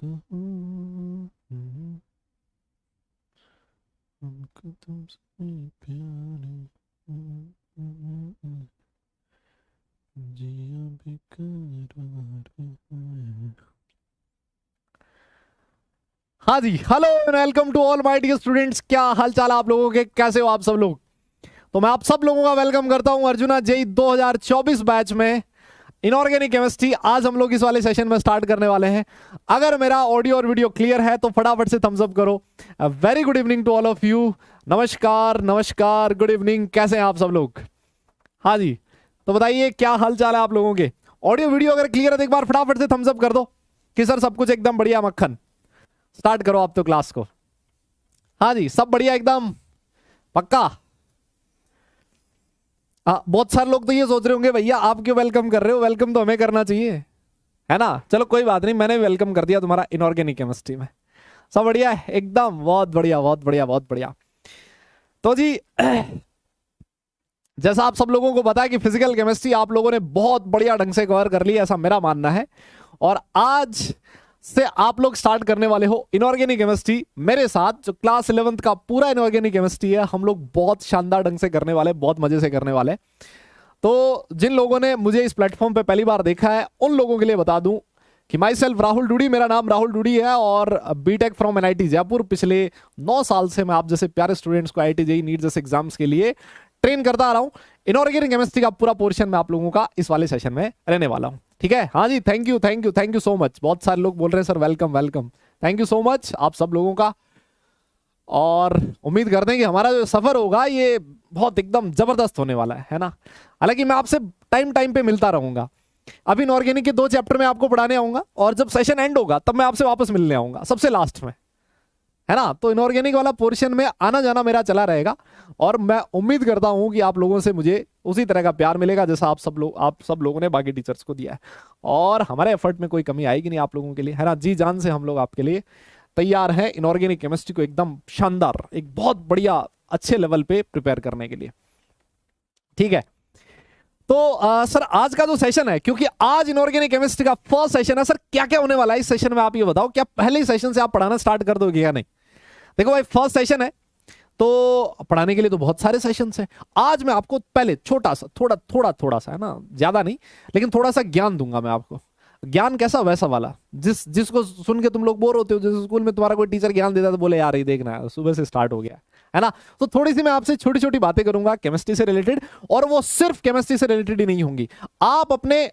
कहूँ हमको तुमसे प्यार जिया बेकरार है। हाँ जी, hello welcome to all my dear students. क्या हाल चाल आप लोगों के, कैसे हो आप सब लोग? तो मैं आप सब लोगों का वेलकम करता हूं अर्जुना जेई 2024 बैच में इनऑर्गेनिक केमिस्ट्री। आज हम लोग इस वाले सेशन में स्टार्ट करने वाले हैं। अगर मेरा ऑडियो और वीडियो क्लियर है तो फटाफट से थम्स अप करो। Very good evening to all of you. नमस्कार नमस्कार, गुड इवनिंग, कैसे हैं आप सब लोग? हाँ जी, तो बताइए क्या हाल चाल है आप लोगों के? ऑडियो वीडियो अगर क्लियर है तो एक बार फटाफट से थम्स अप कर दो कि सर सब कुछ एकदम बढ़िया मक्खन। स्टार्ट करो आप तो क्लास को। हाँ जी, सब बढ़िया एकदम पक्का। बहुत सारे लोग तो ये सोच रहे होंगे भैया आप क्यों वेलकम कर रहे हो, वेलकम तो हमें करना चाहिए, है ना? चलो कोई बात नहीं, मैंने वेलकम कर दिया तुम्हारा इनऑर्गेनिक केमिस्ट्री में। सब बढ़िया है एकदम, बहुत बढ़िया बहुत बढ़िया बहुत बढ़िया। तो जी जैसा आप सब लोगों को पता है कि फिजिकल केमिस्ट्री आप लोगों ने बहुत बढ़िया ढंग से कवर कर ली, ऐसा मेरा मानना है। और आज से आप लोग स्टार्ट करने वाले हो इनऑर्गेनिक केमिस्ट्री मेरे साथ। जो क्लास 11th का पूरा इनऑर्गेनिक केमिस्ट्री है हम लोग बहुत शानदार ढंग से करने वाले, बहुत मजे से करने वाले। तो जिन लोगों ने मुझे इस प्लेटफॉर्म पे पहली बार देखा है उन लोगों के लिए बता दूं कि माई सेल्फ राहुल डूडी, मेरा नाम राहुल डूडी है और बीटेक फ्रॉम एनआईटी जयपुर। पिछले 9 साल से मैं आप जैसे प्यारे स्टूडेंट्स को आईआईटी जेईई नीट जैसे एग्जाम्स के लिए ट्रेन करता आ रहा हूं। इनऑर्गेनिक केमिस्ट्री का पूरा पोर्शन मैं आप लोगों का इस वाले सेशन में रहने वाला हूं, ठीक है? हाँ जी, thank you thank you thank you so much. बहुत सारे लोग बोल रहे हैं sir welcome welcome, thank you so much आप सब लोगों का। और उम्मीद करते हैं कि हमारा जो सफर होगा ये बहुत एकदम जबरदस्त होने वाला है ना? हालांकि मैं आपसे टाइम टाइम पे मिलता रहूंगा। अभी इनऑर्गेनिक के 2 चैप्टर में आपको पढ़ाने आऊंगा और जब सेशन एंड होगा तब मैं आपसे वापस मिलने आऊंगा सबसे लास्ट में, है ना? तो इनऑर्गेनिक वाला पोर्शन में आना जाना मेरा चला रहेगा और मैं उम्मीद करता हूं कि आप लोगों से मुझे उसी तरह का प्यार मिलेगा जैसा आप सब लोगों ने बाकी टीचर्स को दिया है। और हमारे एफर्ट में कोई कमी आएगी नहीं आप लोगों के लिए, है ना? जी जान से हम लोग आपके लिए तैयार हैं इनऑर्गेनिक केमिस्ट्री को एकदम शानदार, एक बहुत बढ़िया अच्छे लेवल पे प्रिपेयर करने के लिए, ठीक है? तो सर आज का जो सेशन है, क्योंकि आज इनऑर्गेनिक केमिस्ट्री का फर्स्ट सेशन है, सर क्या क्या होने वाला है इस सेशन में आप ये बताओ। क्या पहले ही सेशन से आप पढ़ाना स्टार्ट कर दोगे या नहीं? देखो भाई, फर्स्ट सेशन है तो पढ़ाने के लिए तो बहुत सारे सेशंस हैं। आज मैं आपको पहले छोटा सा थोड़ा सा, है ना, ज्यादा नहीं लेकिन थोड़ा सा ज्ञान दूंगा मैं आपको। ज्ञान कैसा? वैसा वाला जिसको सुन के तुम लोग बोर होते हो। जैसे स्कूल में तुम्हारा कोई टीचर ज्ञान देता है तो बोले यार ये देखना है सुबह से स्टार्ट हो गया है ना? तो थोड़ी सी मैं आपसे छोटी छोटी बातें करूंगा केमिस्ट्री से रिलेटेड, और वो सिर्फ केमिस्ट्री से रिलेटेड ही नहीं होंगी। आप अपने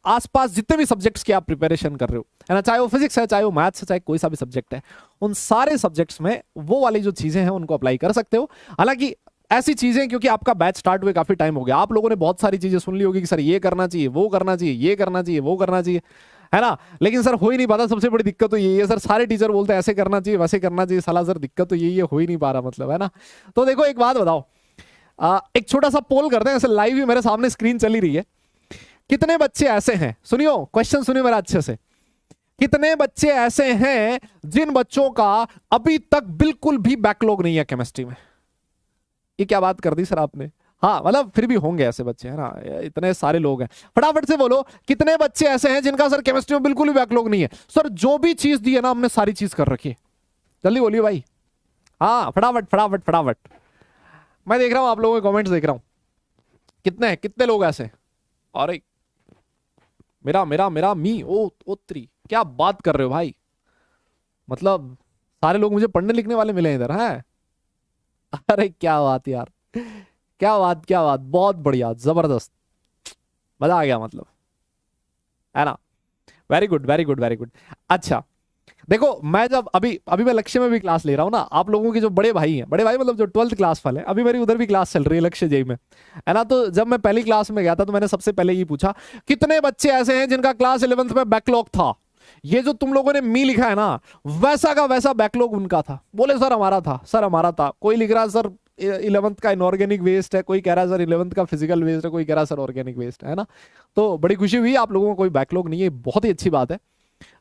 आसपास जितने भी सब्जेक्ट्स की आप प्रिपरेशन कर रहे हो, है ना, चाहे वो फिजिक्स है, चाहे वो मैथ्स है, चाहे कोई सा भी सब्जेक्ट है, उन सारे सब्जेक्ट्स में वो वाली जो चीजें हैं उनको अप्लाई कर सकते हो। हालांकि ऐसी चीजें, क्योंकि आपका बैच स्टार्ट हुए काफी टाइम हो गया, आप लोगों ने बहुत सारी चीजें सुन ली होगी कि सर ये करना चाहिए, वो करना चाहिए, ये करना चाहिए, वो करना चाहिए, है ना? लेकिन सर हो ही नहीं पाता। सबसे बड़ी दिक्कत तो यही है सर, सारे टीचर बोलते हैं ऐसे करना चाहिए वैसे करना चाहिए, साला सर दिक्कत तो यही है, हो ही नहीं पा रहा, मतलब, है ना? तो देखो एक बात बताओ, एक छोटा सा पोल करते हैं, ऐसे लाइव ही मेरे सामने स्क्रीन चली रही है। कितने बच्चे ऐसे हैं, सुनियो क्वेश्चन सुनियो मेरा अच्छे से, कितने बच्चे ऐसे हैं जिन बच्चों का अभी तक बिल्कुल भी बैकलॉग नहीं है केमिस्ट्री में? ये क्या बात कर दी सर आपने? हाँ मतलब फिर भी होंगे ऐसे बच्चे, है ना? इतने सारे लोग हैं, फटाफट से बोलो कितने बच्चे ऐसे हैं जिनका सर केमिस्ट्री में बिल्कुल भी बैकलॉग नहीं है? सर जो भी चीज दी है ना हमने सारी चीज कर रखी है, जल्दी बोलिए भाई। हाँ फटाफट फटाफट फटाफट, मैं देख रहा हूं आप लोगों के कमेंट्स देख रहा हूं। कितने हैं, कितने लोग ऐसे? अरे मेरा मेरा मेरा मी ओ ओत्री, क्या बात कर रहे हो भाई? मतलब सारे लोग मुझे पढ़ने लिखने वाले मिले इधर, हैं? अरे क्या बात यार, क्या बात क्या बात, बहुत बढ़िया जबरदस्त, मजा आ गया मतलब, है ना? Very good very good very good. अच्छा देखो, मैं जब अभी अभी मैं लक्ष्य में भी क्लास ले रहा हूँ ना, आप लोगों के जो बड़े भाई हैं, बड़े भाई मतलब जो 12th क्लास वाले, अभी मेरी उधर भी क्लास चल रही है लक्ष्य जेई में, है ना? तो जब मैं पहली क्लास में गया था तो मैंने सबसे पहले ये पूछा कितने बच्चे ऐसे हैं जिनका क्लास 11th में बैकलॉग था? ये जो तुम लोगों ने मी लिखा है ना, वैसा का वैसा बैकलॉग उनका था। बोले सर हमारा था, सर हमारा था। कोई लिख रहा है सर 11th का इनऑर्गेनिक वेस्ट है, कोई कह रहा है सर 11th का फिजिकल वेस्ट है, कोई कह रहा है सर ऑर्गेनिक वेस्ट है ना? तो बड़ी खुशी हुई आप लोगों को कोई बैकलॉग नहीं है, बहुत ही अच्छी बात है।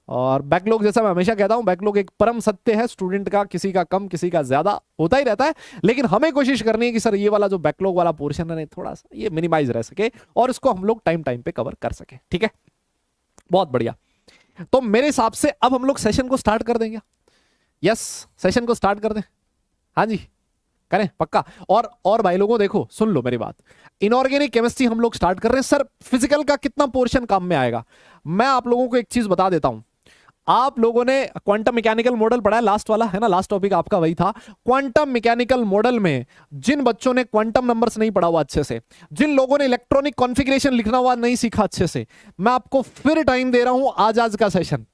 और बैकलॉग जैसा मैं हमेशा कहता हूं, बैकलॉग एक परम सत्य है स्टूडेंट का, किसी का कम किसी का ज्यादा होता ही रहता है, लेकिन हमें कोशिश करनी है कि सर ये वाला जो बैकलॉग वाला पोर्शन है थोड़ा सा ये मिनिमाइज रह सके और इसको हम लोग टाइम टाइम पे कवर कर सके, ठीक है? बहुत बढ़िया। तो मेरे हिसाब से अब हम लोग सेशन को स्टार्ट कर देंगे। यस, सेशन को स्टार्ट कर दें। हाँ जी, करें पक्का। और भाई लोगों देखो, सुन लो मेरी बात, इनऑर्गेनिक केमिस्ट्री हम लोग स्टार्ट कर रहे हैं। सर फिजिकल का कितना पोर्शन काम में आएगा, मैं आप लोगों को एक चीज बता देता हूं। आप लोगों ने क्वांटम मैकेनिकल मॉडल पढ़ा है, लास्ट वाला है ना, लास्ट टॉपिक आपका वही था। क्वांटम मैकेनिकल मॉडल में जिन बच्चों ने क्वांटम नंबर्स नहीं पढ़ा हुआ अच्छे से, जिन लोगों ने इलेक्ट्रॉनिक कॉन्फ़िगरेशन लिखना हुआ नहीं सीखा अच्छे से, मैं आपको फिर टाइम दे रहा हूं। आज का सेशन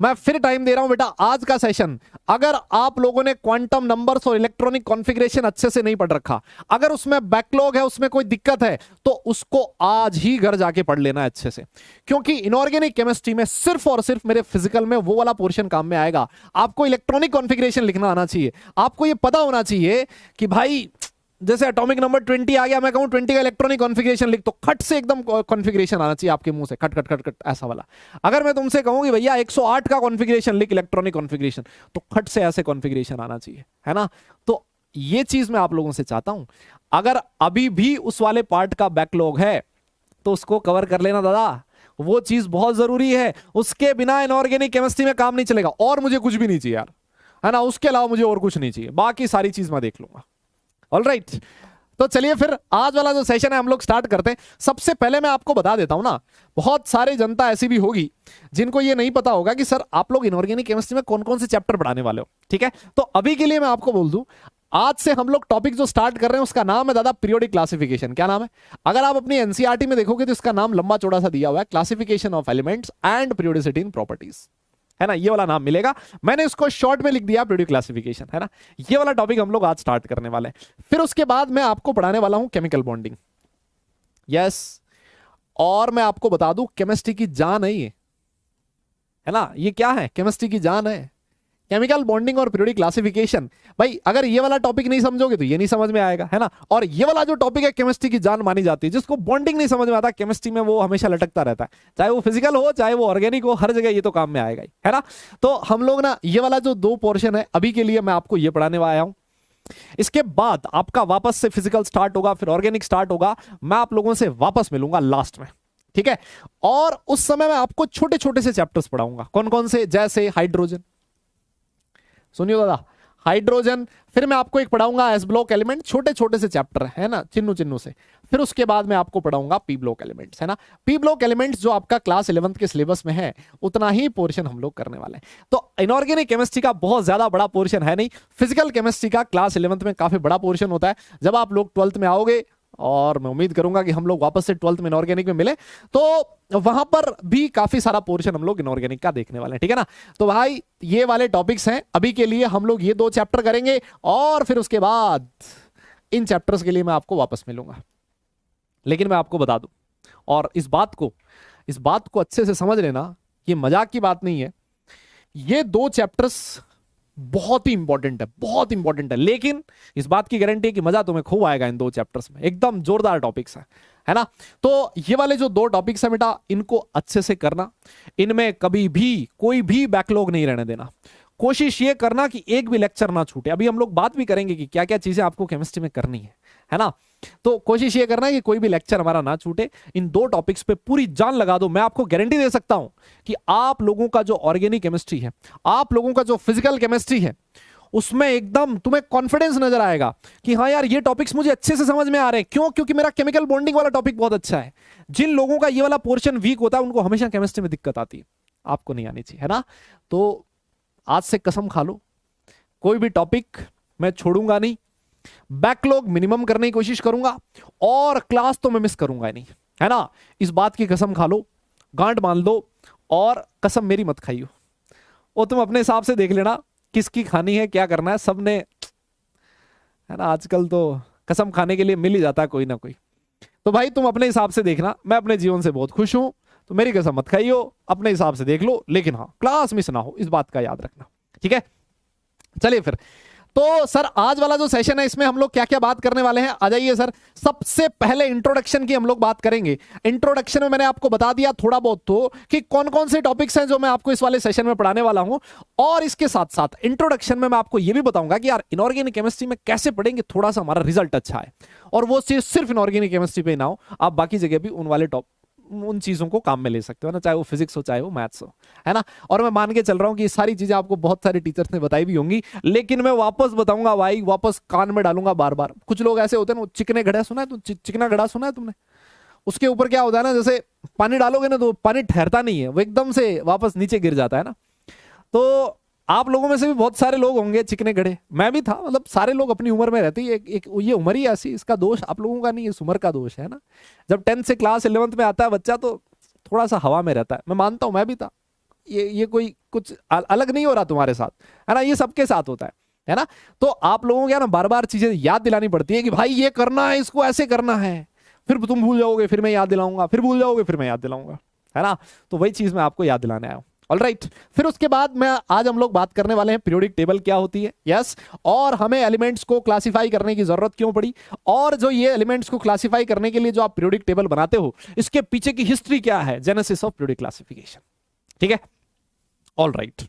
मैं फिर टाइम दे रहा हूं बेटा, आज का सेशन। अगर आप लोगों ने क्वांटम नंबर्स और इलेक्ट्रॉनिक कॉन्फ़िगरेशन अच्छे से नहीं पढ़ रखा, अगर उसमें बैकलॉग है, उसमें कोई दिक्कत है, तो उसको आज ही घर जाके पढ़ लेना है अच्छे से। क्योंकि इनऑर्गेनिक केमिस्ट्री में सिर्फ और सिर्फ मेरे फिजिकल में वो वाला पोर्शन काम में आएगा। आपको इलेक्ट्रॉनिक कॉन्फ़िगरेशन लिखना आना चाहिए, आपको ये पता होना चाहिए कि भाई जैसे एटॉमिक नंबर 20 आ गया, मैं कहूं 20 का इलेक्ट्रॉनिक कॉन्फ़िगरेशन लिख, तो खट से एकदम कॉन्फ़िगरेशन आना चाहिए आपके मुंह से, खट खट खट खट ऐसा वाला। अगर मैं तुमसे कहूं कि भैया 108 का कॉन्फ़िगरेशन लिख, इलेक्ट्रॉनिक कॉन्फ़िगरेशन, तो खट से ऐसे कॉन्फ़िगरेशन आना चाहिए, है ना। तो ये चीज मैं आप लोगों से चाहता हूं। अगर अभी भी उस वाले पार्ट का बैकलॉग है तो उसको कवर कर लेना दादा, वो चीज बहुत जरूरी है। उसके बिना इनऑर्गेनिक केमिस्ट्री में काम नहीं चलेगा। और मुझे कुछ भी नहीं चाहिए यार, है ना, उसके अलावा मुझे और कुछ नहीं चाहिए, बाकी सारी चीज मैं देख लूंगा। ऑलराइट, तो चलिए फिर आज वाला जो सेशन है हम लोग स्टार्ट करते हैं। सबसे पहले मैं आपको बता देता हूं ना, बहुत सारी जनता ऐसी भी होगी जिनको ये नहीं पता होगा कि सर आप लोग इनऑर्गेनिक केमिस्ट्री में कौन कौन से चैप्टर पढ़ाने वाले हो। ठीक है, तो अभी के लिए मैं आपको बोल दूं, आज से हम लोग टॉपिक जो स्टार्ट कर रहे हैं उसका नाम है दादा पीरियोडिक क्लासिफिकेशन। क्या नाम है? अगर आप अपनी एनसीईआरटी में देखोगे तो इसका नाम लंबा चौड़ा सा दिया हुआ है, classification of elements and periodicity in properties, है ना, ये वाला नाम मिलेगा। मैंने इसको शॉर्ट में लिख दिया पीरियोडिक क्लासिफिकेशन, है ना। ये वाला टॉपिक हम लोग आज स्टार्ट करने वाले हैं। फिर उसके बाद मैं आपको पढ़ाने वाला हूं केमिकल बॉन्डिंग। यस, और मैं आपको बता दूं केमिस्ट्री की जान है ये, है ना, ये क्या है, केमिस्ट्री की जान है, केमिकल बॉन्डिंग और पीरियोडिक क्लासिफिकेशन। भाई अगर ये वाला टॉपिक नहीं समझोगे तो ये नहीं समझ में आएगा, है ना। और ये वाला जो टॉपिक है केमिस्ट्री की जान मानी जाती है, जिसको बॉन्डिंग नहीं समझ में आता केमिस्ट्री में, वो हमेशा लटकता रहता है, चाहे वो फिजिकल हो चाहे वो ऑर्गेनिक हो, हर जगह ये तो काम में आएगा ही, है ना। तो हम लोग ना ये वाला जो 2 पोर्शन है अभी के लिए मैं आपको ये पढ़ाने आया हूं। इसके बाद आपका वापस से फिजिकल स्टार्ट होगा, फिर ऑर्गेनिक स्टार्ट होगा। मैं आप लोगों से वापस मिलूंगा लास्ट में, ठीक है। और उस समय मैं आपको छोटे छोटे से चैप्टर्स पढ़ाऊंगा। कौन कौन से? जैसे हाइड्रोजन, सुनियो दादा, हाइड्रोजन। फिर मैं आपको एक पढ़ाऊंगा एस ब्लॉक एलिमेंट, छोटे छोटे से चैप्टर है ना, चिन्नू चिन्नू से। फिर उसके बाद मैं आपको पढ़ाऊंगा पी ब्लॉक एलिमेंट्स, है ना। पी ब्लॉक एलिमेंट्स जो आपका क्लास 11th के सिलेबस में है, उतना ही पोर्शन हम लोग करने वाले हैं। तो इनऑर्गेनिक केमिस्ट्री का बहुत ज्यादा बड़ा पोर्शन है नहीं, फिजिकल केमिस्ट्री का क्लास 11th में काफी बड़ा पोर्शन होता है। जब आप लोग 12th में आओगे, और मैं उम्मीद करूंगा कि हम लोग वापस से 12th में इनऑर्गेनिक में मिले, तो वहां पर भी काफी सारा पोर्शन हम लोग इनऑर्गेनिक का देखने वाले हैं, ठीक है ना। तो भाई ये वाले टॉपिक्स हैं, अभी के लिए हम लोग ये 2 चैप्टर करेंगे, और फिर उसके बाद इन चैप्टर्स के लिए मैं आपको वापस मिलूंगा। लेकिन मैं आपको बता दूं, और इस बात को अच्छे से समझ लेना, ये मजाक की बात नहीं है, ये 2 चैप्टर्स बहुत ही इंपॉर्टेंट है, बहुत इंपॉर्टेंट है। लेकिन इस बात की गारंटी है कि मजा तुम्हें खूब आएगा इन 2 चैप्टर्स में, एकदम जोरदार टॉपिक्स है ना। तो ये वाले जो 2 टॉपिक्स है बेटा, इनको अच्छे से करना, इनमें कभी भी कोई भी बैकलॉग नहीं रहने देना। कोशिश ये करना कि एक भी लेक्चर ना छूटे। अभी हम लोग बात भी करेंगे कि क्या क्या चीजें आपको केमिस्ट्री में करनी है ना। तो कोशिश ये करना है कि कोई भी लेक्चर हमारा ना छूटे। इन 2 टॉपिक्स पे पूरी जान लगा दो। मैं आपको गारंटी दे सकता हूं कि आप लोगों का जो ऑर्गेनिक केमिस्ट्री है, आप लोगों का जो फिजिकल केमिस्ट्री है, उसमें एकदम तुम्हें कॉन्फिडेंस नजर आएगा कि हाँ यार ये टॉपिक्स मुझे अच्छे से समझ में आ रहे हैं। क्यों? क्योंकि मेरा केमिकल बॉन्डिंग वाला टॉपिक बहुत अच्छा है। जिन लोगों का ये वाला पोर्शन वीक होता है, उनको हमेशा केमिस्ट्री में दिक्कत आती है, आपको नहीं आनी चाहिए, है ना। तो आज से कसम खा लो, कोई भी टॉपिक मैं छोड़ूंगा नहीं, बैकलॉग मिनिमम करने की कोशिश करूंगा, और क्लास तो मैं मिस करूंगा नहीं, है ना। इस बात की कसम खा लो, गांठ बांध लो, और कसम मेरी मत खाइयो। वो तुम अपने हिसाब से देख लेना किसकी खानी है, क्या करना है, सबने, है ना। आजकल तो कसम खाने के लिए मिल ही जाता है कोई ना कोई। तो भाई तुम अपने हिसाब से देखना। मैं अपने जीवन से बहुत खुश हूं, तो मेरी कसम मत खाइयो, अपने हिसाब से देख लो, लेकिन हाँ क्लास मिस ना हो, इस बात का याद रखना, ठीक है। चलिए फिर, तो सर आज वाला जो सेशन है इसमें हम लोग क्या क्या बात करने वाले हैं, आ जाइए सर। सबसे पहले इंट्रोडक्शन की हम लोग बात करेंगे। इंट्रोडक्शन में मैंने आपको बता दिया थोड़ा बहुत तो कि कौन कौन से टॉपिक्स हैं जो मैं आपको इस वाले सेशन में पढ़ाने वाला हूं, और इसके साथ साथ इंट्रोडक्शन में मैं आपको यह भी बताऊंगा कि यार इनऑर्गेनिक केमिस्ट्री में कैसे पढ़ेंगे थोड़ा सा हमारा रिजल्ट अच्छा है, और वो सिर्फ इनऑर्गेनिक केमिस्ट्री पे ना हो, आप बाकी जगह भी उन वाले उन चीजों को काम में ले सकते हो ना, चाहे वो फिजिक्स हो चाहे वो मैथ्स हो, है ना। और मैं मान के चल रहा हूँ कि ये सारी चीजें आपको बहुत सारे टीचर्स ने बताई भी होंगी, लेकिन मैं वापस बताऊंगा भाई, वापस कान में डालूंगा बार बार। कुछ लोग ऐसे होते हैं ना, चिकने घड़ा सुना है, चिकना घड़ा सुना है तुमने? उसके ऊपर क्या होता है ना, जैसे पानी डालोगे ना तो पानी ठहरता नहीं है, वो एकदम से वापस नीचे गिर जाता है ना। तो आप लोगों में से भी बहुत सारे लोग होंगे चिकने गड़े, मैं भी था, मतलब सारे लोग अपनी उम्र में रहते हैं, एक ये उम्र ही ऐसी, इसका दोष आप लोगों का नहीं, इस उम्र का दोष है ना। जब 10th से क्लास 11th में आता है बच्चा तो थोड़ा सा हवा में रहता है, मैं मानता हूं, मैं भी था। ये कोई कुछ अलग नहीं हो रहा तुम्हारे साथ, है ना, ये सबके साथ होता है ना। तो आप लोगों को ना बार बार चीजें याद दिलानी पड़ती है कि भाई ये करना है, इसको ऐसे करना है, फिर तुम भूल जाओगे, फिर मैं याद दिलाऊंगा, फिर भूल जाओगे, फिर मैं याद दिलाऊंगा, है ना। तो वही चीज मैं आपको याद दिलाने आया हूं। ऑलराइट, फिर उसके बाद मैं आज हम लोग बात करने वाले हैं पीरियोडिक टेबल क्या होती है, यस, और हमें एलिमेंट्स को क्लासिफाई करने की जरूरत क्यों पड़ी, और जो ये एलिमेंट्स को क्लासिफाई करने के लिए जो आप पीरियोडिक टेबल बनाते हो, इसके पीछे की हिस्ट्री क्या है, जेनेसिस ऑफ पीरियोडिक क्लासिफिकेशन। ठीक है, ऑलराइट,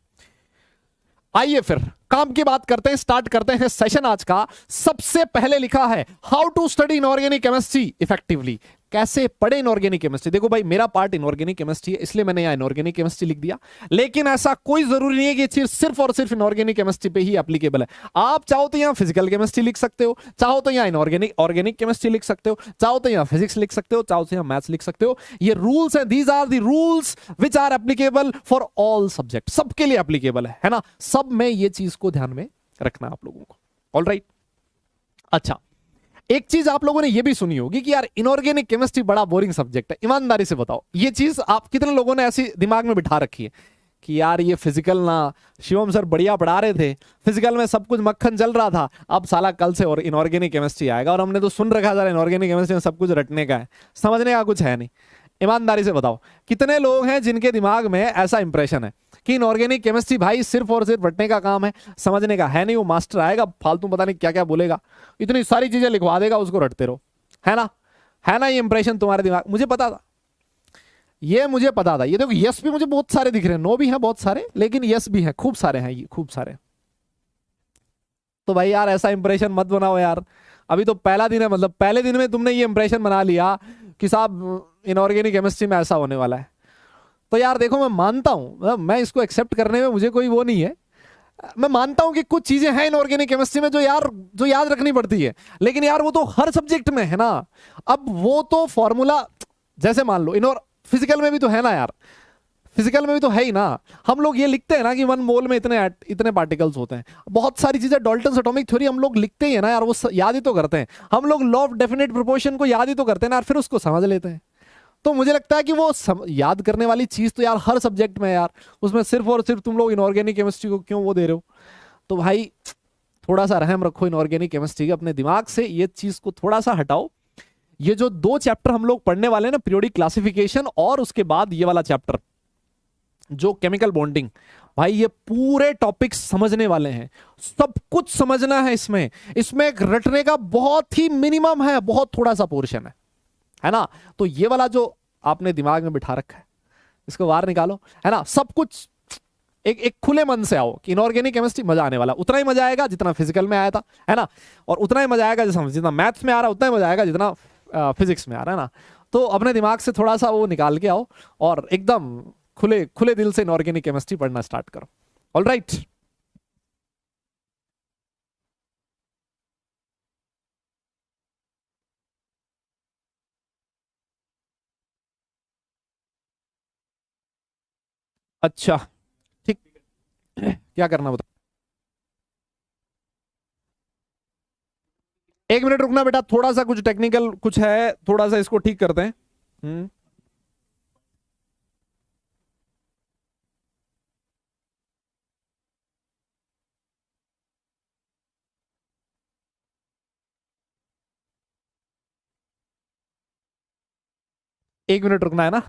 आइए फिर काम की बात करते हैं, स्टार्ट करते हैं सेशन आज का। सबसे पहले लिखा है how to study inorganic chemistry effectively, कैसे पढ़े इनऑर्गेनिक केमिस्ट्री। देखो भाई, मेरा पार्ट इनऑर्गेनिक केमिस्ट्री है, इसलिए मैंने यहां इनऑर्गेनिक केमिस्ट्री लिख दिया, लेकिन ऐसा कोई जरूरी नहीं है कि ये चीज सिर्फ और सिर्फ इनऑर्गेनिक केमिस्ट्री पे ही एप्लीकेबल है। आप चाहो तो यहां फिजिकल केमिस्ट्री लिख सकते हो, चाहो तो यहां इनऑर्गेनिक ऑर्गेनिक केमिस्ट्री लिख सकते हो, चाहो तो यहां फिजिक्स लिख सकते हो, चाहो तो यहां मैथ्स लिख सकते हो। ये रूल्स हैं, these are the rules which are applicable for all subject, सबके लिए एप्लीकेबल है ना। सब में ये चीज को ध्यान में रखना आप लोगों को। ऑलराइट, अच्छा, एक चीज आप लोगों ने ये भी सुनी होगी कि यार इनऑर्गेनिक केमिस्ट्री बड़ा बोरिंग सब्जेक्ट है। ईमानदारी से बताओ, ये चीज आप कितने लोगों ने ऐसी दिमाग में बिठा रखी है कि यार ये फिजिकल ना, शिवम सर बढ़िया पढ़ा रहे थे, फिजिकल में सब कुछ मक्खन चल रहा था, अब साला कल से और इनऑर्गेनिक केमिस्ट्री आएगा और हमने तो सुन रखा था इनऑर्गेनिक केमिस्ट्री में सब कुछ रटने का है, समझने का कुछ है नहीं। ईमानदारी से बताओ, कितने लोग हैं जिनके दिमाग में ऐसा इंप्रेशन है कि इनऑर्गेनिक केमिस्ट्री भाई सिर्फ और सिर्फ रटने का काम है, समझने का है नहीं। वो मास्टर आएगा फालतू पता नहीं क्या क्या बोलेगा, इतनी सारी चीजें लिखवा देगा, उसको रटते रहो, है ना, है ना। ये इंप्रेशन तुम्हारे दिमाग, मुझे पता था, ये मुझे पता था। ये देखो, यस भी मुझे बहुत सारे दिख रहे हैं, नो भी हैं बहुत सारे, लेकिन यस भी हैं खूब सारे हैं, ये खूब सारे। तो भाई यार ऐसा इंप्रेशन मत बनाओ यार, अभी तो पहला दिन है, मतलब पहले दिन में तुमने ये इंप्रेशन बना लिया कि साहब इनऑर्गेनिक केमिस्ट्री में ऐसा होने वाला है। तो यार देखो, मैं मानता हूं, मैं इसको एक्सेप्ट करने में मुझे कोई वो नहीं है, मैं मानता हूं कि कुछ चीजें हैं इनऑर्गेनिक केमिस्ट्री में जो यार जो याद रखनी पड़ती है, लेकिन यार वो तो हर सब्जेक्ट में है ना। अब वो तो फॉर्मूला, जैसे मान लो इनऑर फिजिकल में भी तो है ना यार, फिजिकल में भी तो है ही ना। हम लोग ये लिखते हैं ना कि 1 मोल में इतने इतने पार्टिकल्स होते हैं, बहुत सारी चीजें डाल्टन्स एटॉमिक थ्योरी हम लोग लिखते ही है ना यार, वो याद ही तो करते हैं हम लोग, लॉ ऑफ डेफिनेट प्रोपोर्शन को याद ही तो करते हैं ना यार, फिर उसको समझ लेते हैं। तो मुझे लगता है कि वो याद करने वाली चीज तो यार हर सब्जेक्ट में है यार, उसमें सिर्फ और सिर्फ तुम लोग इनऑर्गेनिक केमिस्ट्री को क्यों वो दे रहे हो। तो भाई थोड़ा सा रहम रखो इनऑर्गेनिक केमिस्ट्री के अपने दिमाग से, ये चीज को थोड़ा सा हटाओ। ये जो 2 चैप्टर हम लोग पढ़ने वाले हैं ना, पीरियोडिक क्लासिफिकेशन और उसके बाद ये वाला चैप्टर जो केमिकल बॉन्डिंग, भाई ये पूरे टॉपिक्स समझने वाले हैं, सब कुछ समझना है इसमें। इसमें एक रटने का बहुत ही मिनिमम है, बहुत थोड़ा सा पोर्शन है ना। तो ये वाला जो आपने दिमाग में बिठा रखा है, इसको बाहर निकालो, है ना। सब कुछ एक खुले मन से आओ कि इनऑर्गेनिक केमिस्ट्री मजा आने वाला, उतना ही मजा आएगा जितना फिजिकल में आया था, है ना, और उतना ही मजा आएगा जितना मैथ्स में आ रहा है, उतना ही मजा आएगा जितना फिजिक्स में आ रहा है ना। तो अपने दिमाग से थोड़ा सा वो निकाल के आओ और एकदम खुले खुले दिल से इनऑर्गेनिक केमिस्ट्री पढ़ना स्टार्ट करो। ऑलराइट, अच्छा, ठीक, क्या करना बता। 1 मिनट रुकना बेटा, थोड़ा सा कुछ टेक्निकल कुछ है, थोड़ा सा इसको ठीक करते हैं। 1 मिनट रुकना है ना।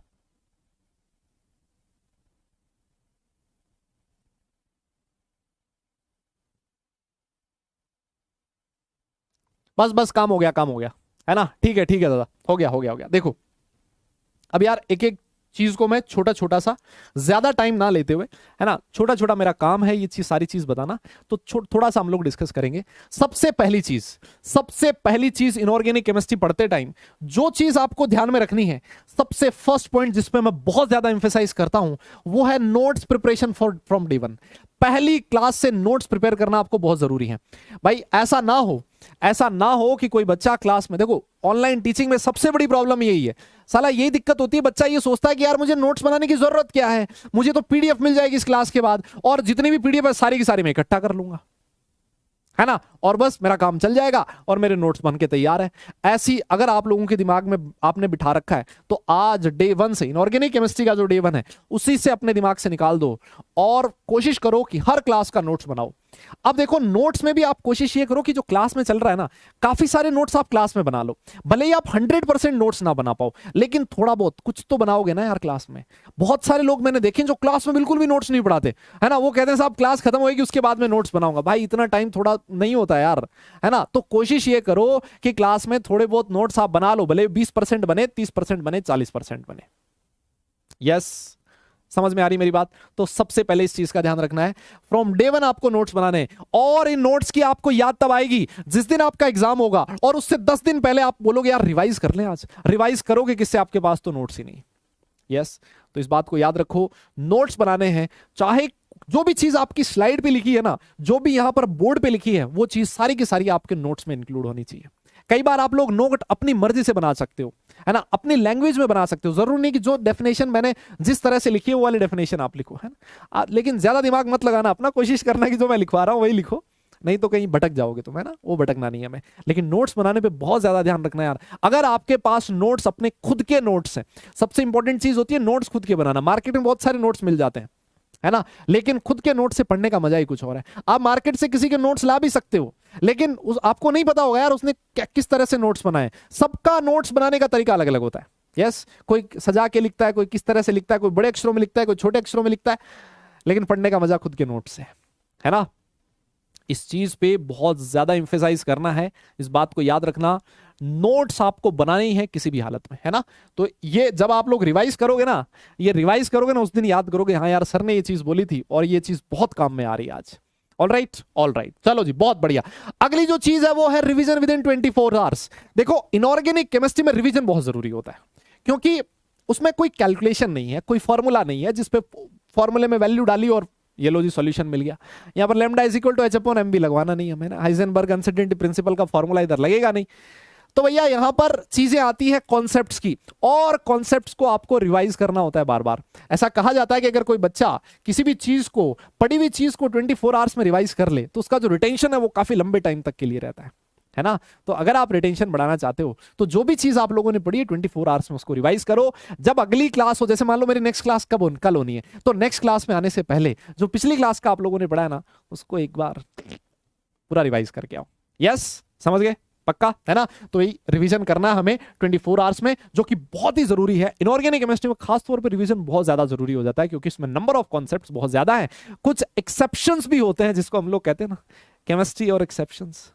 बस बस, काम हो गया, काम हो गया, है ना। ठीक है दादा, हो गया हो गया हो गया। देखो अब यार एक एक चीज को मैं छोटा छोटा सा, ज्यादा टाइम ना लेते हुए, है ना, छोटा छोटा मेरा काम है ये चीज, सारी चीज बताना, तो थोड़ा सा हम लोग डिस्कस करेंगे। सबसे पहली चीज इनऑर्गेनिक केमिस्ट्री पढ़ते टाइम जो चीज आपको ध्यान में रखनी है, सबसे फर्स्ट पॉइंट जिसपे मैं बहुत ज्यादा इंफेसाइज करता हूं, वो है notes preparation from day one. पहली क्लास से नोट्स प्रिपेयर करना आपको बहुत जरूरी है भाई। ऐसा ना हो कि कोई बच्चा क्लास में, देखो ऑनलाइन टीचिंग में सबसे बड़ी प्रॉब्लम यही है, साला यही दिक्कत होती है, बच्चा ये सोचता है कि यार मुझे नोट्स बनाने की जरूरत क्या है, मुझे तो पीडीएफ मिल जाएगी इस क्लास के बाद, और जितनी भी पीडीएफ है सारी की सारी मैं इकट्ठा कर लूंगा, है ना, और बस मेरा काम चल जाएगा और मेरे नोट्स बन के तैयार है। ऐसी अगर आप लोगों के दिमाग में आपने बिठा रखा है, तो आज डे वन से इनऑर्गेनिक केमिस्ट्री का जो डे वन है उसी से अपने दिमाग से निकाल दो और कोशिश करो कि हर क्लास का नोट्स बनाओ। अब देखो नोट्स में भी आप कोशिश ये करो कि जो क्लास में चल रहा है ना, काफी सारे नोट्स आप क्लास में बना लो, भले ही आप 100% नोट्स ना बना पाओ, लेकिन थोड़ा बहुत कुछ तो बनाओगे ना यार क्लास में। बहुत सारे लोग मैंने देखे जो क्लास में बिल्कुल भी नोट्स नहीं पढ़ाते, है ना, वो कहते हैं साहब क्लास खत्म होगी उसके बाद में नोट्स बनाऊंगा। भाई इतना टाइम थोड़ा नहीं होता यार, है ना, तो कोशिश ये करो कि क्लास में थोड़े बहुत नोट्स आप बना लो, भले 20% बने, 30% बने, 40% बने। यस, समझ में आ रही मेरी बात? तो सबसे पहले इस चीज का ध्यान रखना है, फ्रॉम डे वन आपको नोट्स बनाने हैं, और इन नोट्स की आपको याद तब आएगी जिस दिन आपका एग्जाम होगा, और उससे 10 दिन पहले आप बोलोगे यार रिवाइज कर लें, आज रिवाइज करोगे किससे, आपके पास तो नोट्स ही नहीं। यस, तो इस बात को याद रखो, नोट्स बनाने हैं, चाहे जो भी चीज आपकी स्लाइड पे लिखी है ना, जो भी यहां पर बोर्ड पे लिखी है, वो चीज सारी की सारी आपके नोट्स में इंक्लूड होनी चाहिए। कई बार आप लोग नोट अपनी मर्जी से बना सकते हो, है ना, अपनी लैंग्वेज में बना सकते हो, जरूर नहीं कि जो डेफिनेशन मैंने जिस तरह से लिखी है वो वाली डेफिनेशन आप लिखो, है ना, लेकिन ज्यादा दिमाग मत लगाना अपना, कोशिश करना कि जो मैं लिखवा रहा हूं वही लिखो, नहीं तो कहीं भटक जाओगे तुम, है ना, वो भटकना नहीं है हमें। लेकिन नोट्स बनाने पे बहुत ज्यादा ध्यान रखना यार। अगर आपके पास नोट्स, अपने खुद के नोट्स हैं, सबसे इंपॉर्टेंट चीज होती है नोट्स खुद के बनाना। मार्केट में बहुत सारे नोट्स मिल जाते हैं, है ना, लेकिन खुद के नोट्स से पढ़ने का मजा ही कुछ और है। आप मार्केट से किसी के नोट्स ला भी सकते हो, लेकिन आपको नहीं पता होगा यार उसने किस तरह से नोट्स बनाए। सबका नोट्स बनाने का तरीका अलग अलग होता है। यस, कोई सजा के लिखता है, कोई किस तरह से लिखता है, कोई बड़े अक्षरों में लिखता है, कोई छोटे अक्षरों में लिखता है, लेकिन पढ़ने का मजा खुद के नोट्स से है ना। इस चीज पे बहुत ज्यादा इंफेसाइज करना है, इस बात को याद रखना, नोट्स आपको बनाने ही है किसी भी हालत में, है ना। तो ये जब आप लोग रिवाइज करोगे ना, उस दिन याद करोगे हाँ यार सर ने ये चीज बोली थी और ये चीज बहुत काम में आ रही है आज। ऑल राइट, चलो जी, बहुत बढ़िया। अगली जो चीज है वो है रिवीजन विद इन 24 आवर्स। देखो इनऑर्गेनिक केमिस्ट्री में रिवीजन बहुत जरूरी होता है, क्योंकि उसमें कोई कैलकुलेशन नहीं है, कोई फॉर्मूला नहीं है जिसपे फॉर्मूले में वैल्यू डाली और ये लो जी सॉल्यूशन मिल गया। यहाँ पर lambda is equal to h/m भी लगवाना नहीं हमें ना, हाइजेनबर्ग अनसर्टेनिटी प्रिंसिपल का फॉर्मूला इधर लगेगा नहीं। तो भैया यहां पर चीजें आती है कॉन्सेप्ट्स की, और कॉन्सेप्ट्स को आपको रिवाइज करना होता है बार बार। ऐसा कहा जाता है कि अगर कोई बच्चा किसी भी चीज को, पढ़ी हुई चीज को 24 आवर्स में रिवाइज कर ले, तो उसका जो रिटेंशन है वो काफी लंबे टाइम तक के लिए रहता है ना। तो अगर आप रिटेंशन बढ़ाना चाहते हो तो जो भी चीज आप लोगों ने पढ़ी है 24 आवर्स में उसको रिवाइज करो। जब अगली क्लास हो, जैसे मान लो मेरी नेक्स्ट क्लास कल होनी है, तो नेक्स्ट क्लास में आने से पहले जो पिछली क्लास का आप लोगों ने पढ़ा है ना, उसको एक बार पूरा रिवाइज करके आओ। यस, समझ गए, पक्का है ना। तो ये रिवीजन करना है हमें 24 आवर्स में, जो कि बहुत ही जरूरी है। इनऑर्गेनिक केमिस्ट्री में खास तौर पर रिवीजन बहुत ज्यादा जरूरी हो जाता है, क्योंकि इसमें नंबर ऑफ कॉन्सेप्ट्स बहुत ज्यादा है। कुछ एक्सेप्शंस भी होते हैं, जिसको हम लोग कहते हैं ना, केमिस्ट्री और एक्सेप्शंस,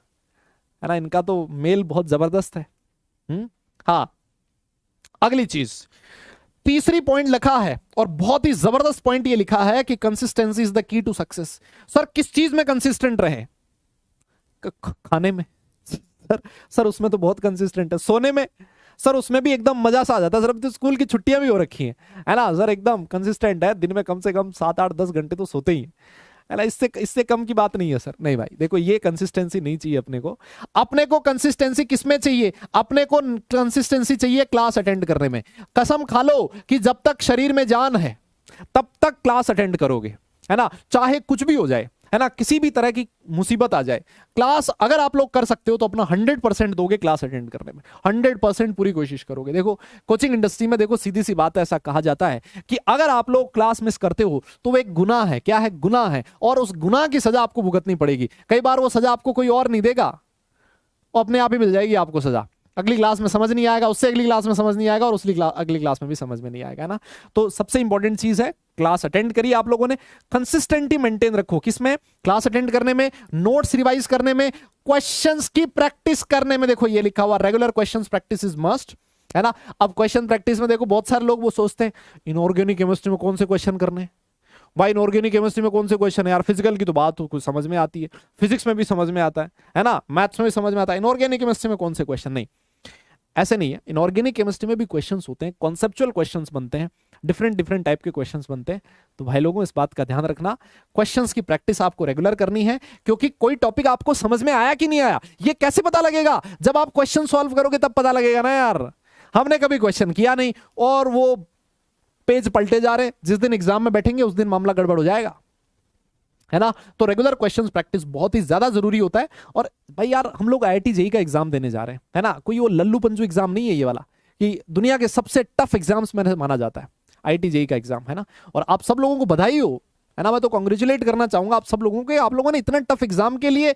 है ना, इनका तो मेल बहुत जबरदस्त है। हाँ, अगली चीज, तीसरी पॉइंट लिखा है और बहुत ही जबरदस्त पॉइंट ये लिखा है कि consistency is the key to success. Sir किस चीज में कंसिस्टेंट रहे? खाने में सर उसमें तो बहुत कंसिस्टेंट है। सोने में सर उसमें भी एकदम मजा सा आ जाता है सर, अब तो स्कूल की छुट्टियां भी हो रखी हैं, है ना सर, एकदम कंसिस्टेंट है, दिन में कम से कम 7, 8, 10 घंटे तो सोते ही है ना। इससे कम की बात नहीं है सर। नहीं भाई देखो, ये कंसिस्टेंसी नहीं चाहिए अपने को कंसिस्टेंसी किसमें चाहिए? अपने को कंसिस्टेंसी चाहिए क्लास अटेंड करने में। कसम खा लो कि जब तक शरीर में जान है तब तक क्लास अटेंड करोगे, है ना, चाहे कुछ भी हो जाए, है ना, किसी भी तरह की मुसीबत आ जाए। क्लास अगर आप लोग कर सकते हो तो अपना 100% दोगे क्लास अटेंड करने में, 100% पूरी कोशिश करोगे। देखो कोचिंग इंडस्ट्री में देखो सीधी सी बात है, ऐसा कहा जाता है कि अगर आप लोग क्लास मिस करते हो तो वो एक गुनाह है। क्या है? गुनाह है, और उस गुनाह की सजा आपको भुगतनी पड़ेगी। कई बार वो सजा आपको कोई और नहीं देगा, अपने आप ही मिल जाएगी आपको सजा। अगली क्लास में समझ नहीं आएगा, उससे अगली क्लास में समझ नहीं आएगा, और अगली क्लास में भी समझ में नहीं आएगा ना। तो सबसे इंपॉर्टेंट चीज है क्लास अटेंड करिए आप लोगों ने, कंसिस्टेंटी मेंटेन रखो। किसमें? क्लास अटेंड करने में, नोट्स रिवाइज करने में, क्वेश्चंस की प्रैक्टिस करने में। देखो ये लिखा हुआ regular questions practice is must, है ना। अब क्वेश्चन प्रैक्टिस में देखो बहुत सारे लोग वो सोचते हैं इनऑर्गेनिक केमिस्ट्री में कौन से क्वेश्चन करने हैं भाई, इनऑर्गेनिक केमिस्ट्री में कौन से क्वेश्चन है यार, फिजिकल की तो बात हो कुछ समझ में आती है, फिजिक्स में भी समझ में आता है ना, मैथ्स में भी समझ में आता है, इनऑर्गेनिक केमिस्ट्री में कौन से क्वेश्चन, नहीं ऐसे नहीं है। इनऑर्गेनिक केमिस्ट्री में भी क्वेश्चंस होते हैं, कॉन्सेप्चुअल क्वेश्चंस बनते हैं, डिफरेंट डिफरेंट टाइप के क्वेश्चंस बनते हैं। तो भाई लोगों इस बात का ध्यान रखना, क्वेश्चंस की प्रैक्टिस आपको रेगुलर करनी है, क्योंकि कोई टॉपिक आपको समझ में आया कि नहीं आया ये कैसे पता लगेगा, जब आप क्वेश्चन सॉल्व करोगे तब पता लगेगा ना यार। हमने कभी क्वेश्चन किया नहीं और वो पेज पलटे जा रहे, जिस दिन एग्जाम में बैठेंगे उस दिन मामला गड़बड़ हो जाएगा, है ना। तो रेगुलर क्वेश्चंस प्रैक्टिस बहुत ही ज्यादा जरूरी होता है। और भाई यार हम लोग IIT JEE का एग्जाम देने जा रहे हैं, है ना, कोई वो लल्लू पंजू एग्जाम नहीं है ये वाला, कि दुनिया के सबसे टफ एग्जाम्स में माना जाता है IIT JEE का एग्जाम, है ना। और आप सब लोगों को बधाई हो, है ना, मैं तो कॉन्ग्रेचुलेट करना चाहूंगा आप सब लोगों के, आप लोगों ने इतना टफ एग्जाम के लिए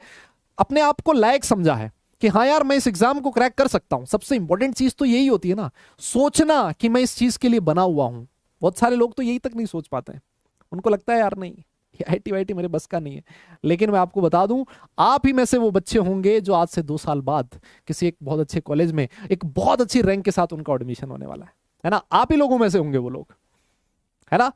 अपने आप को लायक समझा है कि हाँ यार मैं इस एग्जाम को क्रैक कर सकता हूं। सबसे इंपॉर्टेंट चीज तो यही होती है ना, सोचना कि मैं इस चीज के लिए बना हुआ हूं। बहुत सारे लोग तो यही तक नहीं सोच पाते हैं, उनको लगता है यार नहीं IIT वाईटी मेरे बस का नहीं है। लेकिन मैं आपको बता दूं, आप ही में से वो बच्चे होंगे जो आज से 2 साल बाद किसी एक बहुत अच्छे कॉलेज में एक बहुत अच्छी रैंक के साथ उनका एडमिशन होने वाला है ना, आप ही लोगों में से होंगे वो लोग, है ना।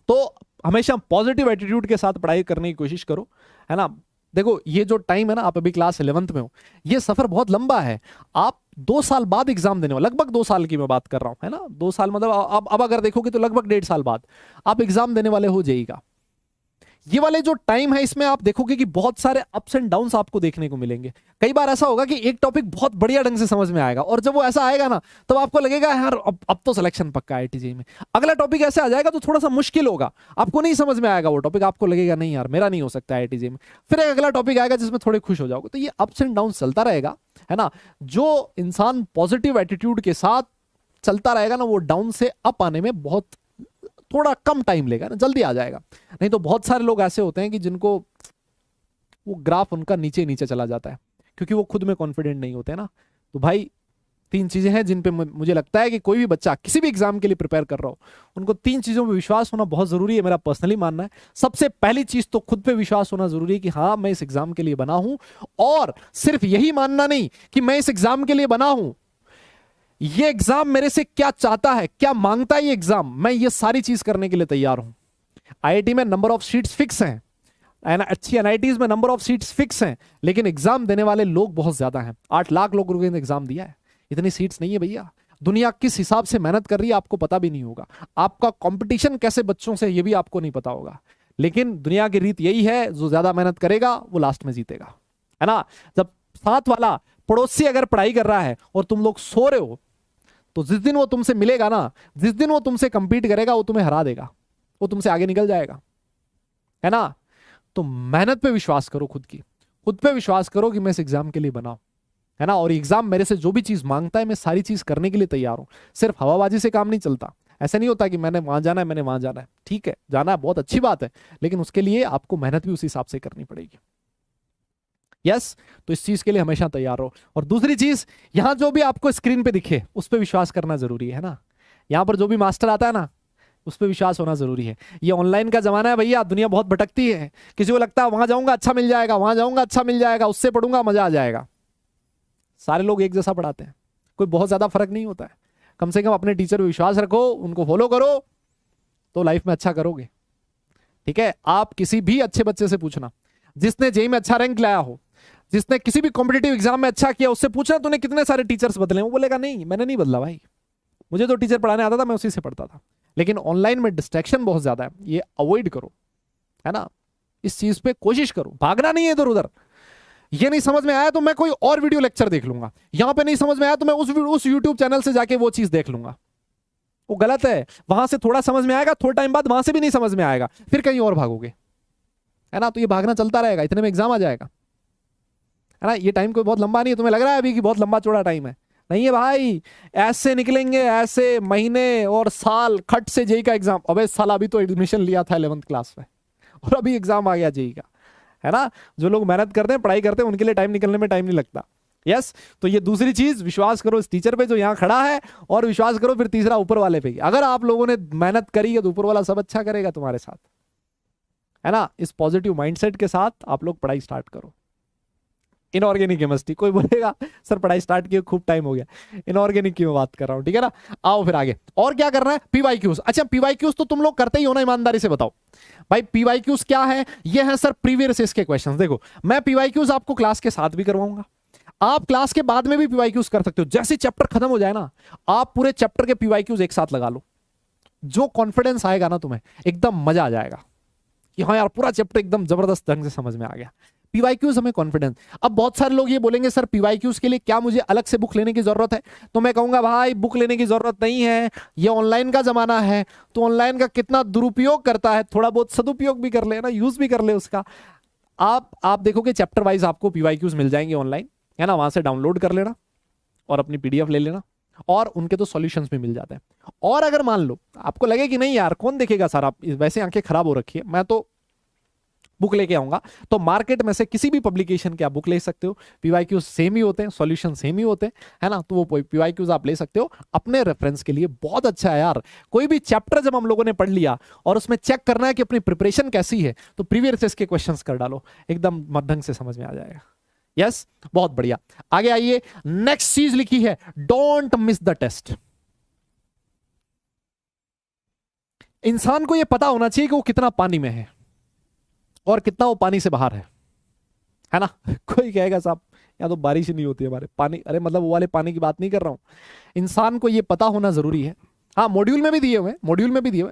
तो हमेशा पॉजिटिव एटीट्यूड के साथ पढ़ाई करने की कोशिश करो, है ना। देखो ये जो टाइम है ना, आप अभी क्लास 11th में हो, ये सफर बहुत लंबा है। आप 2 साल बाद एग्जाम देने वाले, लगभग 2 साल की मैं बात कर रहा हूं, है ना, 2 साल मतलब अब अगर देखोगे तो लगभग 1.5 साल बाद आप एग्जाम देने वाले हो JEE का। ये वाले जो टाइम है इसमें आप देखोगे कि बहुत सारे अप्स एंड डाउन्स आपको देखने को मिलेंगे। कई बार ऐसा होगा कि एक टॉपिक बहुत बढ़िया ढंग से समझ में आएगा, और जब वो ऐसा आएगा ना तो आपको लगेगा यार अब तो सिलेक्शन पक्का IIT JEE में। अगला टॉपिक ऐसे आ जाएगा तो थोड़ा सा मुश्किल होगा, आपको नहीं समझ में आएगा वो टॉपिक, आपको लगेगा नहीं यार मेरा नहीं हो सकता IIT JEE में। फिर एक अगला टॉपिक आएगा जिसमें थोड़े खुश हो जाओगे। तो ये अप्स एंड डाउन चलता रहेगा, है ना। जो इंसान पॉजिटिव एटीट्यूड के साथ चलता रहेगा ना, वो डाउन से अप आने में बहुत थोड़ा कम टाइम लेगा ना, जल्दी आ जाएगा। नहीं तो बहुत सारे लोग ऐसे होते हैं कि जिनको वो ग्राफ उनका नीचे नीचे चला जाता है, क्योंकि वो खुद में कॉन्फिडेंट नहीं होते ना। तो भाई 3 चीजें हैं जिन पे मुझे लगता है कि कोई भी बच्चा किसी भी एग्जाम के लिए प्रिपेयर कर रहा हो, उनको 3 चीजों पे विश्वास होना बहुत जरूरी है, मेरा पर्सनली मानना है। सबसे पहली चीज तो खुद पे विश्वास होना जरूरी है कि हाँ मैं इस एग्जाम के लिए बना हूं, और सिर्फ यही मानना नहीं कि मैं इस एग्जाम के लिए बना हूं, ये एग्जाम मेरे से क्या चाहता है, क्या मांगता है ये एग्जाम, मैं ये सारी चीज करने के लिए तैयार हूं। IIT में नंबर ऑफ सीट्स फिक्स हैं, अच्छी NITs में नंबर ऑफ सीट्स फिक्स हैं, लेकिन एग्जाम देने वाले लोग बहुत ज्यादा हैं। 8 लाख लोगों ने एग्जाम दिया है, इतनी सीट्स नहीं है भैया। दुनिया किस हिसाब से मेहनत कर रही है आपको पता भी नहीं होगा, आपका कंपटीशन कैसे बच्चों से ये भी आपको नहीं पता होगा। लेकिन दुनिया की रीत यही है, जो ज्यादा मेहनत करेगा वो लास्ट में जीतेगा, है ना। जब साथ वाला पड़ोसी अगर पढ़ाई कर रहा है और तुम लोग सो रहे हो, तो जिस दिन वो तुमसे मिलेगा ना, जिस दिन वो तुमसे कंपीट करेगा, वो तुम्हें हरा देगा, वो तुमसे आगे निकल जाएगा, है ना। तो मेहनत पे विश्वास करो, खुद पे विश्वास करो कि मैं इस एग्जाम के लिए बनाऊं, है ना। और एग्जाम मेरे से जो भी चीज मांगता है मैं सारी चीज करने के लिए तैयार हूं। सिर्फ हवाबाजी से काम नहीं चलता, ऐसा नहीं होता कि मैंने वहां जाना है, मैंने वहां जाना है। ठीक है, जाना है बहुत अच्छी बात है, लेकिन उसके लिए आपको मेहनत भी उस हिसाब से करनी पड़ेगी। यस, तो इस चीज के लिए हमेशा तैयार रहो। और दूसरी चीज, यहां जो भी आपको स्क्रीन पे दिखे उस पर विश्वास करना जरूरी है ना। यहां पर जो भी मास्टर आता है ना, उस पर विश्वास होना जरूरी है। ये ऑनलाइन का जमाना है भैया, दुनिया बहुत भटकती है। किसी को लगता है वहां जाऊंगा अच्छा मिल जाएगा, वहां जाऊंगा अच्छा मिल जाएगा, उससे पढ़ूंगा मजा आ जाएगा। सारे लोग एक जैसा पढ़ाते हैं, कोई बहुत ज्यादा फर्क नहीं होता है। कम से कम अपने टीचर पर विश्वास रखो, उनको फॉलो करो, तो लाइफ में अच्छा करोगे। ठीक है, आप किसी भी अच्छे बच्चे से पूछना जिसने JEE में अच्छा रैंक लाया हो, जिसने किसी भी कॉम्पिटिटिव एग्जाम में अच्छा किया, उससे पूछना तूने कितने सारे टीचर्स बदले। वो बोलेगा नहीं मैंने नहीं बदला भाई, मुझे तो टीचर पढ़ाने आता था, मैं उसी से पढ़ता था। लेकिन ऑनलाइन में डिस्ट्रैक्शन बहुत ज्यादा है, ये अवॉइड करो, है ना। इस चीज पे कोशिश करो, भागना नहीं है इधर उधर। ये नहीं समझ में आया तो मैं कोई और वीडियो लेक्चर देख लूंगा, यहां पे नहीं समझ में आया तो मैं उस यूट्यूब चैनल से जाके वो चीज देख लूंगा। वो गलत है। वहां से थोड़ा समझ में आएगा, थोड़ा टाइम बाद वहां से भी नहीं समझ में आएगा, फिर कहीं और भागोगे, है ना। तो ये भागना चलता रहेगा, इतने में एग्जाम आ जाएगा, है ना। ये टाइम कोई बहुत लंबा नहीं है, तुम्हें लग रहा है अभी कि बहुत लंबा चौड़ा टाइम है, नहीं है भाई। ऐसे निकलेंगे, ऐसे महीने और साल खट से JEE का एग्जाम। अबे साला अभी तो एडमिशन लिया था 11th क्लास में और अभी एग्जाम आ गया JEE का, है ना। जो लोग मेहनत करते हैं, पढ़ाई करते हैं, उनके लिए टाइम निकलने में टाइम नहीं लगता। यस, तो ये दूसरी चीज, विश्वास करो इस टीचर पे जो यहाँ खड़ा है, और विश्वास करो फिर तीसरा ऊपर वाले पे। अगर आप लोगों ने मेहनत करी है तो ऊपर वाला सब अच्छा करेगा तुम्हारे साथ, है ना। इस पॉजिटिव माइंडसेट के साथ आप लोग पढ़ाई स्टार्ट करो। Inorganic chemistry. कोई बोलेगा सर पढ़ाई स्टार्ट किए खूब टाइम हो गया, इनऑर्गेनिक की मैं बात कर रहा हूं, ठीक है ना। आओ फिर आगे, और क्या करना है, पीवाईक्यूज। अच्छा पीवाईक्यूज तो तुम लोग करते ही हो ना, ईमानदारी से बताओ भाई पीवाईक्यूज क्या है। ये है सर प्रीवियस के क्वेश्चंस। देखो मैं पीवाईक्यूज आपको क्लास के साथ भी करवाऊंगा, आप क्लास के बाद में भी पीवाईक्यूज कर सकते हो। जैसे चैप्टर खत्म हो जाए ना, आप पूरे चैप्टर के पीवाईक्यूज एक साथ लगा लो। जो कॉन्फिडेंस आएगा ना तुम्हें, एकदम मजा आ जाएगा कि हाँ यार पूरा चैप्टर एकदम जबरदस्त ढंग से समझ में आ गया। पीवाईक्यूज हमें कॉन्फिडेंस। अब बहुत सारे लोग ये बोलेंगे सर पीवाईक्यूज के लिए क्या मुझे अलग से बुक लेने की जरूरत है। तो मैं कहूंगा भाई बुक लेने की जरूरत नहीं है, ये ऑनलाइन का जमाना है। तो ऑनलाइन का कितना दुरुपयोग करता है, थोड़ा बहुत सदुपयोग भी कर ले ना, यूज भी कर ले उसका। आप देखोगे चैप्टर वाइज आपको पीवाईक्यूज मिल जाएंगे ऑनलाइन, है ना, वहां से डाउनलोड कर लेना और अपनी पीडीएफ ले लेना, और उनके तो सॉल्यूशंस भी मिल जाते हैं। और अगर मान लो आपको लगे कि नहीं यार कौन देखेगा सर, आप वैसे आंखें खराब हो रखी है, मैं तो बुक लेके आऊंगा, तो मार्केट में से किसी भी पब्लिकेशन के आप बुक ले सकते हो। पीवाईक्यूज सेम ही होते हैं, सॉल्यूशन सेम ही होते हैं, है ना। तो वो पीवाईक्यूज आप ले सकते हो अपने रेफरेंस के लिए, बहुत अच्छा है यार। कोई भी चैप्टर जब हम लोगों ने पढ़ लिया और उसमें चेक करना है कि अपनी प्रिपरेशन कैसी है, तो प्रीवियस के क्वेश्चंस कर डालो, एकदम ढंग से समझ में आ जाएगा। यस बहुत बढ़िया। आगे आइए, नेक्स्ट चीज लिखी है, डोंट मिस द टेस्ट। इंसान को यह पता होना चाहिए कि वो कितना पानी में है और कितना वो पानी से बाहर है ना। कोई कहेगा साहब या तो बारिश ही नहीं होती हमारे पानी, अरे मतलब वो वाले पानी की बात नहीं कर रहा हूं। इंसान को ये पता होना जरूरी है। हाँ मॉड्यूल में भी दिए हुए, मॉड्यूल में भी दिए हुए।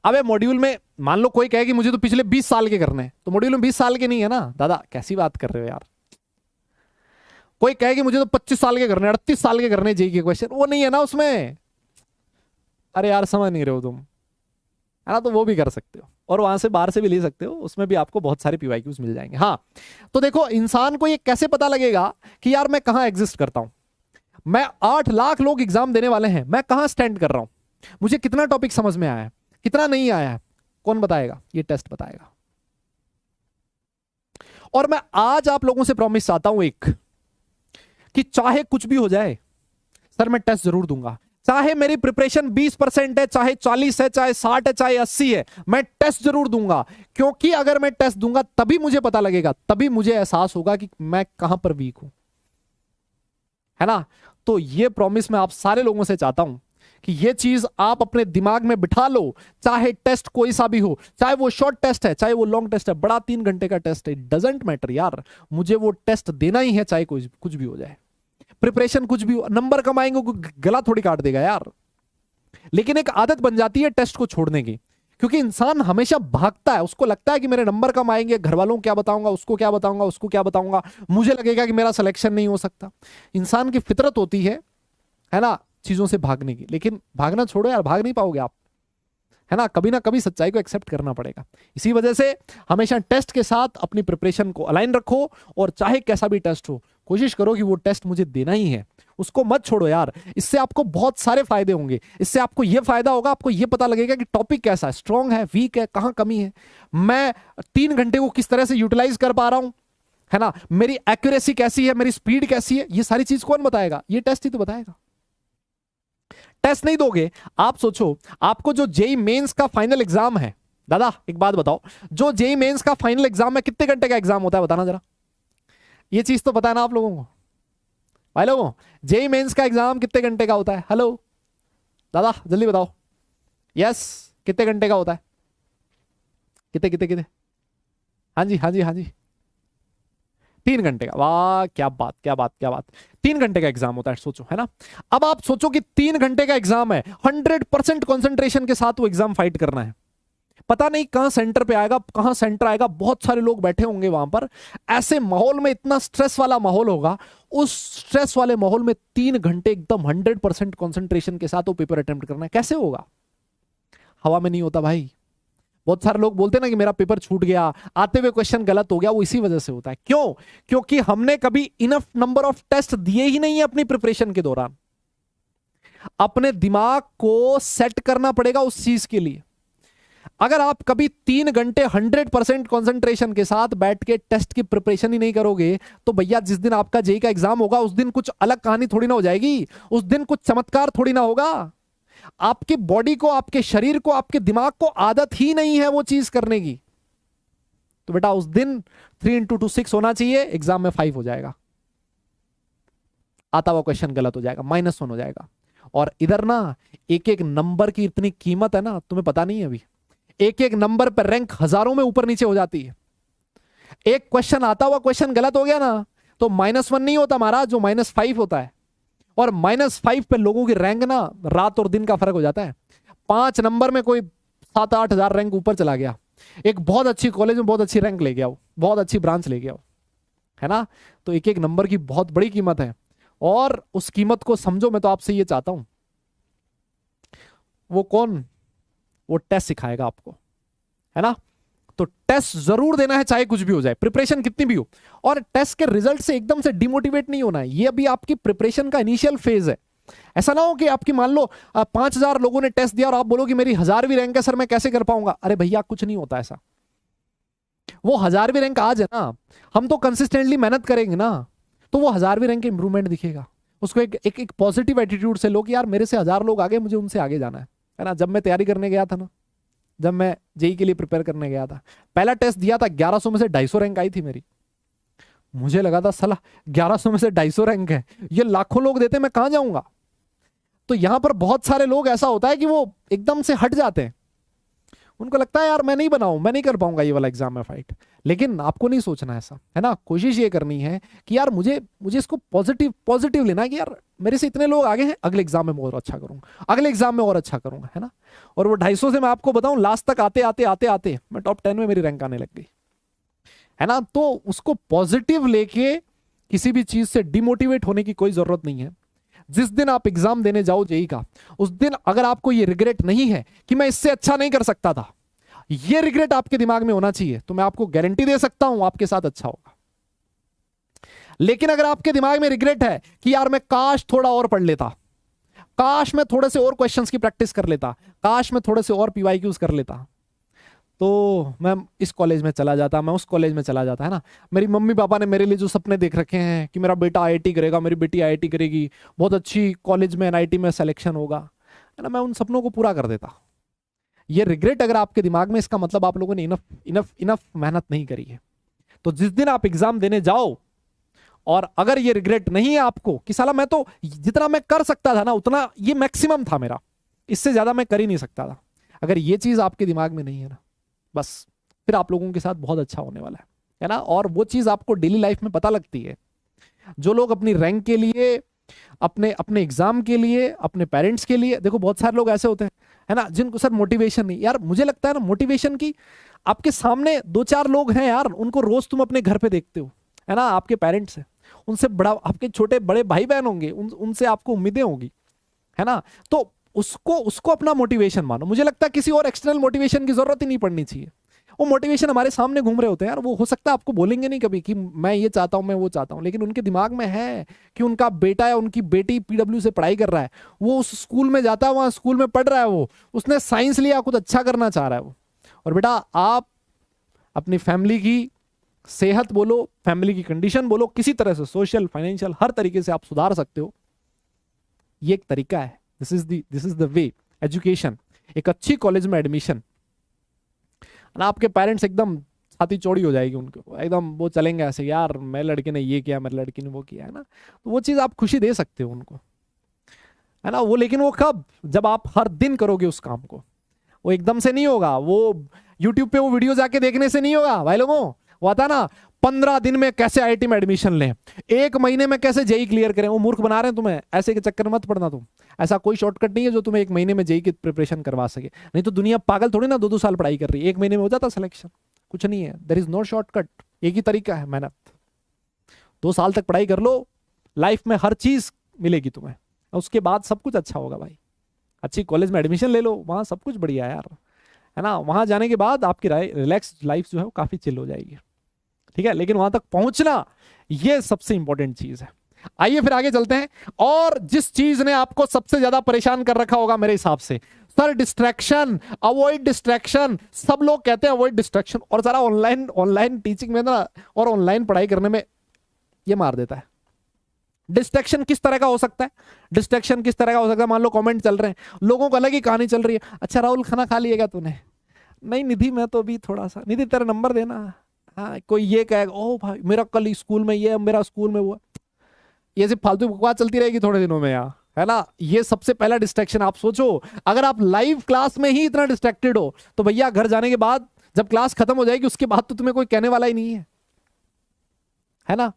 अबे मॉड्यूल में मान लो कोई कहे कि मुझे तो पिछले 20 साल के करने हैं, तो मॉड्यूल में 20 साल के नहीं है ना दादा, कैसी बात कर रहे हो यार। कोई कहे कि मुझे तो 25 साल के करने, 38 साल के करने चाहिए क्वेश्चन, वो नहीं है ना उसमें। अरे यार समझ नहीं रहे हो तुम, है ना। तो वो भी कर सकते हो और वहां से बाहर से भी ले सकते हो, उसमें भी आपको बहुत सारे पीवाईक्यूज मिल जाएंगे। हाँ तो देखो इंसान को ये कैसे पता लगेगा कि यार मैं कहां एग्जिस्ट करता हूं, मैं 8 लाख लोग एग्जाम देने वाले हैं, मैं कहां स्टैंड कर रहा हूं, मुझे कितना टॉपिक समझ में आया है, कितना नहीं आया है, कौन बताएगा, ये टेस्ट बताएगा। और मैं आज आप लोगों से प्रॉमिस चाहता हूं एक, कि चाहे कुछ भी हो जाए सर मैं टेस्ट जरूर दूंगा। चाहे मेरी प्रिपरेशन 20% है, चाहे 40 है, चाहे 60 है, चाहे 80 है, मैं टेस्ट जरूर दूंगा। क्योंकि अगर मैं टेस्ट दूंगा तभी मुझे पता लगेगा, तभी मुझे एहसास होगा कि मैं कहां पर वीक हूं, है ना। तो ये प्रॉमिस मैं आप सारे लोगों से चाहता हूं कि ये चीज आप अपने दिमाग में बिठा लो। चाहे टेस्ट कोई सा भी हो, चाहे वो शॉर्ट टेस्ट है, चाहे वो लॉन्ग टेस्ट है, बड़ा 3 घंटे का टेस्ट है, डजंट मैटर यार, मुझे वो टेस्ट देना ही है, चाहे कुछ भी हो जाए। प्रिपरेशन कुछ भी हो, नंबर कम आएंगे, गला थोड़ी काट देगा यार। लेकिन एक आदत बन जाती है टेस्ट को छोड़ने की, क्योंकि इंसान हमेशा भागता है, उसको लगता है कि मेरे नंबर कम आएंगे, घर वालों को क्या बताऊंगा, उसको क्या बताऊंगा, उसको क्या बताऊंगा, मुझे लगेगा कि मेरा सिलेक्शन नहीं हो सकता। इंसान की फितरत होती है ना, चीजों से भागने की। लेकिन भागना छोड़ो यार, भाग नहीं पाओगे आप, है ना। कभी ना कभी सच्चाई को एक्सेप्ट करना पड़ेगा। इसी वजह से हमेशा टेस्ट के साथ अपनी प्रिपरेशन को अलाइन रखो, और चाहे कैसा भी टेस्ट हो कोशिश करो कि वो टेस्ट मुझे देना ही है, उसको मत छोड़ो यार। इससे आपको बहुत सारे फायदे होंगे। इससे आपको यह फायदा होगा, आपको यह पता लगेगा कि टॉपिक कैसा है, स्ट्रांग है, वीक है, कहां कमी है, मैं 3 घंटे को किस तरह से यूटिलाइज कर पा रहा हूं, है ना, मेरी एक्यूरेसी कैसी है, मेरी स्पीड कैसी है। ये सारी चीज कौन बताएगा, ये टेस्ट ही तो बताएगा। टेस्ट नहीं दोगे, आप सोचो आपको जो जेई मेंस का फाइनल एग्जाम है, दादा एक बात बताओ, जो जेई मेंस का फाइनल एग्जाम है कितने घंटे का एग्जाम होता है, बताना जरा। ये चीज तो पता है ना आप लोगों को भाई लोगों, जेई मेंस का एग्जाम कितने घंटे का होता है, हेलो दादा जल्दी बताओ। यस कितने घंटे का होता है, कितने कितने कितने, हाँ जी हाँ जी हाँ जी, 3 घंटे का। वाह क्या बात क्या बात क्या बात, 3 घंटे का एग्जाम होता है, सोचो, है ना। अब आप सोचो कि 3 घंटे का एग्जाम है, 100% कंसंट्रेशन के साथ वो एग्जाम फाइट करना है। पता नहीं कहां सेंटर पे आएगा, कहां सेंटर आएगा, बहुत सारे लोग बैठे होंगे वहां पर। ऐसे माहौल में, इतना स्ट्रेस वाला माहौल होगा, उस स्ट्रेस वाले माहौल में 3 घंटे एकदम 100% कंसंट्रेशन के साथ वो पेपर अटेम्प्ट करना है, कैसे होगा। हवा में नहीं होता भाई। बहुत सारे लोग बोलते हैं ना कि मेरा पेपर छूट गया, आते हुए क्वेश्चन गलत हो गया, वो इसी वजह से होता है। क्यों? क्योंकि हमने कभी इनफ नंबर ऑफ टेस्ट दिए ही नहीं है अपनी प्रिपरेशन के दौरान। अपने दिमाग को सेट करना पड़ेगा उस चीज के लिए। अगर आप कभी 3 घंटे 100% कंसंट्रेशन के साथ बैठ के टेस्ट की प्रिपरेशन ही नहीं करोगे, तो भैया जिस दिन आपका जेई का एग्जाम होगा उस दिन कुछ अलग कहानी थोड़ी ना हो जाएगी, उस दिन कुछ चमत्कार थोड़ी ना होगा। आपकी बॉडी को, आपके शरीर को, आपके दिमाग को आदत ही नहीं है वो चीज करने की। तो बेटा उस दिन 3 × 2 6 होना चाहिए, एग्जाम में 5 हो जाएगा। आता हुआ क्वेश्चन गलत हो जाएगा, -1 हो जाएगा। और इधर ना एक एक नंबर की इतनी कीमत है ना, तुम्हें पता नहीं है अभी। एक एक नंबर पर रैंक हजारों में ऊपर नीचे हो जाती है। एक क्वेश्चन आता हुआ क्वेश्चन गलत हो गया ना, तो -1 नहीं होता महाराज, जो -5 होता है। और -5 पे लोगों की रैंक ना रात और दिन का फर्क हो जाता है। 5 नंबर में कोई 7-8 हजार रैंक ऊपर चला गया, एक बहुत अच्छी कॉलेज में बहुत अच्छी रैंक ले गया, बहुत अच्छी ब्रांच ले गया, है ना। तो एक एक नंबर की बहुत बड़ी कीमत है, और उस कीमत को समझो। मैं तो आपसे ये चाहता हूं, वो कौन, वो टेस्ट सिखाएगा आपको, है ना। तो टेस्ट जरूर देना है, चाहे कुछ भी हो जाए, प्रिपरेशन कितनी भी हो। और टेस्ट के रिजल्ट से एकदम से डिमोटिवेट नहीं होना है, ये अभी आपकी प्रिपरेशन का इनिशियल फेज है। ऐसा ना हो कि आपकी मान लो 5,000 लोगों ने टेस्ट दिया और आप बोलो कि मेरी 1000वीं रैंक है सर, मैं कैसे कर पाऊंगा। अरे भैया कुछ नहीं होता ऐसा। वो 1000वीं रैंक आज है ना, हम तो कंसिस्टेंटली मेहनत करेंगे ना, तो वो 1000वीं रैंक इंप्रूवमेंट दिखेगा। उसको एक पॉजिटिव एटीट्यूड से लो कि यार मेरे से 1000 लोग आगे, मुझे उनसे आगे जाना है ना। जब मैं तैयारी करने गया था ना, जब मैं जेई के लिए प्रिपेयर करने गया था, पहला टेस्ट दिया था, 1100 में से 250 रैंक आई थी मेरी। मुझे लगा था साला 1100 में से 250 रैंक है, ये लाखों लोग देते, मैं कहां जाऊंगा। तो यहां पर बहुत सारे लोग ऐसा होता है कि वो एकदम से हट जाते हैं, उनको लगता है यार मैं नहीं बनाऊं, मैं नहीं कर पाऊंगा ये वाला एग्जाम में फाइट। लेकिन आपको नहीं सोचना ऐसा, है ना। कोशिश ये करनी है कि यार मुझे इसको पॉजिटिव लेना है कि यार मेरे से इतने लोग आगे हैं, अगले एग्जाम में और अच्छा करूंगा, अगले एग्जाम में और अच्छा करूंगा, है ना। और वो 250 से मैं आपको बताऊं, लास्ट तक आते आते आते आते मैं टॉप 10 में मेरी रैंक आने लग गई, है ना। तो उसको पॉजिटिव लेके किसी भी चीज से डिमोटिवेट होने की कोई जरूरत नहीं है। जिस दिन आप एग्जाम देने जाओ जेई का, उस दिन अगर आपको ये रिग्रेट नहीं है कि मैं इससे अच्छा नहीं कर सकता था, ये रिग्रेट आपके दिमाग में होना चाहिए, तो मैं आपको गारंटी दे सकता हूं आपके साथ अच्छा होगा। लेकिन अगर आपके दिमाग में रिग्रेट है कि यार मैं काश थोड़ा और पढ़ लेता, काश मैं थोड़े से और क्वेश्चंस की प्रैक्टिस कर लेता, काश मैं थोड़े से और पीवाईक्यूज कर लेता, तो मैं इस कॉलेज में चला जाता, मैं उस कॉलेज में चला जाता, है ना। मेरी मम्मी पापा ने मेरे लिए जो सपने देख रखे हैं कि मेरा बेटा आईआईटी करेगा, मेरी बेटी आईआईटी करेगी, बहुत अच्छी कॉलेज में एनआईटी में सिलेक्शन होगा, है ना, मैं उन सपनों को पूरा कर देता। ये रिग्रेट अगर आपके दिमाग में, इसका मतलब आप लोगों ने इनफ मेहनत नहीं करी है। तो जिस दिन आप एग्जाम देने जाओ, और अगर ये रिग्रेट नहीं है आपको कि साला मैं तो जितना मैं कर सकता था ना उतना ये मैक्सिमम था मेरा, इससे ज्यादा मैं कर ही नहीं सकता था, अगर ये चीज आपके दिमाग में नहीं है ना, बस फिर आप लोगों के साथ बहुत अच्छा होने वाला है ना। और वो चीज आपको डेली लाइफ में पता लगती है। जो लोग अपनी रैंक के लिए, अपने अपने एग्जाम के लिए, अपने पेरेंट्स के लिए, देखो बहुत सारे लोग ऐसे होते हैं, है ना, जिनको सर मोटिवेशन नहीं। यार मुझे लगता है ना, मोटिवेशन की आपके सामने 2-4 लोग हैं यार, उनको रोज तुम अपने घर पे देखते हो, है ना, आपके पेरेंट्स हैं, उनसे बड़ा आपके छोटे बड़े भाई बहन होंगे, उनसे आपको उम्मीदें होंगी, है ना। तो उसको अपना मोटिवेशन मानो। मुझे लगता है किसी और एक्सटर्नल मोटिवेशन की जरूरत ही नहीं पड़नी चाहिए। वो मोटिवेशन हमारे सामने घूम रहे होते हैं यार, वो हो सकता है आपको बोलेंगे नहीं कभी कि मैं ये चाहता हूं, मैं वो चाहता हूं, लेकिन उनके दिमाग में है कि उनका बेटा या उनकी बेटी पीडब्ल्यू से पढ़ाई कर रहा है, वो उस स्कूल में जाता है, वहां स्कूल में पढ़ रहा है, वो उसने साइंस लिया, कुछ अच्छा करना चाह रहा है वो। और बेटा आप अपनी फैमिली की सेहत बोलो, फैमिली की कंडीशन बोलो, किसी तरह से सोशल फाइनेंशियल हर तरीके से आप सुधार सकते हो, ये एक तरीका है। This is the way. Education, एक अच्छी कॉलेज में एडमिशन, ना आपके पेरेंट्स एकदम छाती चौड़ी हो जाएगी उनको, एकदम वो चलेंगे ऐसे, यार मेरे लड़के ने ये किया, मेरे लड़की ने वो किया, है ना। तो वो चीज आप खुशी दे सकते हो उनको, है ना। वो लेकिन वो कब, जब आप हर दिन करोगे उस काम को, वो एकदम से नहीं होगा। वो यूट्यूब पे वो वीडियो जाके देखने से नहीं होगा भाई लोगों। वो आता ना 15 दिन में कैसे आईआईटी में एडमिशन लें, 1 महीने में कैसे जेई क्लियर करें, वो मूर्ख बना रहे हैं तुम्हें, ऐसे के चक्कर मत पड़ना तुम। ऐसा कोई शॉर्टकट नहीं है जो तुम्हें 1 महीने में जेई की प्रिपरेशन करवा सके। नहीं तो दुनिया पागल थोड़ी ना 2-2 साल पढ़ाई कर रही है, 1 महीने में हो जाता सिलेक्शन। कुछ नहीं है, देयर इज नो शॉर्टकट, एक ही तरीका है, मेहनत। 2 साल तक पढ़ाई कर लो, लाइफ में हर चीज मिलेगी तुम्हें, उसके बाद सब कुछ अच्छा होगा भाई। अच्छी कॉलेज में एडमिशन ले लो, वहां सब कुछ बढ़िया है यार, है ना। वहां जाने के बाद आपकी रिलैक्स लाइफ जो है वो काफी चिल हो जाएगी, ठीक है। लेकिन वहां तक पहुंचना, ये सबसे इंपॉर्टेंट चीज है। आइए फिर आगे चलते हैं। और जिस चीज ने आपको सबसे ज्यादा परेशान कर रखा होगा मेरे हिसाब से, सर डिस्ट्रैक्शन, अवॉइड डिस्ट्रैक्शन। सब लोग कहते हैं अवॉइड डिस्ट्रैक्शन, और जरा ऑनलाइन टीचिंग में ना और ऑनलाइन पढ़ाई करने में ये मार देता है। डिस्ट्रैक्शन किस तरह का हो सकता है? डिस्ट्रैक्शन किस तरह का हो सकता है? मान लो कमेंट चल रहे हैं, लोगों को अलग ही कहानी चल रही है। अच्छा राहुल खाना खा लिएगा तूने? नहीं निधि मैं तो अभी थोड़ा सा, निधि तेरा नंबर देना, हाँ, कोई ये कहेगा ओ भाई मेरा कल स्कूल में ये, मेरा स्कूल में वो, ये सिर्फ फालतू बकवास चलती रहेगी थोड़े दिनों में यार, है ना। ये सबसे पहला डिस्ट्रैक्शन। आप सोचो अगर आप लाइव क्लास में ही इतना डिस्ट्रैक्टेड हो तो भैया घर जाने के बाद जब क्लास खत्म हो जाएगी उसके बाद तो तुम्हें कोई कहने वाला ही नहीं है ना।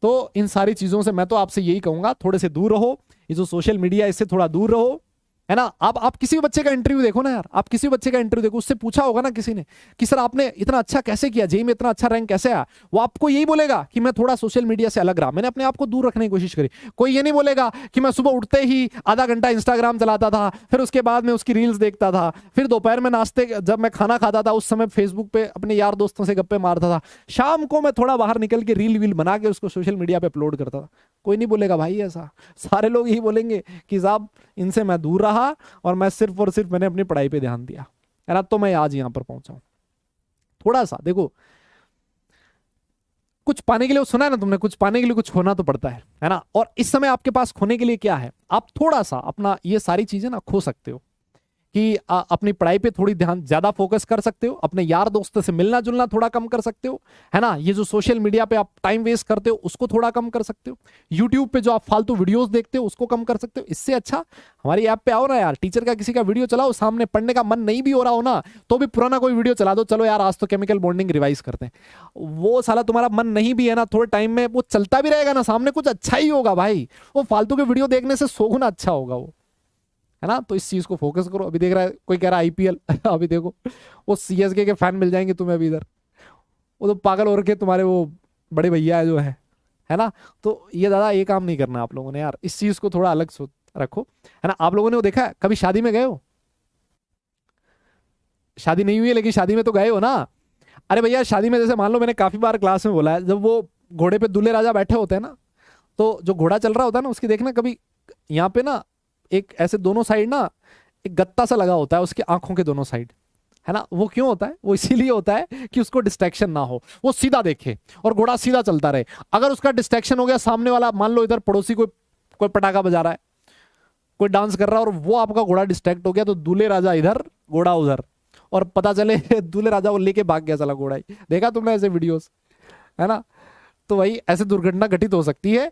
तो इन सारी चीजों से मैं तो आपसे यही कहूंगा थोड़े से दूर रहो, ये जो सोशल मीडिया इससे थोड़ा दूर रहो, है ना। आप किसी भी बच्चे का इंटरव्यू देखो ना यार, आप किसी बच्चे का इंटरव्यू देखो, उससे पूछा होगा ना किसी ने कि सर आपने इतना अच्छा कैसे किया, जेईई में इतना अच्छा रैंक कैसे आया, वो आपको यही बोलेगा कि मैं थोड़ा सोशल मीडिया से अलग रहा, मैंने अपने आप को दूर रखने की कोशिश करी। कोई ये नहीं बोलेगा कि मैं सुबह उठते ही आधा घंटा इंस्टाग्राम चलाता था, फिर उसके बाद में उसकी रील्स देखता था, फिर दोपहर में नाश्ते जब मैं खाना खाता था उस समय फेसबुक पे अपने यार दोस्तों से गप्पे मारता था, शाम को मैं थोड़ा बाहर निकल के रील वील बना के उसको सोशल मीडिया पे अपलोड करता था। कोई नहीं बोलेगा भाई ऐसा, सारे लोग यही बोलेंगे कि साहब इनसे मैं दूर रहा और मैं सिर्फ और सिर्फ मैंने अपनी पढ़ाई पे ध्यान दिया, है ना। तो मैं आज यहां पर पहुंचा हूं। थोड़ा सा देखो, कुछ पाने के लिए, सुना है ना तुमने, कुछ पाने के लिए कुछ खोना तो पड़ता है ना। और इस समय आपके पास खोने के लिए क्या है, आप थोड़ा सा अपना ये सारी चीजें ना खो सकते हो कि अपनी पढ़ाई पे थोड़ी ध्यान ज्यादा फोकस कर सकते हो, अपने यार दोस्तों से मिलना जुलना थोड़ा कम कर सकते हो, है ना। ये जो सोशल मीडिया पे आप टाइम वेस्ट करते हो उसको थोड़ा कम कर सकते हो, यूट्यूब पे जो आप फालतू वीडियोस देखते हो उसको कम कर सकते हो। इससे अच्छा हमारी ऐप पे आओ ना यार, टीचर का किसी का वीडियो चलाओ, सामने पढ़ने का मन नहीं भी हो रहा हो ना तो भी पुराना कोई वीडियो चला दो, चलो यार आज तो केमिकल बॉन्डिंग रिवाइज करते हैं। वो साला तुम्हारा मन नहीं भी है ना, थोड़े टाइम में वो चलता भी रहेगा ना, सामने कुछ अच्छा ही होगा भाई, वो फालतू के वीडियो देखने से 100 गुना अच्छा होगा वो, है ना। तो इस चीज को फोकस करो। अभी देख रहा है कोई कह रहा है आईपीएल अभी देखो वो सीएसके के फैन मिल जाएंगे तुम्हें अभी इधर, वो तो पागल हो रखे तुम्हारे वो बड़े भैया है जो है ना। तो ये दादा ये काम नहीं करना आप लोगों ने यार, इस चीज को थोड़ा अलग सोच रखो, है ना। आप लोगों ने वो देखा है कभी शादी में गए हो, शादी नहीं हुई है लेकिन शादी में तो गए हो ना। अरे भैया शादी में जैसे मान लो, मैंने काफी बार क्लास में बोला है, जब वो घोड़े पे दूल्हे राजा बैठे होते हैं ना, तो जो घोड़ा चल रहा होता है ना उसकी देखना कभी यहाँ पे ना एक ऐसे दोनों साइड ना एक गत्ता सा लगा होता है उसकी आंखों के दोनों साइड, है ना। वो क्यों होता है, वो इसीलिए होता है कि उसको डिस्ट्रैक्शन ना हो, वो सीधा देखे और घोड़ा सीधा चलता रहे। अगर उसका डिस्ट्रैक्शन हो गया, सामने वाला मान लो इधर पड़ोसी कोई पटाखा बजा रहा है, कोई डांस कर रहा है और वो आपका घोड़ा डिस्ट्रैक्ट हो गया, तो दूल्हे राजा इधर घोड़ा उधर, और पता चले दूल्हे राजा को लेके भाग गया चला घोड़ा ही। देखा तुमने ऐसे वीडियोस, है ना। तो वही ऐसे दुर्घटना घटित हो सकती है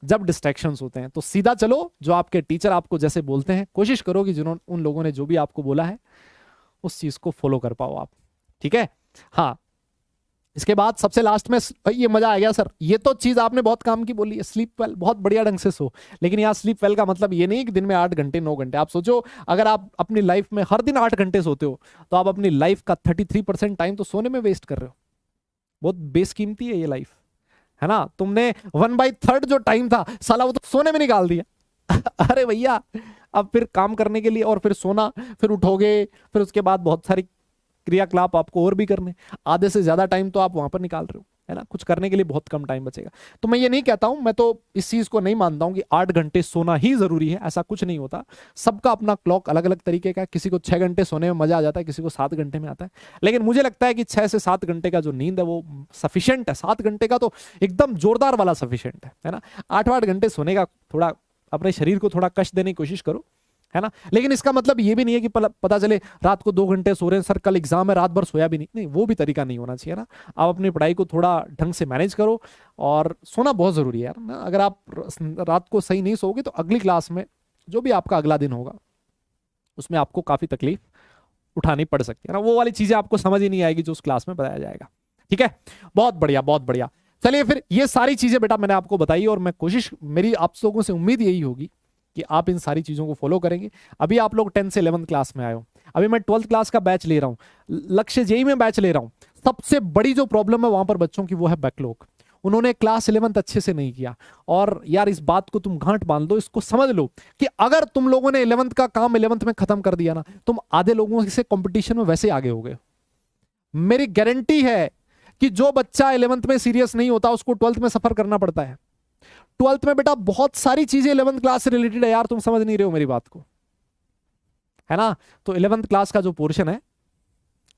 जब डिस्ट्रैक्शंस होते हैं। तो सीधा चलो, जो आपके टीचर आपको जैसे बोलते हैं कोशिश करो कि जिन्होंने उन लोगों ने जो भी आपको बोला है उस चीज को फॉलो कर पाओ आप, ठीक है। हाँ, इसके बाद सबसे लास्ट में ये मजा आ गया सर, ये तो चीज आपने बहुत काम की बोली है, स्लीप वेल, बहुत बढ़िया ढंग से सो। लेकिन यहाँ स्लीप वेल का मतलब ये नहीं कि दिन में 8 घंटे 9 घंटे। आप सोचो अगर आप अपनी लाइफ में हर दिन 8 घंटे सोते हो तो आप अपनी लाइफ का 33% टाइम तो सोने में वेस्ट कर रहे हो। बहुत बेसकीमती है ये लाइफ, है ना। तुमने 1/3 जो टाइम था साला वो तो सोने में निकाल दिया अरे भैया अब फिर काम करने के लिए और फिर सोना, फिर उठोगे, फिर उसके बाद बहुत सारी क्रियाकलाप आपको और भी करने, आधे से ज्यादा टाइम तो आप वहां पर निकाल रहे हो, है ना। कुछ करने के लिए बहुत कम टाइम बचेगा। तो मैं ये नहीं कहता हूं, मैं तो इस चीज को नहीं मानता हूं कि 8 घंटे सोना ही जरूरी है, ऐसा कुछ नहीं होता। सबका अपना क्लॉक अलग अलग तरीके का है, किसी को 6 घंटे सोने में मजा आ जाता है, किसी को 7 घंटे में आता है। लेकिन मुझे लगता है कि 6 से 7 घंटे का जो नींद है वो सफिशियंट है। 7 घंटे का तो एकदम जोरदार वाला सफिशियंट है ना। 8-8 घंटे सोने का थोड़ा अपने शरीर को थोड़ा कष्ट देने की कोशिश करो, है ना। लेकिन इसका मतलब ये भी नहीं है कि पता चले रात को 2 घंटे सो रहे हैं, सर कल एग्जाम है रात भर सोया भी नहीं, वो भी तरीका नहीं होना चाहिए ना। आप अपनी पढ़ाई को थोड़ा ढंग से मैनेज करो, और सोना बहुत जरूरी है यार ना। अगर आप रात को सही नहीं सोओगे तो अगली क्लास में जो भी आपका अगला दिन होगा उसमें आपको काफी तकलीफ उठानी पड़ सकती है ना। वो वाली चीजें आपको समझ ही नहीं आएगी जो उस क्लास में बताया जाएगा, ठीक है। बहुत बढ़िया, बहुत बढ़िया। चलिए फिर ये सारी चीजें बेटा मैंने आपको बताई, और मैं कोशिश, मेरी आप लोगों से उम्मीद यही होगी कि आप इन सारी चीजों को फॉलो करेंगे। अभी आप लोग 10 से 11 क्लास में आए हो, अभी मैं 12th क्लास का बैच ले रहा हूं, लक्ष्य जेईई में बैच ले रहा हूं। सबसे बड़ी जो प्रॉब्लम है वहां पर बच्चों की वो है बैकलॉग। उन्होंने क्लास 11th अच्छे से नहीं किया। और यार इस बात को तुम गांठ बांध दो, इसको समझ लो कि अगर तुम लोगों ने 11th का काम 11th में खत्म कर दिया ना, तुम आधे लोगों से कंपटीशन में वैसे आगे हो गए। मेरी गारंटी है कि जो बच्चा 11th में सीरियस नहीं होता उसको 12th में सफर करना पड़ता है। 12th में बेटा बहुत सारी चीजें 11th क्लास से रिलेटेड है यार, तुम समझ नहीं रहे हो मेरी बात को, है ना। तो 11th क्लास का जो पोर्शन है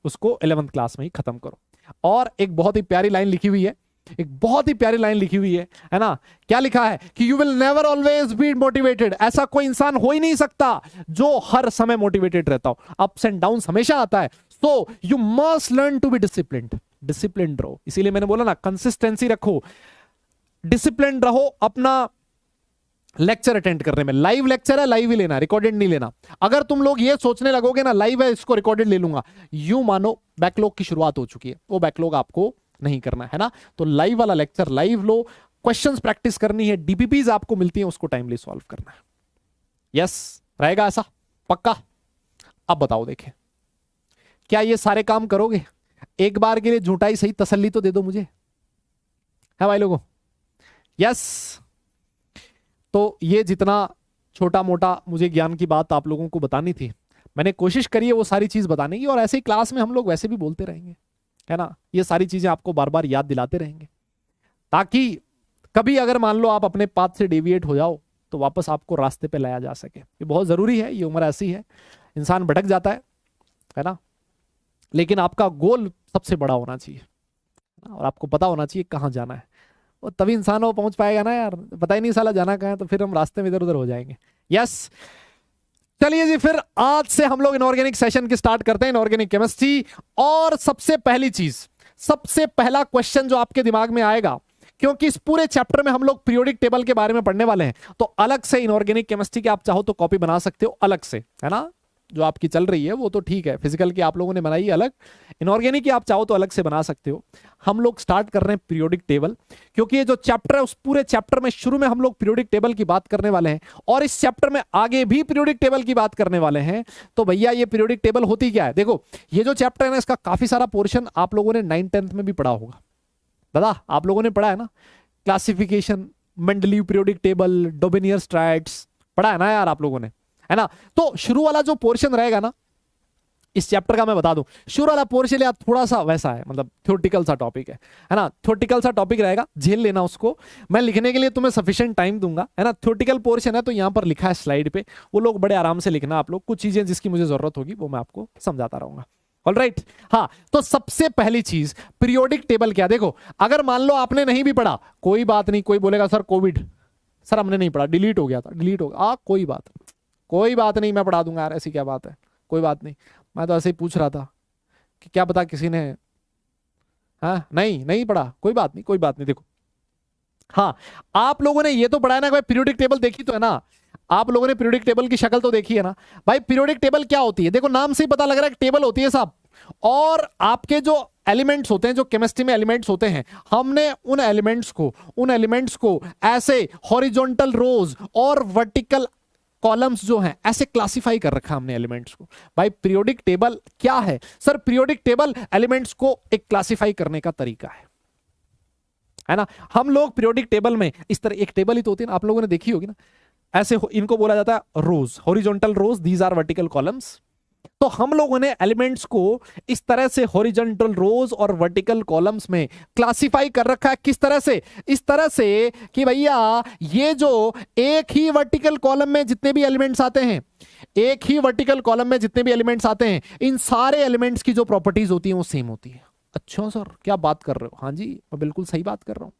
उसको 11th क्लास में ही खत्म करो। और एक बहुत ही प्यारी लाइन लिखी हुई है, एक बहुत ही प्यारी लाइन लिखी हुई है ना। क्या लिखा है कि you will never always be motivated. ऐसा कोई इंसान हो ही नहीं सकता जो हर समय मोटिवेटेड रहता हो। अप्स एंड डाउन हमेशा आता है। So you must learn to be disciplined. Discipline रहो। इसीलिए मैंने बोला ना, कंसिस्टेंसी रखो, डिसिप्लिन रहो अपना लेक्चर अटेंड करने में। लाइव लेक्चर है, लाइव ही लेना, रिकॉर्डेड नहीं लेना। अगर तुम लोग ये सोचने लगोगे ना लाइव है इसको रिकॉर्डेड ले लूंगा, यूं मानो बैकलॉग की शुरुआत हो चुकी है, वो बैकलॉग आपको नहीं करना है ना। तो लाइव वाला लेक्चर लाइव लो, क्वेश्चंस प्रैक्टिस करनी है, डीपीपीज आपको मिलती है उसको टाइमली सॉल्व करना है। यस, रहेगा ऐसा पक्का? अब बताओ, देखें क्या ये सारे काम करोगे? एक बार के लिए झूठाई सही तसल्ली तो दे दो मुझे, है भाई लोगों? यस। तो ये जितना छोटा मोटा मुझे ज्ञान की बात आप लोगों को बतानी थी, मैंने कोशिश करी है वो सारी चीज बताने की, और ऐसे ही क्लास में हम लोग वैसे भी बोलते रहेंगे, है ना। ये सारी चीजें आपको बार बार याद दिलाते रहेंगे, ताकि कभी अगर मान लो आप अपने पाथ से डेविएट हो जाओ तो वापस आपको रास्ते पे लाया जा सके। ये बहुत जरूरी है, ये उम्र ऐसी है, इंसान भटक जाता है ना। लेकिन आपका गोल सबसे बड़ा होना चाहिए और आपको पता होना चाहिए कहाँ जाना है, और तभी इंसान वो पहुंच पाएगा ना यार। पता ही नहीं साला जाना कहाँ है, तो फिर हम रास्ते में इधर उधर हो जाएंगे। यस, चलिए जी, फिर आज से हम लोग इनऑर्गेनिक सेशन की स्टार्ट करते हैं, इनऑर्गेनिक केमिस्ट्री। और सबसे पहली चीज, सबसे पहला क्वेश्चन जो आपके दिमाग में आएगा, क्योंकि इस पूरे चैप्टर में हम लोग पीरियोडिक टेबल के बारे में पढ़ने वाले हैं, तो अलग से इनऑर्गेनिक केमिस्ट्री की आप चाहो तो कॉपी बना सकते हो अलग से, है ना। जो आपकी चल रही है वो तो ठीक है, फिजिकल की आप लोगों ने बनाई अलग, इनऑर्गेनिक की आप चाहो तो अलग से बना सकते हो। हम लोग स्टार्ट कर रहे हैं पीरियोडिक टेबल, क्योंकि ये जो चैप्टर है उस पूरे चैप्टर में शुरू में हम लोग पीरियोडिक टेबल की बात करने वाले हैं, और इस चैप्टर में आगे भी पीरियोडिक टेबल की बात करने वाले हैं। तो भैया ये पीरियोडिक टेबल होती क्या है? देखो, ये जो चैप्टर है ना, इसका काफी सारा पोर्शन आप लोगों ने 9th-10th में भी पढ़ा होगा। दादा आप लोगों ने पढ़ा है ना, classification, Mendeleev periodic table, Dobereiner's triads, पढ़ा है ना यार आप लोगों ने, है ना। तो शुरू वाला जो पोर्शन रहेगा ना इस चैप्टर का, मैं बता दूं, शुरू वाला पोर्शन यार थोड़ा सा वैसा है, मतलब थ्योरेटिकल सा टॉपिक है ना। थ्योरेटिकल सा टॉपिक रहेगा, झेल लेना उसको, मैं लिखने के लिए तुम्हें सफिशिएंट टाइम दूंगा, है ना। थ्योरेटिकल पोर्शन है तो यहां पर लिखा है स्लाइड पे, वो लोग बड़े आराम से लिखना, आप लोग कुछ चीजें जिसकी मुझे जरूरत होगी वो मैं आपको समझाता रहूंगा। ऑलराइट, हाँ। तो सबसे पहली चीज पीरियोडिक टेबल क्या? देखो, अगर मान लो आपने नहीं भी पढ़ा, कोई बात नहीं, कोई बोलेगा सर कोविड, सर हमने नहीं पढ़ा, डिलीट हो गया था, डिलीट हो गया, कोई बात नहीं, मैं पढ़ा दूंगा यार, ऐसी क्या बात है, कोई बात नहीं। मैं तो ऐसे ही पूछ रहा था कि क्या पता किसी ने, हाँ नहीं पढ़ा, कोई बात नहीं। देखो, हाँ, आप लोगों ने ये तो पढ़ा है ना भाई, पीरियोडिक टेबल देखी तो है ना, आप लोगों ने पीरियोडिक टेबल की शक्ल तो देखी है ना भाई। पीरियोडिक टेबल क्या होती है? देखो, नाम से ही पता लग रहा है टेबल होती है साहब, और आपके जो एलिमेंट्स होते हैं, जो केमिस्ट्री में एलिमेंट्स होते हैं, हमने उन एलिमेंट्स को ऐसे हॉरिजॉन्टल रोज और वर्टिकल कॉलम्स जो हैं ऐसे क्लासिफाई कर रखा हमने एलिमेंट्स को। भाई पीरियोडिक टेबल क्या है? सर पीरियोडिक टेबल एलिमेंट्स को एक क्लासिफाई करने का तरीका है ना। हम लोग पीरियोडिक टेबल में इस तरह एक टेबल ही तो होती है ना, आप लोगों ने देखी होगी ना, ऐसे इनको बोला जाता है rows, horizontal rows, these are vertical columns. तो हम लोगों ने एलिमेंट्स को इस तरह से हॉरिजॉन्टल रोज और वर्टिकल कॉलम्स में क्लासिफाई कर रखा है। किस तरह से? इस तरह से कि भैया ये जो एक ही वर्टिकल कॉलम में जितने भी एलिमेंट्स आते हैं, इन सारे एलिमेंट्स की जो प्रॉपर्टीज होती हैं वो सेम होती है। अच्छा सर क्या बात कर रहे हो? हाँ जी, मैं बिल्कुल सही बात कर रहा हूं।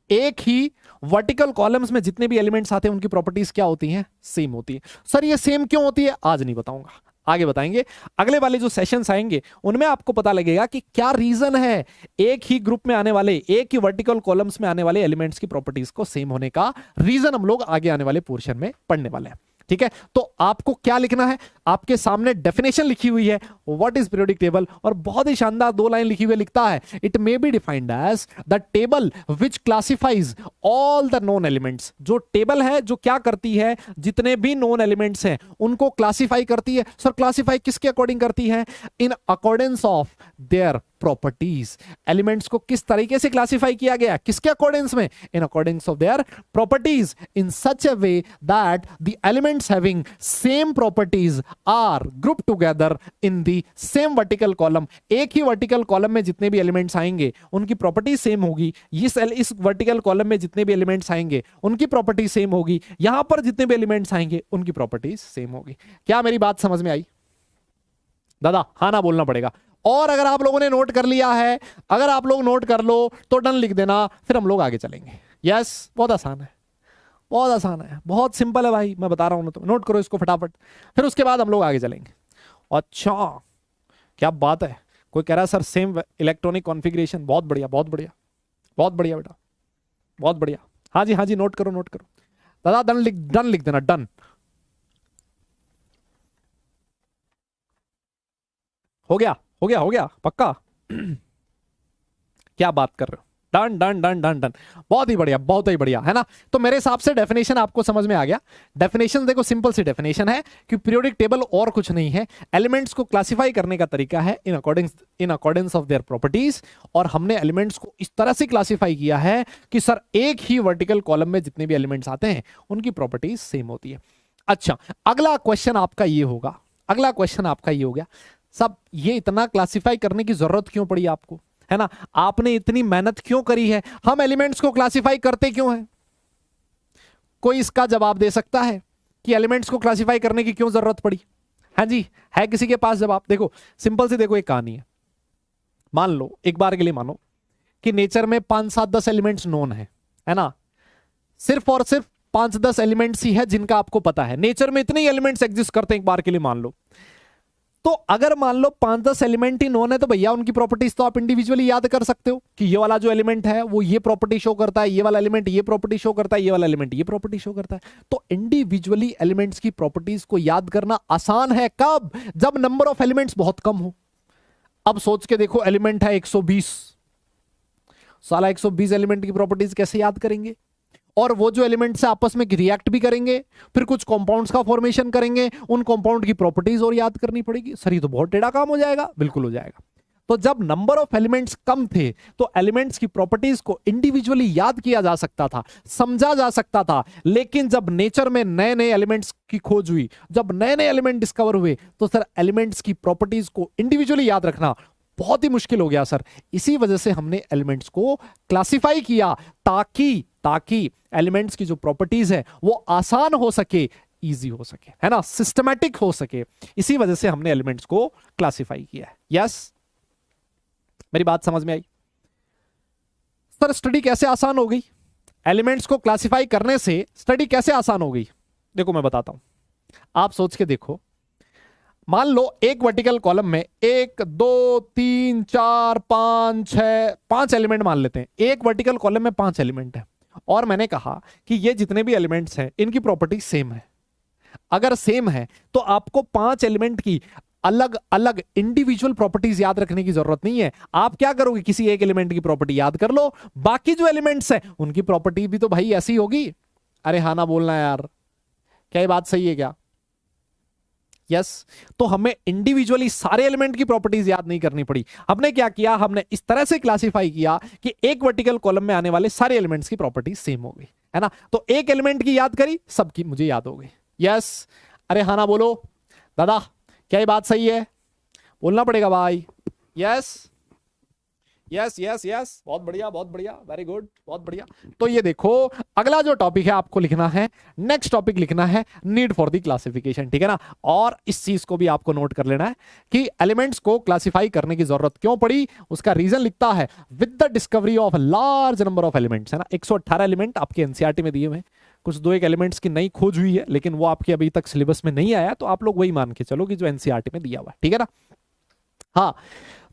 एक ही वर्टिकल कॉलम्स में जितने भी एलिमेंट्स आते हैं उनकी प्रॉपर्टीज क्या होती हैं? सेम होती है। सर ये सेम क्यों होती है? आज नहीं बताऊंगा, आगे बताएंगे। अगले वाले जो सेशंस आएंगे उनमें आपको पता लगेगा कि क्या रीजन है एक ही ग्रुप में आने वाले, एक ही वर्टिकल कॉलम्स में आने वाले एलिमेंट्स की प्रॉपर्टीज को सेम होने का रीजन हम लोग आगे आने वाले पोर्शन में पढ़ने वाले हैं। ठीक है, तो आपको क्या लिखना है? आपके सामने डेफिनेशन लिखी हुई है, व्हाट इज पीरियोडिक टेबल, और बहुत ही शानदार 2 लाइन लिखी हुई लिखता है, it may be defined as the table which classifies all the known elements. जो टेबल है जो क्या करती है, जितने भी नोन एलिमेंट्स हैं उनको क्लासिफाई करती है। सर क्लासिफाई किसके अकॉर्डिंग करती है? इन accordance of their properties. Elements को किस तरीके से क्लासिफाई किया गया? किसके अकॉर्डेंस में? In accordance of their properties, in such a way that the elements having same properties are group together in the same vertical column. एक ही वर्टिकल कॉलम में जितने भी एलिमेंट्स आएंगे उनकी प्रॉपर्टीज सेम होगी। इस वर्टिकल कॉलम में जितने भी एलिमेंट्स आएंगे उनकी प्रॉपर्टीज सेम होगी। यहां पर जितने भी एलिमेंट्स आएंगे उनकी प्रॉपर्टीज सेम होगी। क्या मेरी बात समझ में आई? दादा हाँ ना बोलना पड़ेगा। और अगर आप लोगों ने नोट कर लिया है, अगर आप लोग नोट कर लो तो डन लिख देना, फिर हम लोग आगे चलेंगे। यस, बहुत आसान है, बहुत आसान है, बहुत सिंपल है भाई, मैं बता रहा हूं ना, तो नोट करो इसको फटाफट, फिर उसके बाद हम लोग आगे चलेंगे। अच्छा क्या बात है, कोई कह रहा है सर सेम इलेक्ट्रॉनिक कॉन्फ़िगरेशन, बहुत बढ़िया बहुत बढ़िया बहुत बढ़िया बेटा, बहुत बढ़िया। हाँ जी हाँ जी, नोट करो नोट करो दादा, डन लिख देना, डन। हो गया हो गया हो गया पक्का। क्या बात कर रहे हो, done done done done done, बहुत ही बढ़िया बहुत ही बढ़िया, है ना। तो मेरे हिसाब से डेफिनेशन आपको समझ में आ गया। डेफिनेशन देखो, सिंपल सी डेफिनेशन है कि पीरियोडिक टेबल और कुछ नहीं है, एलिमेंट्स को क्लासिफाई करने का तरीका है इन अकॉर्डेंस ऑफ देयर प्रॉपर्टीज। और हमने एलिमेंट्स को इस तरह से क्लासिफाई किया है कि सर एक ही वर्टिकल कॉलम में जितने भी एलिमेंट्स आते हैं उनकी प्रॉपर्टीज सेम होती है। अच्छा, अगला क्वेश्चन आपका ये होगा, अगला क्वेश्चन आपका ये हो गया, सब ये इतना क्लासिफाई करने की जरूरत क्यों पड़ी आपको, है ना, आपने इतनी मेहनत क्यों करी है, हम एलिमेंट्स को क्लासिफाई करते क्यों हैं? कोई इसका जवाब दे सकता है कि एलिमेंट्स को क्लासिफाई करने की क्यों जरूरत पड़ी? हाँ जी, है किसी के पास जवाब? देखो सिंपल सी, देखो एक कहानी है। मान लो, एक बार के लिए मानो कि नेचर में 5-7-10 एलिमेंट्स नोन है ना, सिर्फ और सिर्फ 5-10 एलिमेंट्स ही है जिनका आपको पता है। नेचर में इतने ही एलिमेंट्स एग्जिस्ट करते हैं, एक बार के लिए मान लो। तो अगर मान लो 5-10 एलिमेंट ही नोन है, तो भैया उनकी प्रॉपर्टीज तो आप इंडिविजुअली याद कर सकते हो कि ये वाला जो एलिमेंट है वो ये प्रॉपर्टी शो करता है, ये वाला एलिमेंट ये प्रॉपर्टी शो करता है, ये वाला एलिमेंट ये प्रॉपर्टी शो करता है। तो इंडिविजुअली एलिमेंट्स की प्रॉपर्टीज को याद करना आसान है, कब? जब नंबर ऑफ एलिमेंट्स बहुत कम हो। अब सोच के देखो, एलिमेंट है 120, साला 120 एलिमेंट की प्रॉपर्टीज कैसे याद करेंगे? और वो जो एलिमेंट्स आपस में रिएक्ट भी करेंगे, फिर कुछ कंपाउंड्स का फॉर्मेशन करेंगे, उन कंपाउंड की प्रॉपर्टीज और याद करनी पड़ेगी। सर ये तो बहुत टेढ़ा काम हो जाएगा। बिल्कुल हो जाएगा। तो जब नंबर ऑफ एलिमेंट्स कम थे तो एलिमेंट्स की प्रॉपर्टीज को इंडिविजुअली याद किया जा सकता था, समझा जा सकता था। लेकिन जब नेचर में नए नए एलिमेंट्स की खोज हुई, जब नए नए एलिमेंट डिस्कवर हुए, तो सर एलिमेंट्स की प्रॉपर्टीज को इंडिविजुअली याद रखना बहुत ही मुश्किल हो गया सर। इसी वजह से हमने एलिमेंट्स को क्लासिफाई किया, ताकि एलिमेंट्स की जो प्रॉपर्टीज है वो आसान हो सके, इजी हो सके, है ना, सिस्टमैटिक हो सके। इसी वजह से हमने एलिमेंट्स को क्लासिफाई किया है। यस, मेरी बात समझ में आई? सर स्टडी कैसे आसान हो गई? एलिमेंट्स को क्लासिफाई करने से स्टडी कैसे आसान हो गई? देखो मैं बताता हूं, आप सोच के देखो। मान लो एक वर्टिकल कॉलम में 1 2 3 4 5 6 5 एलिमेंट मान लेते हैं। एक वर्टिकल कॉलम में 5 एलिमेंट है और मैंने कहा कि ये जितने भी एलिमेंट्स हैं इनकी प्रॉपर्टी सेम है। अगर सेम है तो आपको 5 एलिमेंट की अलग अलग इंडिविजुअल प्रॉपर्टीज याद रखने की जरूरत नहीं है। आप क्या करोगे, किसी एक एलिमेंट की प्रॉपर्टी याद कर लो, बाकी जो एलिमेंट्स हैं उनकी प्रॉपर्टी भी तो भाई ऐसी होगी। अरे हाँ ना बोलना यार, क्या ये बात सही है क्या? यस तो हमें इंडिविजुअली सारे एलिमेंट की प्रॉपर्टीज याद नहीं करनी पड़ी। हमने क्या किया, हमने इस तरह से क्लासिफाई किया कि एक वर्टिकल कॉलम में आने वाले सारे एलिमेंट्स की प्रॉपर्टीज सेम हो गई, है ना। तो एक एलिमेंट की याद करी, सबकी मुझे याद हो गई। यस, अरे हाँ ना बोलो दादा, क्या ये बात सही है? बोलना पड़ेगा भाई। यस यस यस यस, बहुत बढ़िया बहुत बढ़िया, वेरी गुड, बहुत बढ़िया। तो ये देखो, अगला जो टॉपिक है आपको लिखना है, नेक्स्ट टॉपिक लिखना है नीड फॉर द क्लासिफिकेशन, ठीक है ना। और इस चीज को भी आपको नोट कर लेना है कि एलिमेंट्स को क्लासिफाई करने की जरूरत क्यों पड़ी। उसका रीजन लिखता है with the discovery of large number of elements, है ना। 118 एलिमेंट आपके एनसीईआरटी में दिए हुए हैं। कुछ 2-1 एलिमेंट्स की नई खोज हुई है, लेकिन वो आपके अभी तक सिलेबस में नहीं आया, तो आप लोग वही मान के चलो कि जो एनसीईआरटी में दिया हुआ है, ठीक है ना। हाँ,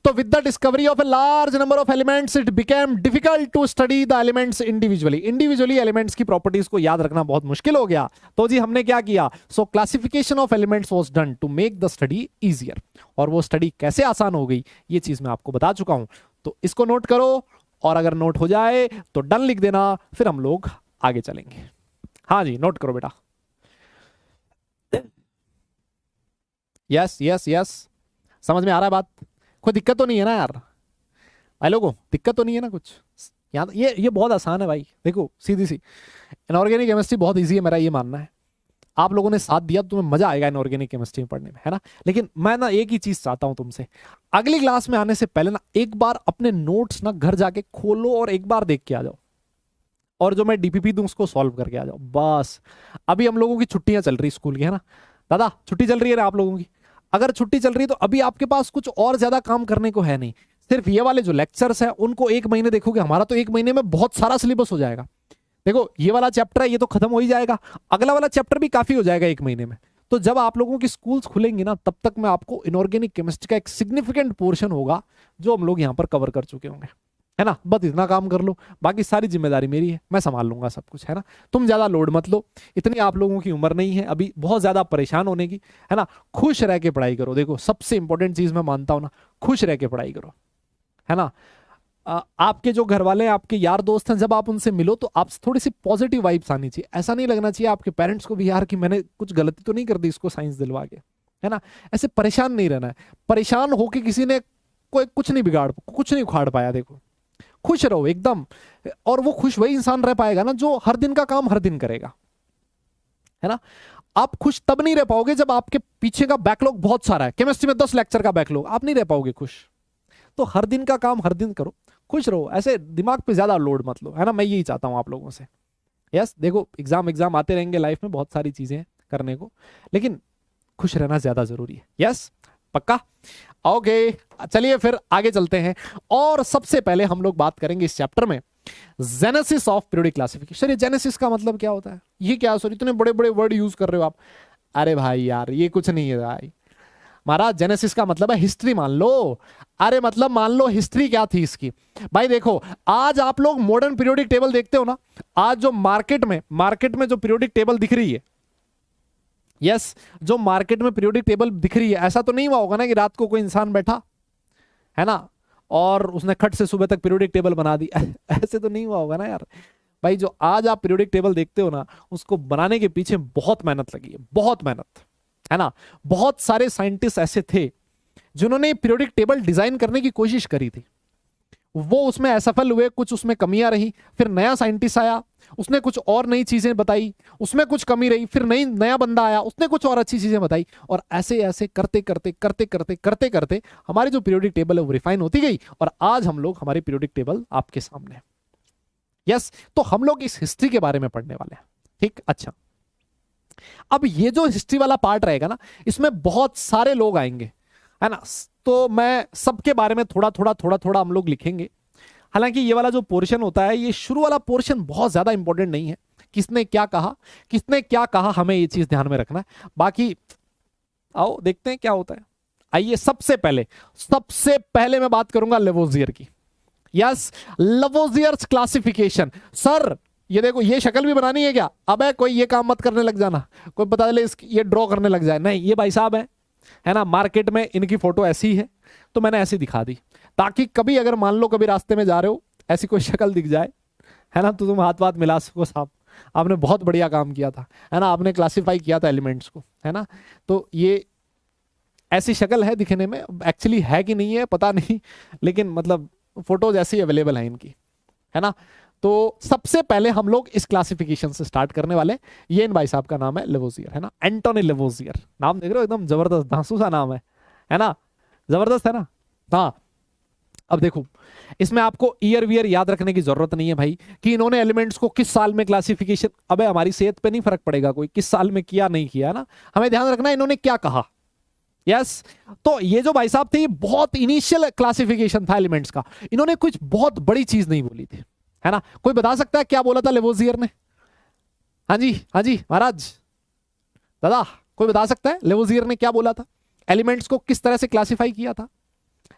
तो with the discovery of a large number of elements it became difficult to study the elements individually elements की प्रॉपर्टीज को याद रखना बहुत मुश्किल हो गया। तो जी हमने क्या किया, so classification of elements was done to make the study easier. और वो स्टडी कैसे आसान हो गई ये चीज मैं आपको बता चुका हूं, तो इसको नोट करो। और अगर नोट हो जाए तो डन लिख देना, फिर हम लोग आगे चलेंगे। हाँ जी, नोट करो बेटा। यस यस यस, समझ में आ रहा है बात? कोई दिक्कत तो नहीं है ना यार भाई लोगों? दिक्कत तो नहीं है ना कुछ? यहाँ ये बहुत आसान है भाई। देखो सीधी सी, इनऑर्गेनिक केमिस्ट्री बहुत इजी है, मेरा ये मानना है। आप लोगों ने साथ दिया तो तुम्हें मजा आएगा इनऑर्गेनिक केमिस्ट्री में पढ़ने में, है ना। लेकिन मैं ना एक ही चीज चाहता हूं तुमसे, अगली क्लास में आने से पहले ना एक बार अपने नोट्स ना घर जाके खोलो और एक बार देख के आ जाओ, और जो मैं डीपीपी दूं उसको सॉल्व करके आ जाओ बस। अभी हम लोगों की छुट्टियां चल रही स्कूल की, है ना दादा, छुट्टी चल रही है ना आप लोगों की? अगर छुट्टी चल रही है तो अभी आपके पास कुछ और ज्यादा काम करने को है नहीं। सिर्फ ये वाले जो लेक्चर्स हैं उनको 1 महीने देखोगे, हमारा तो 1 महीने में बहुत सारा सिलेबस हो जाएगा। देखो ये वाला चैप्टर है, ये तो खत्म हो ही जाएगा, अगला वाला चैप्टर भी काफी हो जाएगा 1 महीने में। तो जब आप लोगों की स्कूल्स खुलेंगी ना, तब तक मैं आपको इनऑर्गेनिक केमिस्ट्री का एक सिग्निफिकेंट पोर्शन होगा जो हम लोग यहाँ पर कवर कर चुके होंगे, है ना। बस इतना काम कर लो, बाकी सारी जिम्मेदारी मेरी है, मैं संभाल लूंगा सब कुछ, है ना। तुम ज्यादा लोड मत लो, इतनी आप लोगों की उम्र नहीं है अभी बहुत ज्यादा परेशान होने की, है ना। खुश रह के पढ़ाई करो। देखो सबसे इंपॉर्टेंट चीज मैं मानता हूं ना, खुश रह के पढ़ाई करो, है ना। आपके जो घर वाले हैं, आपके यार दोस्त हैं, जब आप उनसे मिलो तो आप थोड़ी सी पॉजिटिव वाइब्स आनी चाहिए। ऐसा नहीं लगना चाहिए आपके पेरेंट्स को भी यार कि मैंने कुछ गलती तो नहीं कर दी इसको साइंस दिलवा के, है ना। ऐसे परेशान नहीं रहना है। परेशान होके किसी ने कोई कुछ नहीं उखाड़ पाया। देखो खुश रहो एकदम, और वो खुश वही इंसान रह पाएगा ना जो हर दिन का काम हर दिन करेगा, है ना। आप खुश तब नहीं रह पाओगे जब आपके पीछे का बैकलॉग बहुत सारा है। केमिस्ट्री में 10 लेक्चर का बैकलॉग, आप नहीं रह पाओगे खुश। तो हर दिन का काम हर दिन करो, खुश रहो, ऐसे दिमाग पे ज्यादा लोड मत लो, है ना। मैं यही चाहता हूं आप लोगों से। यस देखो एग्जाम आते रहेंगे लाइफ में, बहुत सारी चीजें करने को, लेकिन खुश रहना ज्यादा जरूरी है। यस पक्का, ओके। चलिए फिर आगे चलते हैं, और सबसे पहले हम लोग बात करेंगे इस चैप्टर में जेनेसिस ऑफ पीरियोडिक क्लासिफिकेशन। ये जेनेसिस का मतलब क्या होता है? ये क्या, सॉरी इतने बड़े बड़े वर्ड यूज कर रहे हो आप। अरे भाई यार ये कुछ नहीं है भाई, महाराज जेनेसिस का मतलब है हिस्ट्री मान लो। अरे मतलब मान लो हिस्ट्री क्या थी इसकी। भाई देखो आज आप लोग मॉडर्न पीरियोडिक टेबल देखते हो ना, आज जो मार्केट में जो पीरियोडिक टेबल दिख रही है, यस जो मार्केट में पीरियोडिक टेबल दिख रही है, ऐसा तो नहीं हुआ होगा ना कि रात को कोई इंसान बैठा, है ना, और उसने खट से सुबह तक पीरियोडिक टेबल बना दी ऐसे तो नहीं हुआ होगा ना यार। भाई जो आज आप पीरियोडिक टेबल देखते हो ना, उसको बनाने के पीछे बहुत मेहनत लगी है, बहुत मेहनत, है ना। बहुत सारे साइंटिस्ट ऐसे थे जिन्होंने पीरियोडिक टेबल डिजाइन करने की कोशिश करी थी, वो उसमें असफल हुए, कुछ उसमें कमियां रही, फिर नया साइंटिस्ट आया, उसने कुछ और नई चीजें बताई, उसमें कुछ कमी रही, फिर नया बंदा आया, उसने कुछ और अच्छी चीजें बताई, और ऐसे ऐसे करते करते करते करते करते करते हमारी जो पीरियोडिक टेबल है वो रिफाइन होती गई, और आज हम लोग हमारी पीरियोडिक टेबल आपके सामने है। यस तो हम लोग इस हिस्ट्री के बारे में पढ़ने वाले हैं, ठीक। अच्छा अब ये जो हिस्ट्री वाला पार्ट रहेगा ना, इसमें बहुत सारे लोग आएंगे, है ना। तो मैं सबके बारे में थोड़ा थोड़ा हम लोग लिखेंगे। हालांकि ये वाला जो पोर्शन होता है, ये शुरू वाला पोर्शन बहुत ज्यादा इंपॉर्टेंट नहीं है, किसने क्या कहा हमें ये चीज ध्यान में रखना है। बाकी आओ देखते हैं क्या होता है। आइए सबसे पहले मैं बात करूंगा लेवोजियर की। Yes लेवोजियर्स classification. सर ये देखो ये शक्ल भी बनानी है क्या? अबे कोई ये काम मत करने लग जाना, कोई पता चले ये ड्रॉ करने लग जाए। नहीं, ये भाई साहब है ना, मार्केट में इनकी फोटो ऐसी है तो मैंने ऐसी दिखा दी, ताकि कभी अगर मान लो कभी रास्ते में जा रहे हो ऐसी कोई शक्ल दिख जाए, है ना, तो तुम हाथ मिला सको, साहब आपने बहुत बढ़िया काम किया था, है ना, आपने क्लासिफाई किया था एलिमेंट्स को, है ना। तो ये ऐसी शक्ल है दिखने में, एक्चुअली है कि नहीं है पता नहीं, लेकिन मतलब फोटोज ऐसी अवेलेबल है इनकी, है ना। तो सबसे पहले हम लोग इस क्लासिफिकेशन से स्टार्ट करने वाले। ये इन भाई साहब का नाम है लेवोजियर, है ना, एंटोनी लेवोजियर। नाम देख रहे हो, एकदम जबरदस्त धांसू सा नाम है ना, जबरदस्त है ना। हाँ अब देखो इसमें आपको ईयर वियर याद रखने की जरूरत नहीं है भाई, कि इन्होंने एलिमेंट्स को किस साल में क्लासिफिकेशन, अबे हमारी सेहत पे नहीं फर्क पड़ेगा कोई किस साल में किया नहीं किया, ना, हमें ध्यान रखना है इन्होंने क्या कहा। यस तो ये जो भाई साहब थे, ये बहुत इनिशियल क्लासिफिकेशन था एलिमेंट्स का, इन्होंने कुछ बहुत बड़ी चीज नहीं बोली थी, है ना। कोई बता सकता है क्या बोला था लेवोजियर ने? हाँ जी महाराज, दादा कोई बता सकता है लेवोजियर ने क्या बोला था, एलिमेंट्स को किस तरह से क्लासिफाई किया था?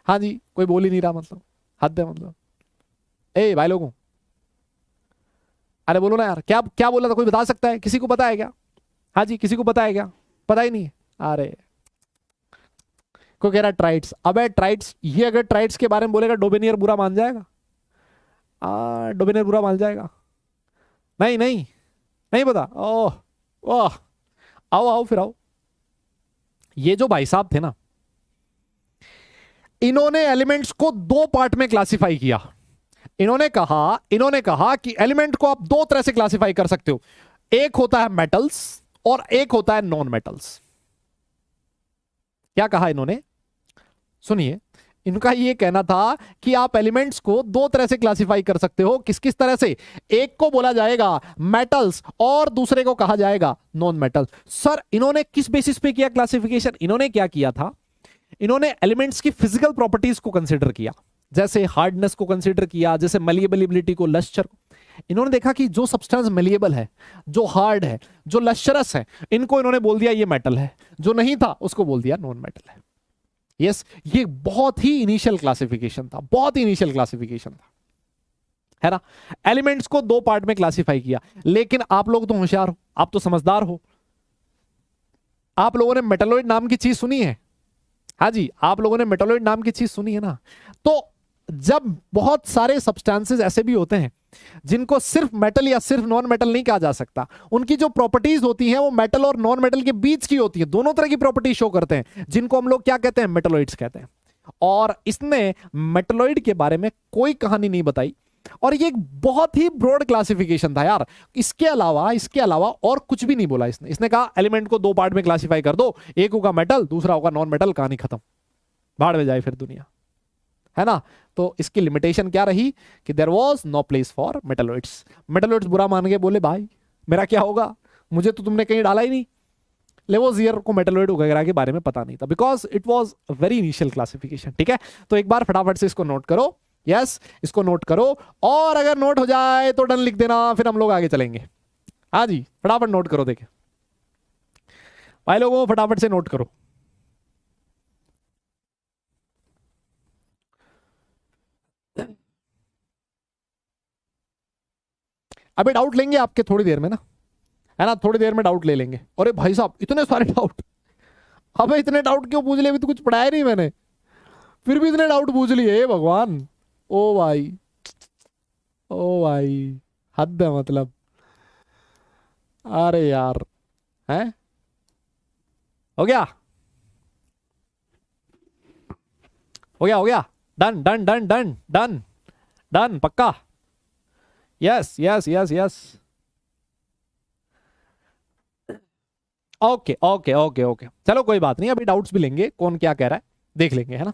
हाँ जी कोई बोल ही नहीं रहा, मतलब हद है, मतलब ए भाई लोगों, अरे बोलो ना यार, क्या क्या बोला था? कोई बता सकता है? किसी को पता है क्या? हाँ जी किसी को पता है क्या? पता ही नहीं है। अरे कोई कह रहा ट्राइड्स, अबे ट्राइड्स, ये अगर ट्राइड्स के बारे में बोलेगा डोबेनियर बुरा मान जाएगा, डोबेनियर बुरा मान जाएगा। नहीं नहीं नहीं पता। ओह ओह आओ आओ फिर आओ। ये जो भाई साहब थे ना, इन्होंने एलिमेंट्स को दो पार्ट में क्लासिफाई किया। इन्होंने कहा कि एलिमेंट को आप दो तरह से क्लासिफाई कर सकते हो, एक होता है मेटल्स और एक होता है नॉन मेटल्स। क्या कहा इन्होंने? सुनिए, इनका ये कहना था कि आप एलिमेंट्स को दो तरह से क्लासिफाई कर सकते हो। किस किस तरह से? एक को बोला जाएगा मेटल्स और दूसरे को कहा जाएगा नॉन मेटल। सर इन्होंने किस बेसिस पे किया क्लासिफिकेशन? इन्होंने क्या किया था, इन्होंने एलिमेंट्स की फिजिकल प्रॉपर्टीज को कंसीडर किया, जैसे हार्डनेस को कंसीडर किया, जैसे मलिएबिलिटी को, लस्टर को। इन्होंने देखा कि जो सब्सटेंस मेलिएबल है, जो हार्ड है, जो लश्चरस है, इनको इन्होंने बोल दिया ये मेटल है, जो नहीं था उसको बोल दिया नॉन मेटल है। यस, ये बहुत ही इनिशियल क्लासिफिकेशन था, बहुत ही इनिशियल क्लासिफिकेशन था, है ना। एलिमेंट्स को दो पार्ट में क्लासिफाई किया, लेकिन आप लोग तो होशियार हो, आप तो समझदार हो, आप लोगों ने मेटलॉइड नाम की चीज सुनी है। हाँ जी, आप लोगों ने मेटलॉइड नाम की चीज सुनी है ना। तो जब बहुत सारे सब्सटेंसेस ऐसे भी होते हैं जिनको सिर्फ मेटल या सिर्फ नॉन मेटल नहीं कहा जा सकता, उनकी जो प्रॉपर्टीज होती हैं वो मेटल और नॉन मेटल के बीच की होती है, दोनों तरह की प्रॉपर्टी शो करते हैं, जिनको हम लोग क्या कहते हैं, मेटलॉइड्स कहते हैं। और इसने मेटलॉइड के बारे में कोई कहानी नहीं बताई, और ये एक बहुत ही ब्रॉड क्लासिफिकेशन था यार। इसके अलावा और कुछ भी नहीं बोला इसने कहा एलिमेंट को दो पार्ट में क्लासिफाई कर दो, एक होगा मेटल, दूसरा होगा नॉन मेटल, कहानी खत्म, भाड़ में जाए फिर दुनिया, है ना। तो इसकी लिमिटेशन क्या रही कि there was no place for metalloids. Metalloids बुरा मान के बोले भाई मेरा क्या होगा, मुझे तो तुमने कहीं डाला ही नहीं। लेवोजियर को मेटलॉइड वगैरह के बारे में पता नहीं था, because it was very initial classification. ठीक है, तो एक बार फटाफट से इसको नोट करो। यस, इसको नोट करो, और अगर नोट हो जाए तो डन लिख देना, फिर हम लोग आगे चलेंगे। हाँ जी, फटाफट नोट करो, देखे भाई लोगों, फटाफट से नोट करो। अभी डाउट लेंगे आपके थोड़ी देर में ना, है ना, थोड़ी देर में डाउट ले लेंगे। अरे भाई साहब इतने सारे डाउट, अबे इतने डाउट क्यों पूछ लिए, अभी तो कुछ पढ़ाया नहीं मैंने, फिर भी इतने डाउट पूछ लिए, भगवान। ओ भाई, ओ भाई, हद है मतलब। अरे यार, है हो गया, हो गया, हो गया, done done done done done done, पक्का। Yes yes yes yes, okay okay okay okay, चलो कोई बात नहीं, अभी डाउट्स भी लेंगे, कौन क्या कह रहा है देख लेंगे, है ना।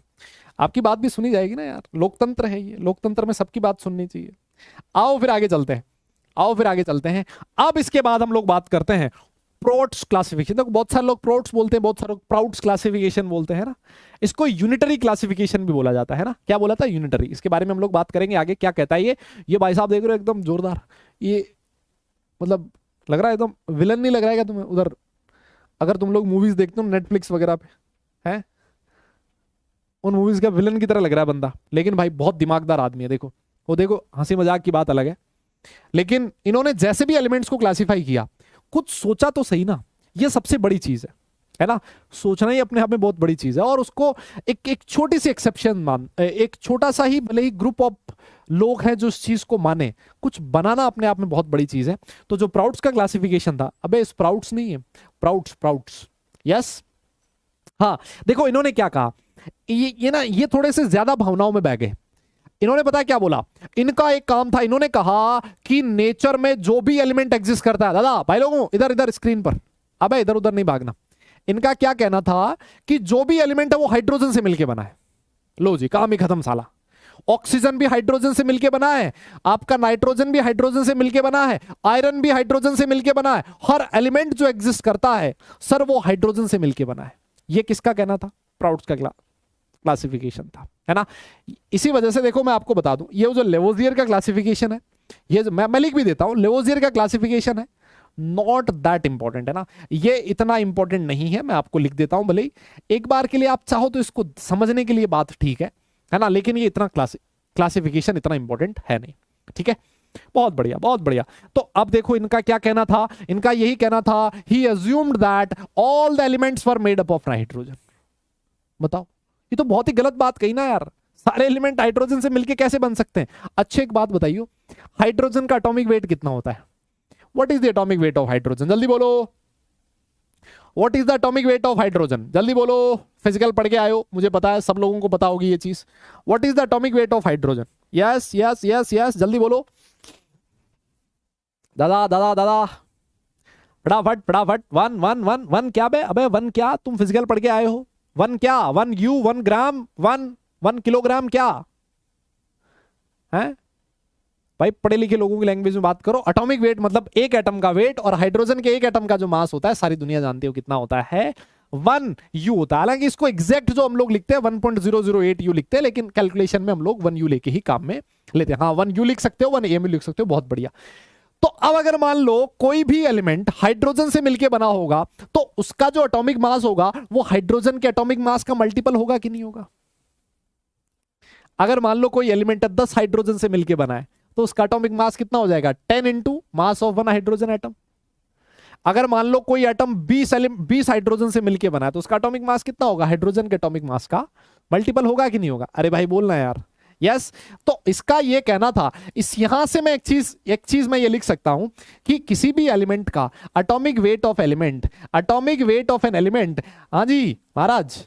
आपकी बात भी सुनी जाएगी ना यार, लोकतंत्र है ये, लोकतंत्र में सबकी बात सुननी चाहिए। आओ फिर आगे चलते हैं, आओ फिर आगे चलते हैं। अब इसके बाद हम लोग बात करते हैं प्रोट्स क्लासिफिकेशन। देखो बहुत सारे लोग प्रोट्स बोलते हैं, बहुत सारे लोग प्राउड्स क्लासिफिकेशन बोलते हैं ना। इसको यूनिटरी क्लासिफिकेशन भी बोला जाता है ना। क्या बोला था, यूनिटरी। इसके बारे में हम लोग बात करेंगे आगे, क्या कहता है ये भाई साहब देख रहे हो एकदम जोरदार, ये मतलब लग रहा है एकदम विलन नहीं लग रहा है क्या तुम्हें उधर, अगर तुम लोग मूवीज देखते हो नेटफ्लिक्स वगैरह पे, है उन मूवीज का विलन की तरह लग रहा है बंदा, लेकिन भाई बहुत दिमागदार आदमी है। देखो वो, देखो हंसी मजाक की बात अलग है, लेकिन इन्होंने जैसे भी एलिमेंट्स को क्लासिफाई किया, कुछ सोचा तो सही ना, ये सबसे बड़ी चीज है ना। सोचना ही अपने आप में बहुत बड़ी चीज है, और उसको एक छोटी सी एक्सेप्शन मान, एक छोटा सा ही भले ही ग्रुप ऑफ लोग हैं जो इस चीज को माने, कुछ बनाना अपने आप में बहुत बड़ी चीज है। तो जो प्राउड्स का क्लासिफिकेशन था, अबे स्प्राउट्स नहीं है, प्राउड्स, प्राउड्स। यस, हाँ देखो इन्होंने क्या कहा, ये ना, ये थोड़े से ज्यादा भावनाओं में बह गए। इन्होंने पता है क्या बोला, इनका एक काम था, इन्होंने कहा कि नेचर में जो भी एलिमेंट एग्जिस्ट करता है, दादा भाई लोगों इधर इधर स्क्रीन पर, अबे इधर उधर नहीं भागना। इनका क्या कहना था कि जो भी एलिमेंट है वो हाइड्रोजन से मिलके बना है। लो जी, काम ही खत्म साला। ऑक्सीजन भी हाइड्रोजन से मिलके बना है, आपका नाइट्रोजन भी हाइड्रोजन से मिलके बना है, आयरन भी हाइड्रोजन से मिलके बना है, हर एलिमेंट जो एग्जिस्ट करता है सर वो हाइड्रोजन से मिलके बना है। ये किसका कहना था, प्राउड्स का क्लासिफिकेशन था, है ना। इसी वजह से देखो मैं आपको बता दूं, ये जो लेवोजियर का क्लासिफिकेशन है, ये जो मैं लिख भी देता हूं, लेवोजियर का क्लासिफिकेशन है नॉट दैट इंपॉर्टेंट, है ना। ये इतना इंपॉर्टेंट नहीं है, मैं आपको लिख देता हूं, भले ही एक बार के लिए आप चाहो तो इसको समझने के लिए बात ठीक है ना, लेकिन ये इतना क्लासिफिकेशन इतना इंपॉर्टेंट है नहीं। ठीक है, बहुत बढ़िया, बहुत बढ़िया। तो अब देखो इनका क्या कहना था, इनका यही कहना था, he assumed that all the elements were made up of hydrogen. बताओ, ये तो बहुत ही गलत बात कही ना यार, सारे एलिमेंट हाइड्रोजन से मिलके कैसे बन सकते हैं। अच्छी एक बात बताइए, हाइड्रोजन का एटॉमिक वेट कितना होता है, what is the atomic weight of hydrogen, जल्दी बोलो, what is the atomic weight of hydrogen, जल्दी बोलो। फिजिकल पढ़ के आयो, मुझे पता है सब लोगों को पता होगी ये चीज। What is the atomic weight of hydrogen, yes yes yes yes, जल्दी बोलो दादा दादा दादा, फटाफट फटाफट। वन वन वन वन क्या बे, अबे वन क्या, तुम फिजिकल पढ़ के आए हो, वन क्या, 1 U 1 ग्राम, 1 किलोग्राम क्या है भाई, पढ़े लिखे लोगों की लैंग्वेज में बात करो। एटॉमिक वेट मतलब एक एटम का वेट, और हाइड्रोजन के एक एटम का जो मास होता है, सारी दुनिया जानती हो कितना होता है, 1U होता है। हालांकि इसको एग्जैक्ट जो हम लोग लिखते हैं 1.008U लिखते हैं, लेकिन कैलकुलेशन में हम लोग 1U लेके ही काम में लेते हैं। हाँ 1U लिख सकते हो, 1AMU लिख सकते हो, बहुत बढ़िया। तो अब अगर मान लो कोई भी एलिमेंट हाइड्रोजन से मिलके बना होगा तो उसका जो एटॉमिक मास होगा वो हाइड्रोजन के एटॉमिक मास का मल्टीपल होगा कि नहीं होगा? अगर मान लो कोई एलिमेंट 10 हाइड्रोजन से मिलके बना है तो उसका एटॉमिक मास कितना हो जाएगा? 10 into mass of 1 hydrogen atom. अगर मान लो कोई एटम 20 हाइड्रोजन से मिलके बना है तो उसका एटॉमिक मास कितना होगा? हाइड्रोजन के एटॉमिक मास का मल्टीपल होगा कि नहीं होगा? अरे भाई बोलना यार। यस तो इसका ये कहना था। इस यहां से मैं एक चीज मैं ये लिख सकता हूं कि किसी भी एलिमेंट का atomic weight of an element, हाँ जी महाराज,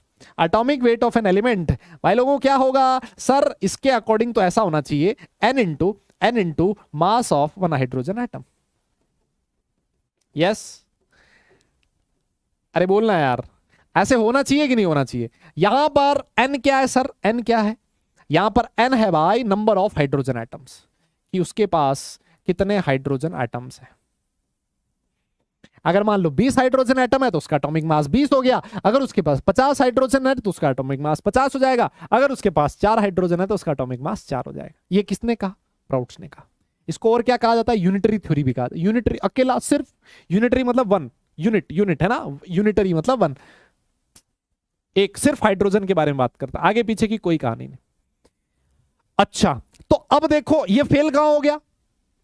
atomic weight of an element भाई लोगों क्या होगा सर? इसके अकॉर्डिंग तो ऐसा होना चाहिए n into mass of 1 hydrogen atom. Yes अरे बोलना यार, ऐसे होना चाहिए कि नहीं होना चाहिए? यहां पर n क्या है सर? n क्या है यहां पर? n है भाई नंबर ऑफ हाइड्रोजन एटम्स, कि उसके पास कितने हाइड्रोजन एटम्स हैं। अगर मान लो 20 हाइड्रोजन एटम है तो उसका एटॉमिक मास 20 हो गया। अगर उसके पास 50 हाइड्रोजन है तो उसका एटॉमिक मास 50 हो जाएगा। अगर उसके पास 4 हाइड्रोजन है तो उसका एटॉमिक मास 4 हो जाएगा। ये किसने कहा? प्राउड्स ने कहा। इसको और क्या कहा जाता है? यूनिटरी थ्योरी भी कहा। यूनिटरी अकेला, सिर्फ यूनिटरी मतलब 1 यूनिट है ना, यूनिटरी मतलब 1, एक सिर्फ हाइड्रोजन के बारे में बात करता, आगे पीछे की कोई कहानी नहीं। अच्छा तो अब देखो ये फेल कहां हो गया?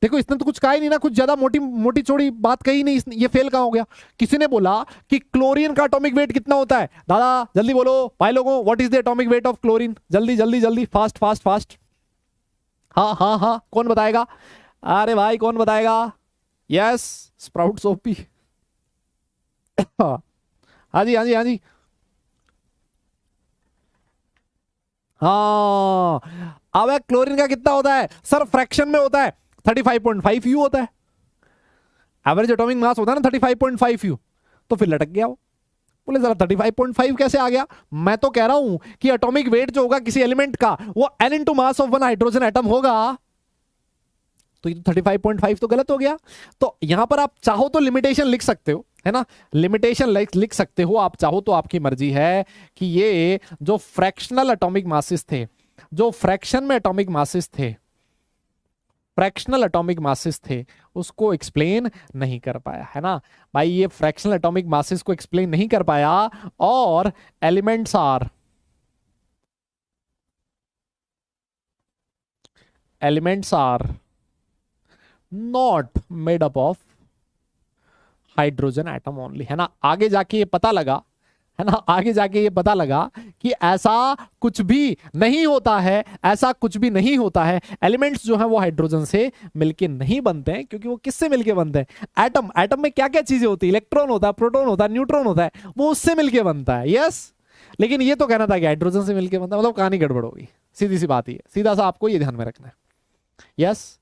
देखो इसने तो कुछ कहा ही नहीं ना, कुछ ज्यादा मोटी चौड़ी बात कही नहीं इसने, ये फेल कहां हो गया? किसी ने बोला कि क्लोरीन का एटॉमिक वेट कितना होता है? दादा जल्दी बोलो भाई लोगों, what is the atomic weight of chlorine? जल्दी जल्दी जल्दी, फास्ट फास्ट फास्ट। हाँ हाँ हाँ कौन बताएगा? अरे भाई कौन बताएगा? यस स्प्राउट सोपी। हाँ जी हाँ जी हाँ जी हाँ। अब क्लोरीन का कितना होता है सर? फ्रैक्शन में होता है 35.5U होता है। एवरेज एटॉमिक मास होता है ना 35.5U। तो फिर लटक गया वो, बोले जरा 35.5 कैसे आ गया? मैं तो कह रहा हूं कि एटॉमिक वेट जो होगा किसी एलिमेंट का वो n into mass of 1 hydrogen atom होगा। तो ये तो 35.5 तो गलत हो गया। तो यहां पर आप चाहो तो लिमिटेशन लिख सकते हो, है ना, लिमिटेशन लिख सकते हो आप चाहो तो, आपकी मर्जी है कि ये जो फ्रैक्शनल एटॉमिक मासेस थे, जो फ्रैक्शन में एटॉमिक मासेस थे, फ्रैक्शनल एटॉमिक मासेस थे, उसको एक्सप्लेन नहीं कर पाया, है ना भाई। ये फ्रैक्शनल एटॉमिक मासेस को एक्सप्लेन नहीं कर पाया और elements are not made up of hydrogen atom only, है ना। आगे जाके ये पता लगा, है ना, आगे जाके ये पता लगा कि ऐसा कुछ भी नहीं होता है, ऐसा कुछ भी नहीं होता है। एलिमेंट्स जो है वो हाइड्रोजन से मिलके नहीं बनते हैं, क्योंकि वो किससे मिलके बनते हैं? एटम। एटम में क्या क्या चीजें होती है? इलेक्ट्रॉन होता है, प्रोटॉन होता है, न्यूट्रॉन होता है, वो उससे मिलके बनता है। यस लेकिन ये तो कहना था कि हाइड्रोजन से मिलके बनता है, मतलब कहानी गड़बड़ होगी। सीधी सी बात ही है, सीधा सा आपको ये ध्यान में रखना है। यस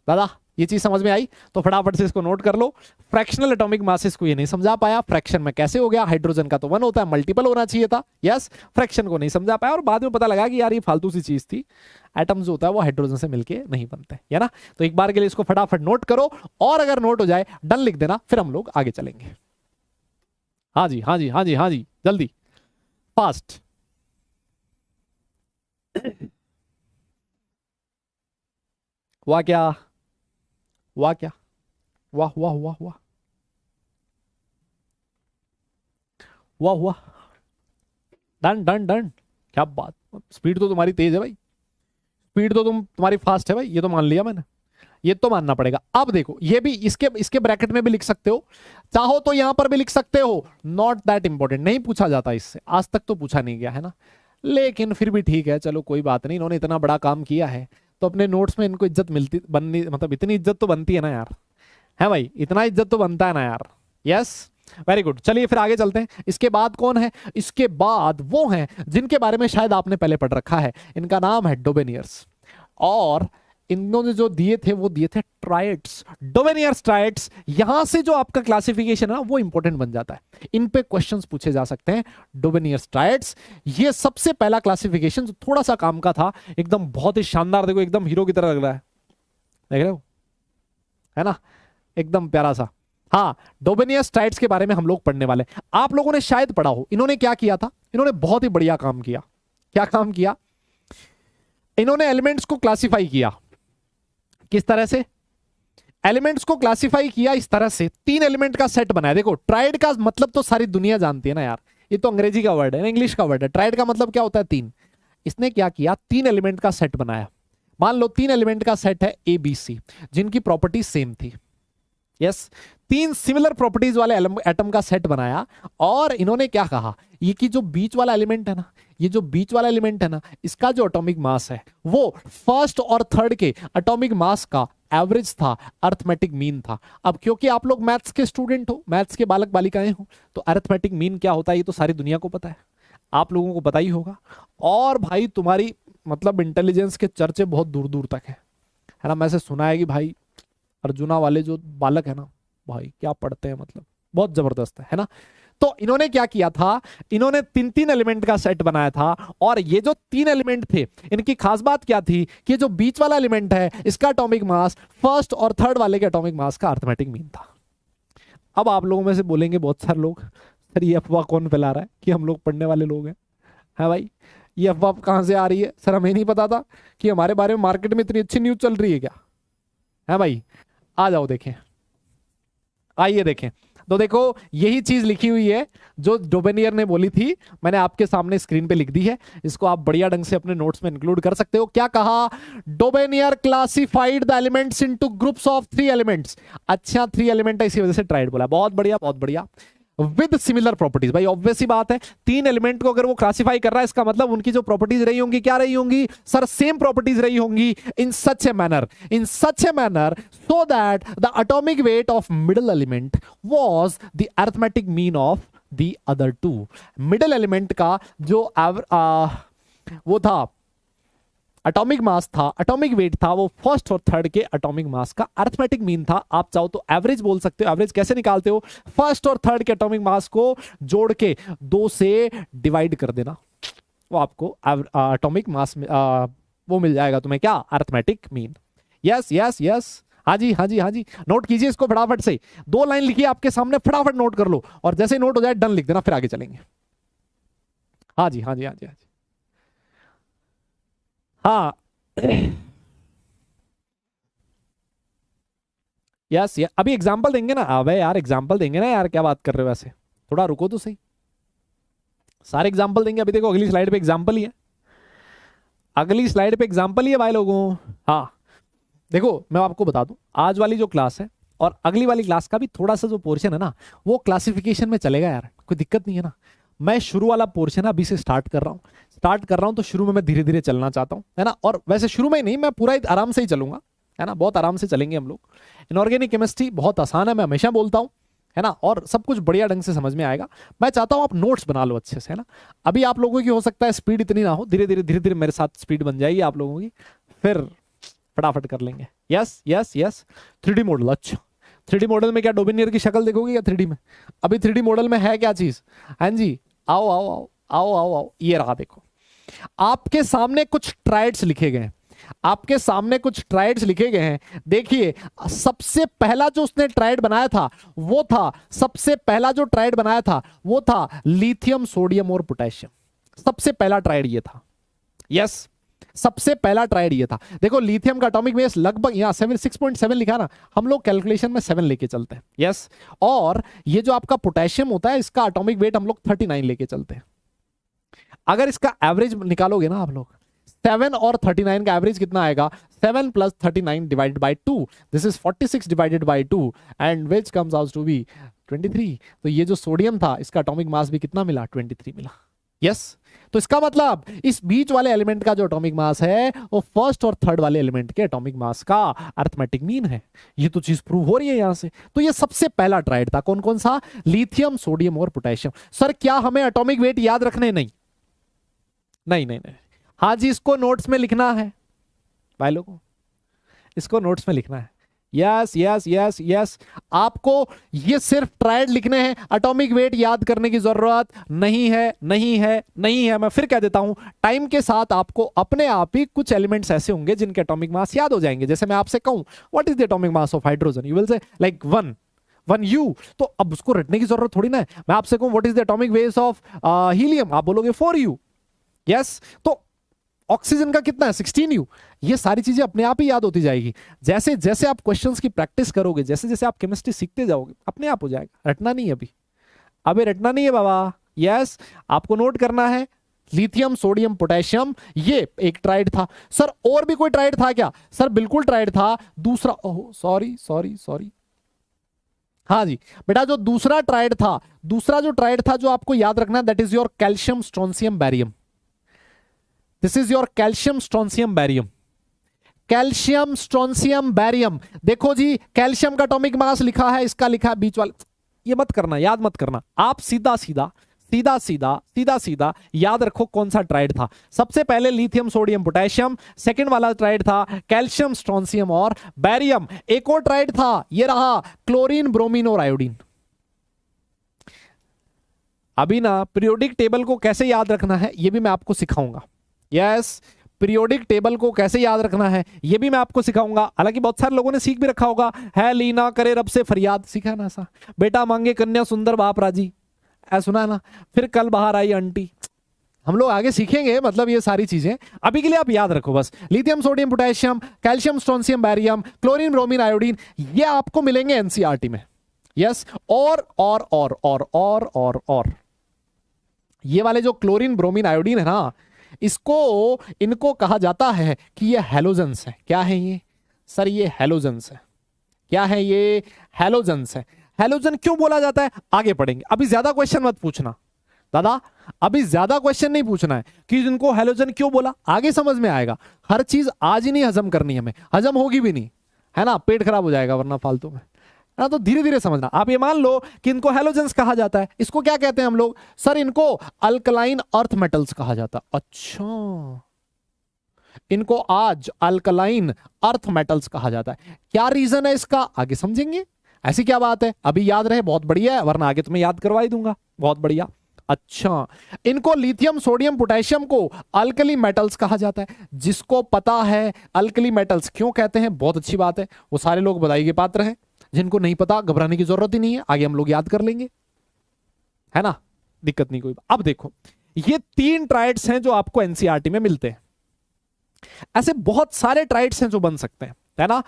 दादा ये चीज समझ में आई? तो फटाफट से इसको नोट कर लो। फ्रैक्शनल एटॉमिक मासेस को ये नहीं समझा पाया, फ्रैक्शन में कैसे हो गया? हाइड्रोजन का तो 1 होता है, मल्टीपल होना चाहिए था। यस फ्रैक्शन को नहीं समझा पाया और बाद में पता लगा कि यार ये फालतू सी चीज थी, एटम जो होता है वो हाइड्रोजन से मिलके नहीं बनते, है ना। तो एक बार के लिए इसको फटाफट नोट करो, और अगर नोट हो जाए डन लिख देना, फिर हम लोग आगे चलेंगे। हाँ जी हाँ जी हाँ जी हाँ जी जल्दी फास्ट। वाह क्या, वाह क्या, वाह वाह वाह वाह वाह वाह, डन डन डन, क्या बात। स्पीड तो तुम्हारी तेज है भाई, स्पीड तो तुम्हारी फास्ट है भाई, ये तो मान लिया मैंने, ये तो मानना पड़ेगा। अब देखो ये भी इसके ब्रैकेट में भी लिख सकते हो, चाहो तो यहां पर भी लिख सकते हो। नॉट दैट इंपॉर्टेंट, नहीं पूछा जाता इससे, आज तक तो पूछा नहीं गया, है ना। लेकिन फिर भी ठीक है, चलो कोई बात नहीं, इन्होंने इतना बड़ा काम किया है तो अपने नोट्स में इनको इज्जत मिलती बननी, मतलब इतनी इज्जत तो बनती है ना यार, है भाई, इतना इज्जत तो बनता है ना यार। यस वेरी गुड, चलिए फिर आगे चलते हैं। इसके बाद कौन है? इसके बाद वो हैं जिनके बारे में शायद आपने पहले पढ़ रखा है, इनका नाम है डोबेनियर्स। और इन्होंने जो दिए थे वो दिए थे ट्राइड्स, डोबेनियर्स ट्राइड्स। यहां से जो आपका क्लासिफिकेशन है वो इंपॉर्टेंट बन जाता है, इन पे क्वेश्चंस पूछे जा सकते हैं। डोबेनियर्स ट्राइड्स, ये सबसे पहला क्लासिफिकेशन जो थोड़ा सा काम का था, एकदम बहुत ही शानदार, देखो एकदम हीरो की तरह लग रहा है, देख रहे हो, है ना, एकदम प्यारा सा। हाँ, डोबेनियस ट्राइड्स के बारे में हम लोग पढ़ने वाले हैं। आप लोगों ने शायद पढ़ा हो, इन्होंने क्या किया था, इन्होंने बहुत ही बढ़िया काम किया। क्या काम किया? इन्होंने एलिमेंट्स को क्लासिफाई किया। किस तरह से? एलिमेंट्स को क्लासिफाई किया इस तरह से, 3 एलिमेंट का सेट बनाया। देखो, ट्राइड का मतलब तो सारी दुनिया जानती है ना यार, ये तो अंग्रेजी का वर्ड है ना, इंग्लिश का वर्ड है। ट्राइड का मतलब क्या होता है? 3। इसने क्या किया, 3 एलिमेंट का सेट बनाया। मान लो 3 एलिमेंट का सेट है ए बी सी, जिनकी प्रॉपर्टी सेम थी। यस, 3 सिमिलर प्रॉपर्टीज वाले एटम का सेट बनाया। और इन्होंने क्या कहा, ये कि जो बीच वाला एलिमेंट है ना, ये जो बीच वाला एलिमेंट है ना, इसका जो एटॉमिक मास है वो फर्स्ट और थर्ड के एटॉमिक मास का एवरेज था, अर्थमेटिक मीन था। अब क्योंकि आप लोग मैथ्स के स्टूडेंट हो, मैथ्स के बालक बालिकाएं हो, तो अर्थमेटिक मीन क्या होता है ये तो सारी दुनिया को पता है, आप लोगों को पता ही होगा। और भाई तुम्हारी मतलब इंटेलिजेंस के चर्चे बहुत दूर दूर तक है ना। मैं से सुना है कि भाई अर्जुना वाले जो बालक है ना, भाई क्या पढ़ते हैं, मतलब बहुत जबरदस्त है ना। तो इन्होंने क्या किया था, इन्होंने 3 एलिमेंट का सेट बनाया था। और ये जो 3 एलिमेंट थे, इनकी खास बात क्या थी कि जो बीच वाला एलिमेंट है इसका एटॉमिक मास फर्स्ट और थर्ड वाले के एटॉमिक मास का अर्थमेटिक मीन था। अब आप लोगों में से बोलेंगे बहुत सारे लोग, सर ये अफवाह कौन फैला रहा है कि हम लोग पढ़ने वाले लोग हैं? है भाई, ये अफवाह कहां से आ रही है? सर हमें नहीं पता था कि हमारे बारे में मार्केट में इतनी अच्छी न्यूज चल रही है क्या? है भाई, आ जाओ देखें, आइए देखें। तो देखो, यही चीज लिखी हुई है जो डोबेनियर ने बोली थी, मैंने आपके सामने स्क्रीन पे लिख दी है। इसको आप बढ़िया ढंग से अपने नोट्स में इंक्लूड कर सकते हो। क्या कहा? Dobereiner classified the elements into groups of 3 elements. अच्छा, 3 एलिमेंट है इसी वजह से ट्राइड बोला। बहुत बढ़िया, बहुत बढ़िया। With similar properties. भाई ऑब्वियस ही बात है, 3 एलिमेंट को अगर वो क्लासिफाई कर रहा है, इसका मतलब उनकी जो प्रॉपर्टीज रही होंगी, क्या रही होंगी सर? सेम प्रॉपर्टीज रही होंगी। In such a manner so that the atomic weight of middle element was the arithmetic mean of the other 2। Middle element का जो वो था एटॉमिक मास था, एटॉमिक वेट था, वो फर्स्ट और थर्ड के एटॉमिक मास का अरिथमेटिक मीन था। आप चाहो तो एवरेज बोल सकते हो। एवरेज कैसे निकालते हो? फर्स्ट और थर्ड के एटॉमिक मास को जोड़ के 2 से डिवाइड कर देना, वो आपको एटॉमिक मास वो मिल जाएगा तुम्हें, क्या? Arithmetic mean. Yes yes yes, हाँ जी हाँ जी हाँ जी। नोट कीजिए इसको फटाफट से। 2 लाइन लिखिए आपके सामने, फटाफट नोट कर लो, और जैसे ही नोट हो जाए डन लिख देना, फिर आगे चलेंगे। हाँ जी हाँ जी हाँ जी हाँ जी। हाँ यस अभी एग्जांपल देंगे ना। अबे यार एग्जांपल देंगे ना यार, क्या बात कर रहे हो? वैसे थोड़ा रुको तो सही, सारे एग्जांपल देंगे। अभी देखो अगली स्लाइड पे एग्जांपल ही है, अगली स्लाइड पे एग्जांपल ही है भाई लोगों। हाँ देखो, मैं आपको बता दूं, आज वाली जो क्लास है और अगली वाली क्लास का भी थोड़ा सा जो पोर्शन है ना, वो क्लासिफिकेशन में चलेगा यार, कोई दिक्कत नहीं है ना। मैं शुरू वाला पोर्शन अभी से स्टार्ट कर रहा हूं, तो शुरू में मैं धीरे धीरे चलना चाहता हूं, है ना। और वैसे शुरू में ही नहीं, मैं पूरा आराम से ही चलूंगा, है ना, बहुत आराम से चलेंगे हम लोग। इनऑर्गेनिक केमिस्ट्री बहुत आसान है, मैं हमेशा बोलता हूं, है ना, और सब कुछ बढ़िया ढंग से समझ में आएगा। मैं चाहता हूं आप नोट्स बना लो अच्छे से, है ना। अभी आप लोगों की हो सकता है स्पीड इतनी ना हो, धीरे धीरे मेरे साथ स्पीड बन जाएगी आप लोगों की, फिर फटाफट कर लेंगे। Yes yes yes. 3D model, अच्छा 3D मॉडल में क्या डोबेनियर की शक्ल देखोगे क्या 3D में? अभी 3D मॉडल में है क्या चीज? हाँ जी, आओ आओ आओ आओ आओ आओ, ये रहा देखो, आपके सामने कुछ ट्राइड्स लिखे गए हैं, आपके सामने कुछ ट्राइड्स लिखे गए हैं। देखिए, सबसे पहला जो उसने ट्राइड बनाया था वो था, सबसे पहला जो ट्राइड बनाया था वो था लिथियम, सोडियम और पोटेशियम। सबसे पहला ट्राइड ये था। यस, सबसे पहला ट्राइड ये था। देखो लिथियम का एटॉमिक मास लगभग यहाँ 6.7 लिखा ना, हम लोग कैलकुलेशन में 7 लेके चलते हैं। यस, और ये जो आपका पोटेशियम होता है, इसका एटॉमिक वेट हम लोग 39 लेके चलते हैं। अगर इसका एवरेज निकालोगे ना आप लोग, 7 और 39 का एवरेज कितना आएगा? 7 + 39 divided by 2, this is 46 divided by 2 and which comes out to be 23। तो ये जो सोडियम था, इसका एटॉमिक मास भी कितना मिला? 23 मिला। यस, तो इसका मतलब इस बीच वाले एलिमेंट का जो एटॉमिक मास है वो फर्स्ट और थर्ड वाले एलिमेंट के एटॉमिक मास का अरिथमेटिक मीन है। ये तो चीज प्रूव हो रही है यहां से। तो ये सबसे पहला ट्राइड था। कौन कौन सा? लिथियम, सोडियम और पोटेशियम। सर क्या हमें एटॉमिक वेट याद रखने? नहीं नहीं नहीं नहीं, हाँ जी, इसको नोट्स में लिखना है भाई लोगों, इसको नोट्स में लिखना है। यस यस यस यस, आपको ये सिर्फ ट्राइड लिखने हैं, एटॉमिक वेट याद करने की जरूरत नहीं है, नहीं है, नहीं है। मैं फिर कह देता हूं, टाइम के साथ आपको अपने आप ही कुछ एलिमेंट्स ऐसे होंगे जिनके एटॉमिक मास याद हो जाएंगे। जैसे मैं आपसे कहूं what is the atomic mass of hydrogen, you will say like 1, 1U, तो अब उसको रटने की जरूरत थोड़ी ना है। मैं आपसे कहूं what is the atomic weight of helium, आप बोलोगे 4U। यस, तो ऑक्सीजन का कितना है 16U। ये सारी चीजें अपने आप ही याद होती जाएगी। जैसे जैसे आप क्वेश्चंस की प्रैक्टिस करोगे, जैसे जैसे आप केमिस्ट्री सीखते जाओगे, अपने आप हो जाएगा। रटना नहीं है अभी रटना नहीं है बाबा। यस, आपको नोट करना है लिथियम सोडियम पोटेशियम, ये एक ट्राइड था। सर और भी कोई ट्राइड था क्या? सर बिल्कुल ट्राइड था। दूसरा, ओह सॉरी, हाँ जी बेटा, जो दूसरा ट्राइड था जो आपको याद रखना, that is your calcium strontium barium. This is your calcium strontium barium. Calcium strontium barium, देखो जी कैल्शियम का एटॉमिक मास लिखा है, इसका लिखा है बीच वाला, ये मत करना, याद मत करना। आप सीधा सीधा याद रखो कौन सा ट्राइड था। सबसे पहले लिथियम सोडियम पोटेशियम, सेकंड वाला ट्राइड था कैल्शियम स्ट्रोंसियम और बैरियम। एक और ट्राइड था, ये रहा क्लोरीन ब्रोमीन और आयोडीन। अभी ना पीरियोडिक टेबल को कैसे याद रखना है ये भी मैं आपको सिखाऊंगा। यस, पीरियोडिक टेबल को कैसे याद रखना है ये भी मैं आपको सिखाऊंगा। हालांकि बहुत सारे लोगों ने सीख भी रखा होगा, है लीना करे रब से फरियाद, सीखा ना ऐसा, बेटा मांगे कन्या सुंदर बाप राजी, ऐसा सुना ना, फिर कल बाहर आई आंटी। हम लोग आगे सीखेंगे, मतलब ये सारी चीजें अभी के लिए आप याद रखो बस। Lithium sodium potassium, calcium strontium barium, chlorine bromine iodine, ये आपको मिलेंगे एनसीईआरटी में। यस, और ये वाले जो क्लोरीन ब्रोमीन आयोडीन है ना, इनको कहा जाता है कि ये हैलोजेंस है। क्या है ये? सर ये हैलोजेंस है। क्या है ये? हैलोजेंस है। हैलोजन क्यों बोला जाता है आगे पढ़ेंगे, अभी ज्यादा क्वेश्चन मत पूछना दादा, अभी ज्यादा क्वेश्चन नहीं पूछना है कि इनको हैलोजन क्यों बोला, आगे समझ में आएगा। हर चीज आज ही नहीं हजम करनी, हमें हजम होगी भी नहीं, है ना, पेट खराब हो जाएगा वरना फालतू में, है ना। तो धीरे धीरे समझना। आप ये मान लो कि इनको हैलोजेंस कहा जाता है। इसको क्या कहते हैं हम लोग? सर इनको अल्कलाइन अर्थ मेटल्स कहा जाता है। अच्छा, इनको आज अल्कलाइन अर्थ मेटल्स कहा जाता है। क्या रीजन है इसका, आगे समझेंगे। ऐसी क्या बात है, अभी याद रहे बहुत बढ़िया है, वरना आगे तुम्हें याद करवा ही दूंगा। बहुत बढ़िया। अच्छा, इनको लिथियम सोडियम पोटेशियम को अल्कली मेटल्स कहा जाता है। जिसको पता है अल्कली मेटल्स क्यों कहते हैं, बहुत अच्छी बात है, वो सारे लोग बधाई के पात्र हैं। जिनको नहीं पता घबराने की जरूरत ही नहीं है, आगे हम लोग याद कर लेंगे, है ना, दिक्कत नहीं कोई। अब देखो ये 3 ट्राइड्स हैं जो आपको एनसीईआरटी में मिलते हैं। ऐसे बहुत सारे ट्राइड्स हैं जो बन सकते हैं, है ना।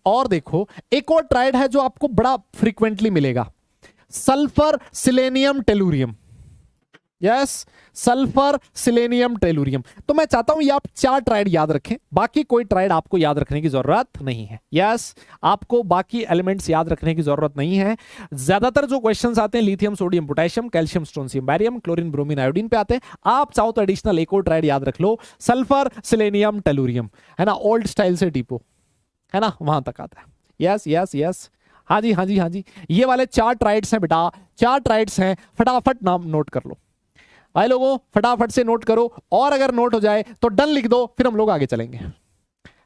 और देखो एक और ट्राइड है जो आपको बड़ा फ्रीक्वेंटली मिलेगा, sulphur selenium tellurium. Yes, sulphur selenium tellurium. तो मैं चाहता हूं ये आप 4 ट्राइड याद रखें, बाकी कोई ट्राइड आपको याद रखने की जरूरत नहीं है। यस, आपको बाकी एलिमेंट्स याद रखने की जरूरत नहीं है। ज्यादातर जो क्वेश्चंस आते हैं lithium sodium potassium, calcium strontium barium, chlorine bromine iodine पे आते हैं। आप चाहो तो एडिशनल एक और ट्राइड याद रख लो, सल्फर सिलेनियम टेलुरियम, है ना, ओल्ड स्टाइल से टीपो, है ना, वहां तक आता है। यस यस यस, हाँ जी हाँ जी हाँ जी, ये वाले 4 ट्राइड्स हैं बेटा, 4 ट्राइड्स हैं। फटाफट नाम नोट कर लो भाई लोगों, फटाफट से नोट करो। और अगर नोट हो जाए तो डन लिख दो, फिर हम लोग आगे चलेंगे।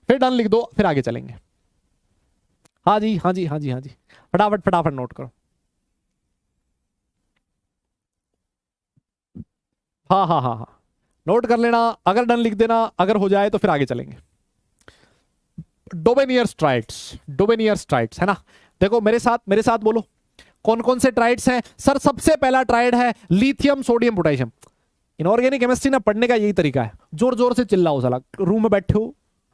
फिर डन लिख दो, फिर आगे चलेंगे। हाँ जी हाँ जी हाँ जी हाँ जी, फटाफट फटाफट नोट करो। हाँ हाँ हाँ हाँ, नोट कर लेना, अगर डन लिख देना, अगर हो जाए तो फिर आगे चलेंगे। डोबेनियर ट्राइड्स, है ना। देखो मेरे साथ बोलो कौन कौन से ट्राइड्स हैं। सर सबसे पहला ट्राइड है lithium sodium potassium. Inorganic chemistry ना पढ़ने का यही तरीका है, जोर जोर से चिल्लाओ, साला रूम में बैठे हो,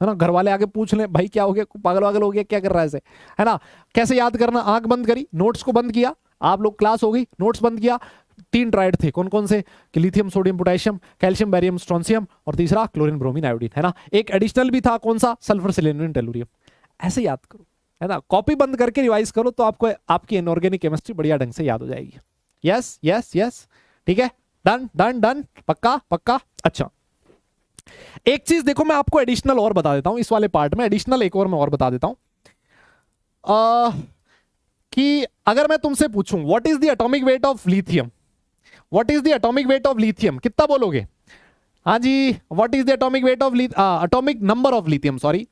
है ना, घर वाले आगे पूछ लें भाई क्या हो गया, पागल हो गया, क्या कर रहा है ऐसे, है ना। कैसे याद करना, आंख बंद करी, नोट्स को बंद किया, आप लोग क्लास हो गई, नोट्स बंद किया। 3 ट्राइड थे, कौन कौन से, कि lithium sodium potassium, calcium barium strontium, और तीसरा क्लोरीन ब्रोमीन आयोडीन, है ना। एक एडिशनल भी था, कौन सा, सल्फर सिलेनियम टेलुरियम। ऐसे याद करो, है ना, कॉपी बंद करके रिवाइज करो तो आपको आपकी इनऑर्गेनिक केमिस्ट्री बढ़िया ढंग से याद हो जाएगी। यस यस यस, ठीक है, डन डन डन, पक्का पक्का। अच्छा, एक चीज देखो मैं आपको एडिशनल और बता देता हूं इस वाले पार्ट में, एडिशनल एक और मैं और बता देता हूं कि अगर मैं तुमसे पूछूं what is the atomic weight of lithium, what is the atomic weight of lithium, कितना बोलोगे? हाँ जी, what is the atomic weight of atomic number of lithium, sorry,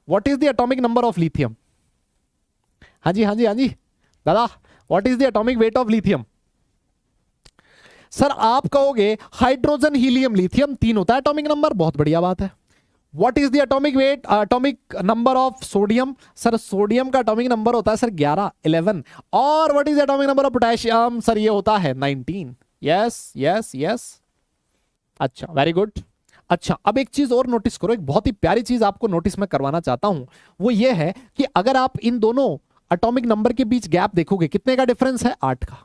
what is the atomic number of lithium? हाँ जी हाँ जी हाँ जी दादा, what is the atomic weight of lithium? Sir आप कहोगे हाइड्रोजन हीलियम लिथियम 3 होता है एटॉमिक नंबर, बहुत बढ़िया बात है। What is the atomic wait, atomic number of sodium? Sir sodium का एटॉमिक नंबर होता है सर 11, 11। और what is atomic number of potassium? Sir ये होता है 19। यस यस यस, अच्छा वेरी गुड। अच्छा अब एक चीज और नोटिस करो, एक बहुत ही प्यारी चीज आपको नोटिस मैं करवाना चाहता हूं, वो ये है कि अगर आप इन दोनों एटॉमिक नंबर के बीच गैप देखोगे, कितने का डिफरेंस है? 8 का।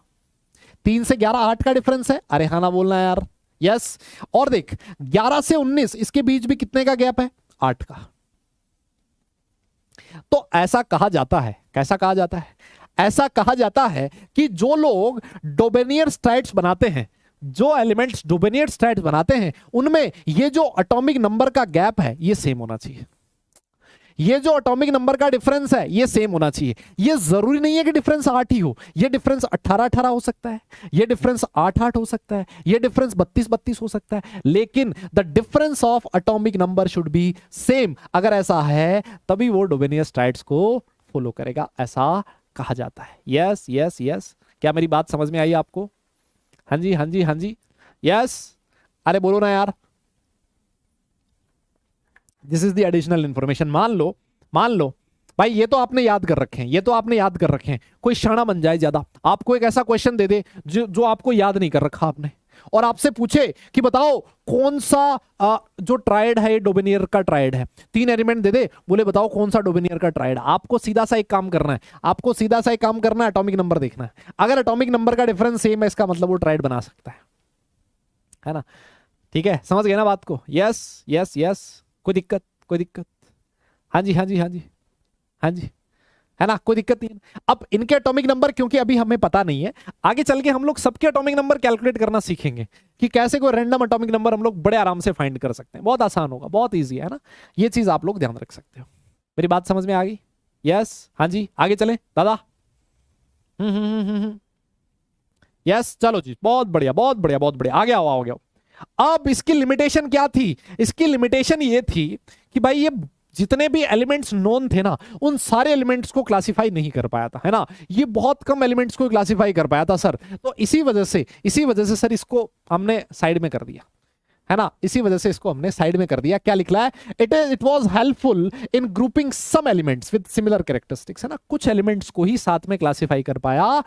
3 से 11 8 का डिफरेंस है। अरे हाँ ना बोलना है यार। यस। और देख 11 से 19 इसके बीच भी कितने का गैप है? 8 का। तो ऐसा कहा जाता है, कैसा कहा जाता है? ऐसा कहा जाता है कि जो लोग डोबेनियर स्ट्राइड्स बनाते हैं, जो एलिमेंट्स डोबेनियर स्ट्राइड्स बनाते हैं, उनमें ये जो एटॉमिक नंबर का गैप है ये सेम होना चाहिए। ये जो एटॉमिक नंबर का डिफरेंस है ये सेम होना चाहिए। ये जरूरी नहीं है कि डिफरेंस 8 ही हो, ये डिफरेंस 18-18 हो सकता है, ये डिफरेंस 8-8 हो सकता है, ये डिफरेंस 32-32 हो सकता है, लेकिन the difference of atomic number should be same. अगर ऐसा है तभी वो डोबेनियर स्ट्राइड्स को फॉलो करेगा, ऐसा कहा जाता है। यस यस यस, क्या मेरी बात समझ में आई आपको? हाँ जी हाँ जी हाँ जी, यस। अरे बोलो ना यार। This is the additional information. मान लो भाई ये तो आपने याद कर रखे हैं, ये तो आपने याद कर रखे हैं। कोई शाना बन जाए ज्यादा, आपको एक ऐसा क्वेश्चन दे दे जो आपको याद नहीं कर रखा आपने, और आपसे पूछे कि बताओ कौन सा जो ट्राइड है ये डोबेनियर का ट्राइड है, 3 एलिमेंट दे दे, बोले बताओ कौन सा डोबेनियर का ट्राइड। आपको सीधा सा एक काम करना है, आपको सीधा सा एक काम करना है, एटॉमिक नंबर देखना है। अगर एटॉमिक नंबर का डिफरेंस सेम है इसका मतलब वो ट्राइड बना सकता है ना? ठीक है, समझ गए ना बात को? यस यस यस, कोई दिक्कत? कोई दिक्कत? हाँ जी हाँ जी हाँ जी हाँ जी, है ना? कोई दिक्कत नहीं है। अब इनके एटॉमिक नंबर क्योंकि अभी हमें पता नहीं है, आगे चल के हम लोग सबके एटॉमिक नंबर कैलकुलेट करना सीखेंगे कि कैसे कोई रैंडम एटॉमिक नंबर हम लोग बड़े आराम से फाइंड कर सकते हैं। बहुत आसान होगा, बहुत ईजी है ना? ये चीज आप लोग ध्यान रख सकते हो। मेरी बात समझ में आ गई? यस हाँ जी, आगे चले दादा। यस चलो जी, बहुत बढ़िया बहुत बढ़िया बहुत बढ़िया, आगे आओ आगे आओ। अब इसकी लिमिटेशन क्या थी? इसकी लिमिटेशन ये थी कि भाई ये जितने भी एलिमेंट्स नोन थे ना, उन सारे एलिमेंट्स को क्लासिफाई नहीं कर पाया था, है ना? ये बहुत कम एलिमेंट्स को क्लासिफाई कर पाया था सर। तो इसी वजह से सर इसको हमने साइड में कर दिया, है ना? इसी वजह से इसको हमने साइड में कर दिया। क्या लिखला है? It was helpful in grouping some elements with similar characteristics, है ना? कुछ एलिमेंट्स को ही साथ में क्लासिफाई कर पाया,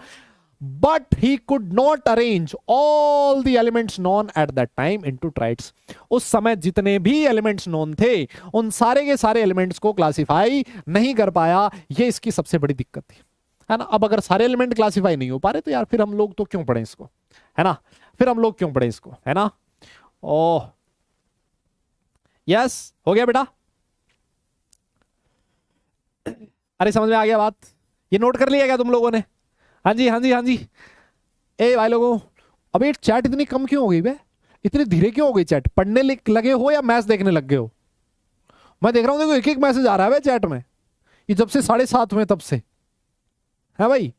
but he could not arrange all the elements known at that time into triads। उस समय जितने भी एलिमेंट्स नोन थे उन सारे के सारे एलिमेंट्स को क्लासिफाई नहीं कर पाया, ये इसकी सबसे बड़ी दिक्कत थी, है ना? अब अगर सारे एलिमेंट क्लासिफाई नहीं हो पा रहे तो यार फिर हम लोग तो क्यों पढ़े इसको, है ना? फिर हम लोग क्यों पढ़े इसको, है ना? ओह यस, हो गया बेटा? अरे समझ में आ गया बात? ये नोट कर लिया क्या तुम लोगों ने? हाँ जी हाँ जी हाँ जी। ए भाई लोगों, अबे चैट इतनी कम क्यों हो गई बे? इतनी धीरे क्यों हो गई चैट? पढ़ने लगे हो या मैच देखने लग गए हो? मैं देख रहा हूँ देखो एक एक मैसेज आ रहा है बे चैट में, ये जब से 7:30 हुए तब से, है भाई?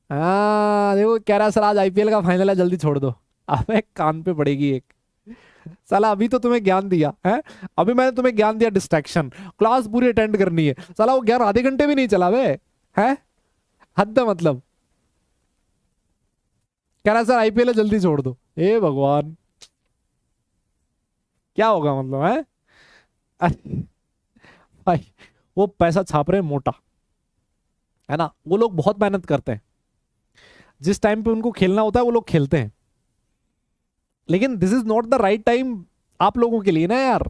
हाँ देखो कह रहा सर आज आईपीएल का फाइनल है जल्दी छोड़ दो। अबे कान पे पड़ेगी एक साला, अभी तो तुम्हें ज्ञान दिया है, अभी मैंने तुम्हें ज्ञान दिया डिस्ट्रैक्शन, क्लास पूरी अटेंड करनी है, साला वो ज्ञान आधे घंटे भी नहीं चला बे, है हद। मतलब कह रहा सर आईपीएल है जल्दी छोड़ दो। ए भगवान, क्या होगा मतलब, है? अरे भाई वो पैसा छाप रहे हैं मोटा, है ना? वो लोग बहुत मेहनत करते हैं, जिस टाइम पे उनको खेलना होता है वो लोग खेलते हैं, लेकिन this is not the right time आप लोगों के लिए ना यार,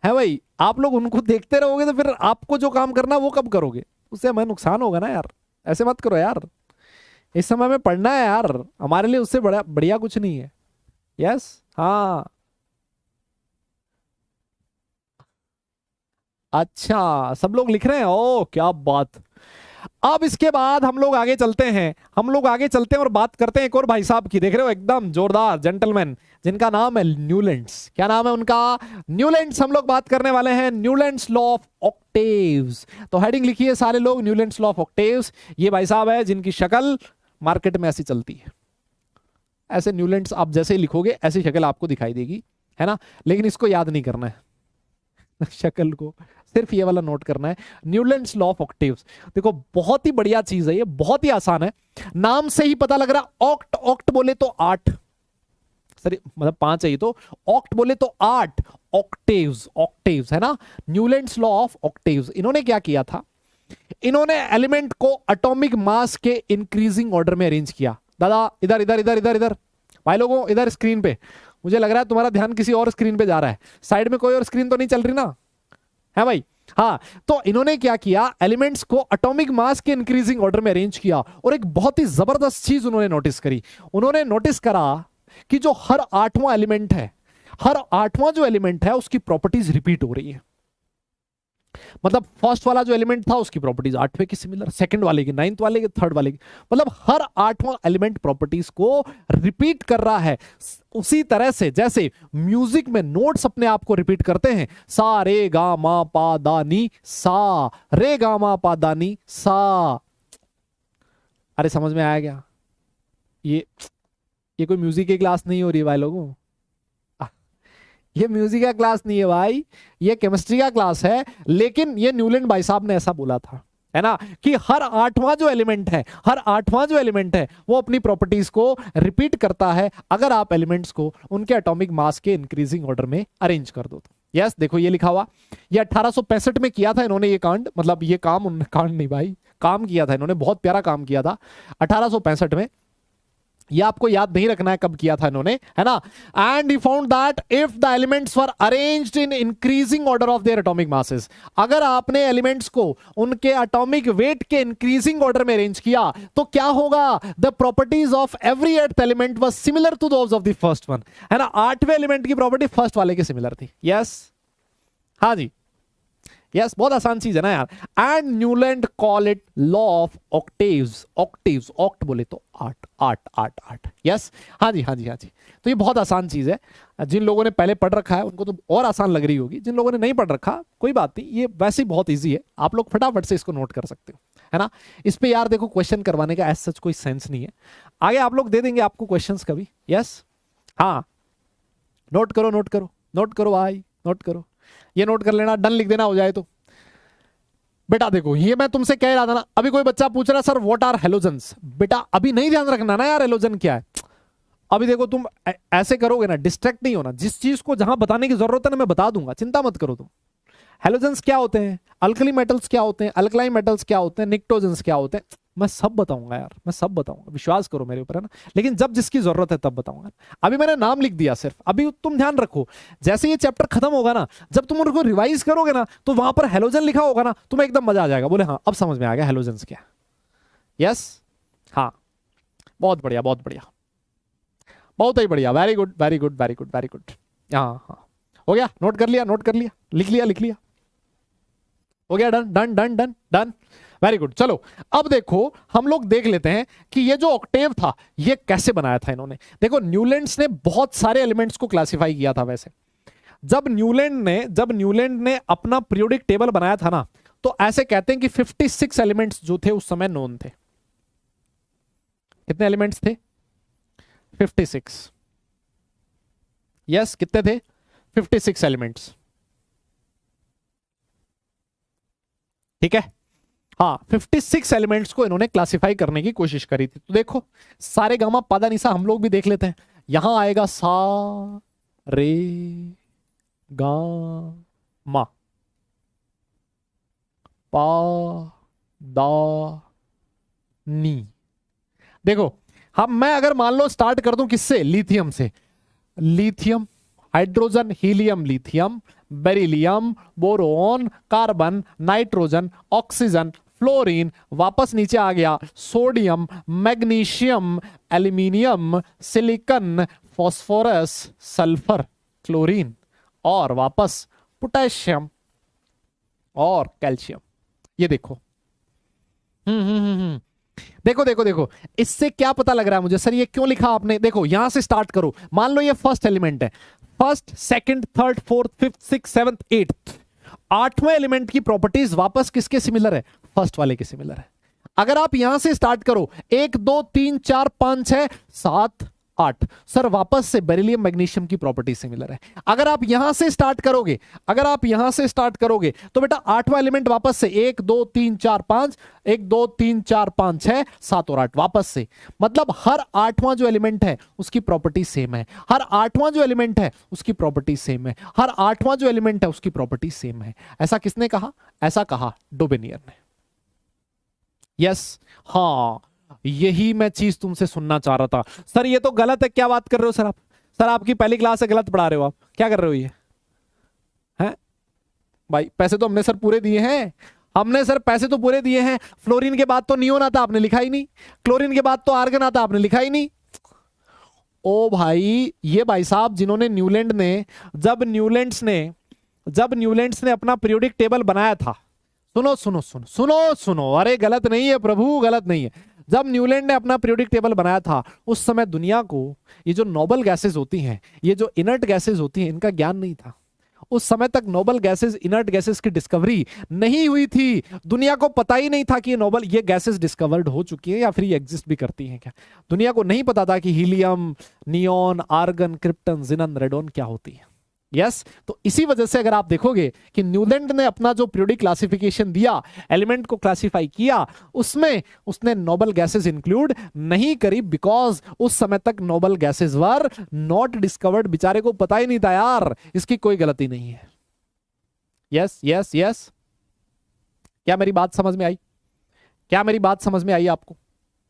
है भाई? आप लोग उनको देखते रहोगे तो फिर आपको जो काम करना वो कब करोगे? उससे हमें नुकसान होगा ना यार, ऐसे मत करो यार। इस समय में पढ़ना है यार, हमारे लिए उससे बड़ा बढ़िया कुछ नहीं है। यस हाँ, अच्छा सब लोग लिख रहे हैं, ओ क्या बात। अब इसके बाद हम लोग आगे चलते हैं, और बात करते हैं एक और भाई साहब की। देख रहे हो एकदम जोरदार जेंटलमैन, जिनका नाम है न्यूलैंड्स। क्या नाम है उनका? न्यूलैंड्स। हम लोग बात करने वाले हैं न्यूलैंड्स लॉ ऑफ ऑक्टेव्स। तो हेडिंग लिखिए सारे लोग, न्यूलैंड्स लॉ ऑफ ऑक्टेव्स। ये भाई साहब है जिनकी शक्ल मार्केट में ऐसी चलती है, ऐसे न्यूलैंड्स आप जैसे ही लिखोगे ऐसी शक्ल आपको दिखाई देगी, है ना? लेकिन इसको याद नहीं करना है शक्ल को, सिर्फ ये वाला नोट करना है, न्यूलैंड्स लॉ ऑफ ऑक्टेव्स। देखो बहुत ही बढ़िया चीज है ये, बहुत ही आसान है, नाम से ही पता लग रहा। ऑक्ट, ऑक्ट बोले तो 8, सॉरी मतलब 5 है ये तो, ऑक्ट बोले तो 8, ऑक्टेव्स, ऑक्टेव्स है ना, न्यूलैंड्स लॉ ऑफ ऑक्टेव्स। इन्होंने क्या किया था, इन्होंने एलिमेंट को एटॉमिक मास के इंक्रीजिंग ऑर्डर में अरेंज किया। दादा इधर इधर इधर इधर इधर भाई लोगों, इधर स्क्रीन पे, मुझे लग रहा है तुम्हारा ध्यान किसी और स्क्रीन पे जा रहा है, साइड में कोई और स्क्रीन तो नहीं चल रही ना, है भाई? हाँ, तो इन्होंने क्या किया, एलिमेंट्स को एटॉमिक मास के इंक्रीजिंग ऑर्डर में अरेंज किया, और एक बहुत ही जबरदस्त चीज उन्होंने नोटिस करी। उन्होंने नोटिस करा कि जो हर 8वां एलिमेंट है, हर 8वां जो एलिमेंट है उसकी प्रॉपर्टीज रिपीट हो रही है। मतलब फर्स्ट वाला जो एलिमेंट था उसकी प्रॉपर्टीज 8वें की सिमिलर, सेकंड वाले की, 9th वाले की, 3rd वाले की, मतलब हर 8वां एलिमेंट प्रॉपर्टीज को रिपीट कर रहा है। उसी तरह से जैसे म्यूजिक में नोट्स अपने आप को रिपीट करते हैं, सा रे गा मा पा दा नी सा, रे गा मा पा दा नी सा। अरे समझ में आया क्या? ये कोई म्यूजिक की क्लास नहीं हो रही भाई लोगों, ये म्यूजिक का क्लास नहीं है भाई, ये केमिस्ट्री का क्लास है। लेकिन ये न्यूलैंड भाई साहब ने ऐसा बोला था, है ना, कि हर 8वां जो एलिमेंट है, हर 8वां जो एलिमेंट है वो अपनी प्रॉपर्टीज को रिपीट करता है अगर आप एलिमेंट्स को उनके एटॉमिक मास के इंक्रीजिंग ऑर्डर में अरेंज कर दो तो। यस देखो ये लिखा हुआ, ये 1865 में किया था इन्होंने ये कांड, मतलब ये काम, कांड नहीं भाई, काम किया था इन्होंने, बहुत प्यारा काम किया था 1865 में। ये आपको याद नहीं रखना है कब किया था इन्होंने, है ना। And he found that if the elements were arranged in increasing order of their atomic masses, अगर आपने एलिमेंट्स को उनके एटॉमिक वेट के इंक्रीजिंग ऑर्डर में अरेंज किया तो क्या होगा, the properties of every 8th element was similar to those of the first one, है ना। 8वें एलिमेंट की प्रॉपर्टी फर्स्ट वाले की सिमिलर थी। यस हाँ जी, यस बहुत आसान चीज है ना यार। And Newland call it law of octaves, octaves, oct बोले तो 8 8 8 8। यस हाँ जी हाँ जी हाँ जी, तो ये बहुत आसान चीज है, जिन लोगों ने पहले पढ़ रखा है उनको तो और आसान लग रही होगी, जिन लोगों ने नहीं पढ़ रखा कोई बात नहीं, ये वैसे ही बहुत ईजी है, आप लोग फटाफट से इसको नोट कर सकते हो, है ना। इस पे यार देखो क्वेश्चन करवाने का ऐसा कोई सेंस नहीं है, आगे आप लोग दे देंगे आपको क्वेश्चन कभी। यस हाँ, नोट करो नोट करो नोट करो भाई, नोट करो, ये नोट कर लेना, डन लिख देना हो जाए तो। बेटा देखो ये मैं तुमसे कह रहा था ना, अभी कोई बच्चा पूछ रहा है सर व्हाट आर हेलोजन्स, बेटा अभी नहीं ध्यान रखना ना यार हेलोजन क्या है। अभी देखो तुम ऐसे करोगे ना, डिस्ट्रैक्ट नहीं होना, जिस चीज को जहां बताने की जरूरत है ना मैं बता दूंगा, चिंता मत करो तुम। हेलोजन्स क्या होते हैं, अल्कली मेटल्स क्या होते हैं, अल्कलाइन मेटल्स क्या होते हैं, निक्टोजेंस क्या होते हैं, मैं सब बताऊंगा यार, मैं सब बताऊंगा, विश्वास करो मेरे ऊपर, है ना। लेकिन जब जिसकी जरूरत है तब बताऊंगा। अभी मैंने नाम लिख दिया सिर्फ, अभी तुम ध्यान रखो, जैसे ये चैप्टर खत्म होगा ना, जब तुम उनको रिवाइज करोगे ना तो वहां पर हेलोजन लिखा होगा ना, तुम्हें एकदम मजा आ जाएगा, बोले हाँ अब समझ में आ गया हेलोजन्स क्या। यस हाँ, बहुत बढ़िया बहुत बढ़िया, बहुत ही बढ़िया, very good very good very good very good. हाँ हाँ हो गया, नोट कर लिया, नोट कर लिया, लिख लिया लिख लिया, हो गया, done done done done done, very good. चलो अब देखो हम लोग देख लेते हैं कि ये जो ऑक्टेव था ये कैसे बनाया था इन्होंने। देखो न्यूलैंड्स ने बहुत सारे एलिमेंट्स को क्लासिफाई किया था। वैसे जब न्यूलैंड ने अपना पीरियोडिक टेबल बनाया था ना, तो ऐसे कहते हैं कि 56 एलिमेंट्स जो थे उस समय नोन थे। कितने एलिमेंट्स थे? 56। यस कितने थे? 56 एलिमेंट्स, ठीक है। हाँ 56 एलिमेंट्स को इन्होंने क्लासिफाई करने की कोशिश करी थी। तो देखो सारे गामा पादा निशा हम लोग भी देख लेते हैं। यहां आएगा सा रे गा मा पा दा नी। देखो हम मैं अगर मान लो स्टार्ट कर दूं किससे, लिथियम से, lithium, hydrogen, helium, lithium, beryllium, boron, carbon, nitrogen, oxygen, fluorine, वापस नीचे आ गया sodium, magnesium, aluminium, silicon, phosphorus, sulphur, chlorine और वापस पोटेशियम और कैल्शियम। ये देखो देखो देखो देखो, इससे क्या पता लग रहा है मुझे, सर ये क्यों लिखा आपने? देखो यहां से स्टार्ट करो, मान लो ये फर्स्ट एलिमेंट है, first, second, third, fourth, fifth, six, seventh, eighth, 8वें एलिमेंट की प्रॉपर्टीज वापस किसके सिमिलर है? फर्स्ट वाले के सिमिलर है। अगर आप यहां से स्टार्ट करो 1 2 3 4 5 6 7 8। सर वापस से बेरिलियम मैग्नीशियम की प्रॉपर्टी सिमिलर है। अगर आप यहां से स्टार्ट करोगे, अगर आप यहां से स्टार्ट करोगे तो बेटा आठवां एलिमेंट वापस से 1 2 3 4 5, 1 2 3 4 5 6 7 और 8 वापस से, मतलब हर आठवां जो एलिमेंट है उसकी प्रॉपर्टी सेम है, हर आठवां जो एलिमेंट है उसकी प्रॉपर्टी सेम है, हर आठवां जो एलिमेंट है उसकी प्रॉपर्टी सेम है। ऐसा किसने कहा? ऐसा कहा डोबेनियर ने। यस, हाँ, यही मैं चीज तुमसे सुनना चाह रहा था। सर ये तो गलत है, क्या बात कर रहे हो सर आप? सर आपकी पहली क्लास से गलत पढ़ा रहे हो आप, क्या कर रहे हो ये? हैं भाई, पैसे तो हमने सर पूरे दिए हैं, हमने सर पैसे तो पूरे दिए हैं। फ्लोरीन के बाद तो नियोन आता, आपने लिखा ही नहीं। क्लोरीन के बाद तो आर्गन आता, आपने लिखा ही नहीं। ओ भाई, ये भाई साहब जिन्होंने न्यूलैंड ने, जब न्यूलैंड्स ने अपना पीरियोडिक टेबल बनाया था, सुनो सुनो सुनो सुनो सुनो, अरे गलत नहीं है प्रभु, गलत नहीं है। जब न्यूलैंड ने अपना पीरियोडिक टेबल बनाया था, उस समय दुनिया को ये जो नोबल गैसेस होती हैं, ये जो इनर्ट गैसेस होती हैं, इनका ज्ञान नहीं था। उस समय तक नोबल गैसेस, इनर्ट गैसेस की डिस्कवरी नहीं हुई थी। दुनिया को पता ही नहीं था कि ये गैसेस डिस्कवर्ड हो चुकी हैं या फिर ये एग्जिस्ट भी करती हैं क्या। दुनिया को नहीं पता था कि helium, neon, argon, krypton, xenon, radon क्या होती है। यस, तो इसी वजह से अगर आप देखोगे कि न्यूलैंड ने अपना जो पीरियोडिक क्लासिफिकेशन दिया, एलिमेंट को क्लासिफाई किया, उसमें उसने नोबल गैसेस इंक्लूड नहीं करी, बिकॉज उस समय तक noble gases were not discovered. बेचारे को पता ही नहीं था यार, इसकी कोई गलती नहीं है। यस यस यस, क्या मेरी बात समझ में आई? क्या मेरी बात समझ में आई आपको?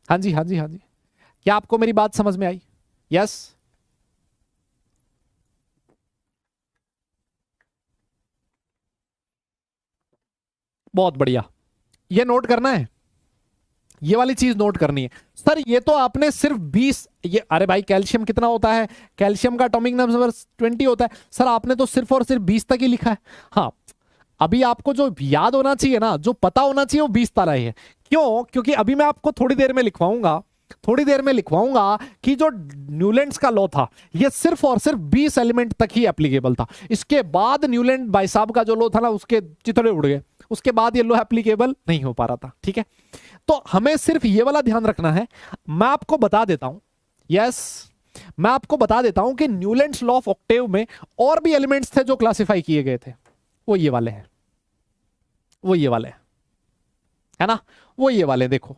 हाँ जी हाँ जी हाँ जी, क्या आपको मेरी बात समझ में आई? यस, बहुत बढ़िया। ये नोट करना है, ये वाली चीज नोट करनी है। सर ये तो आपने सिर्फ 20, ये अरे भाई कैल्शियम कितना होता है? कैल्शियम का एटॉमिक नंबर 20 होता है। सर आपने तो सिर्फ और सिर्फ 20 तक ही लिखा है। हाँ, अभी आपको जो याद होना चाहिए ना, जो पता होना चाहिए, वो 20 तारा ही है। क्यों? क्योंकि अभी मैं आपको थोड़ी देर में लिखवाऊंगा, कि जो न्यूलैंड्स का लॉ था, ये सिर्फ और सिर्फ 20 एलिमेंट तक ही एप्लीकेबल था। इसके बाद न्यूलैंड भाई साहब का जो लॉ था ना, उसके चितड़े उड़ गए, उसके बाद ये लॉ एप्लीकेबल नहीं हो पा रहा था। ठीक है, तो हमें सिर्फ ये वाला ध्यान रखना है। मैं आपको बता देता हूं, यस, मैं आपको बता देता हूं कि न्यूलैंड्स लॉ ऑफ ऑक्टेव में और भी एलिमेंट्स थे जो क्लासिफाई किए गए थे। वो ये वाले हैं, वो ये वाले हैं, है ना, वो ये वाले देखो।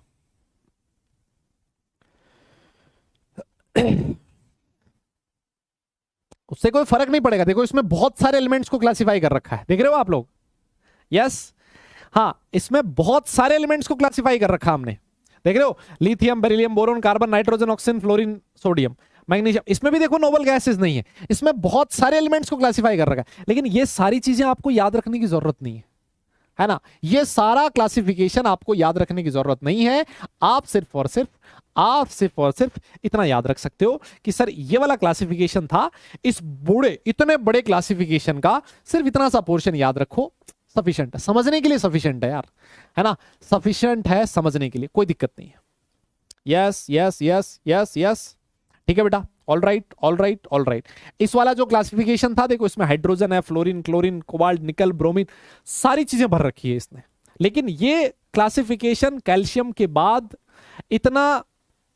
उससे कोई फर्क नहीं पड़ेगा। देखो इसमें बहुत सारे एलिमेंट्स को क्लासिफाई कर रखा है, देख रहे हो आप लोग? यस, हाँ, इसमें बहुत सारे एलिमेंट्स को क्लासिफाई कर रखा हमने, देख रहे हो? Lithium, beryllium, boron, carbon, nitrogen, oxygen, fluorine, sodium, magnesium. इसमें भी देखो नोबल गैसेस नहीं है, इसमें बहुत सारे एलिमेंट्स को क्लासिफाई कर रखा है। लेकिन ये सारी चीजें आपको याद रखने की जरूरत नहीं है ना? ये सारा क्लासिफिकेशन आपको याद रखने की जरूरत नहीं है। आप सिर्फ और सिर्फ इतना याद रख सकते हो कि सर ये वाला क्लासिफिकेशन था। इस इतने बड़े क्लासिफिकेशन का सिर्फ इतना सा पोर्शन याद रखो, सफिशिएंट है समझने के लिए, सफिशिएंट है यार, है ना? सफिशिएंट है समझने के लिए, कोई दिक्कत नहीं है। Yes yes yes yes yes, ठीक है बेटा, all right all right all right. इस वाला जो क्लासिफिकेशन था, देखो इसमें हाइड्रोजन है, फ्लोरीन, क्लोरीन, कोबाल्ट, निकल, ब्रोमीन, सारी चीजें भर रखी है इसने। लेकिन ये क्लासिफिकेशन कैल्शियम के बाद इतना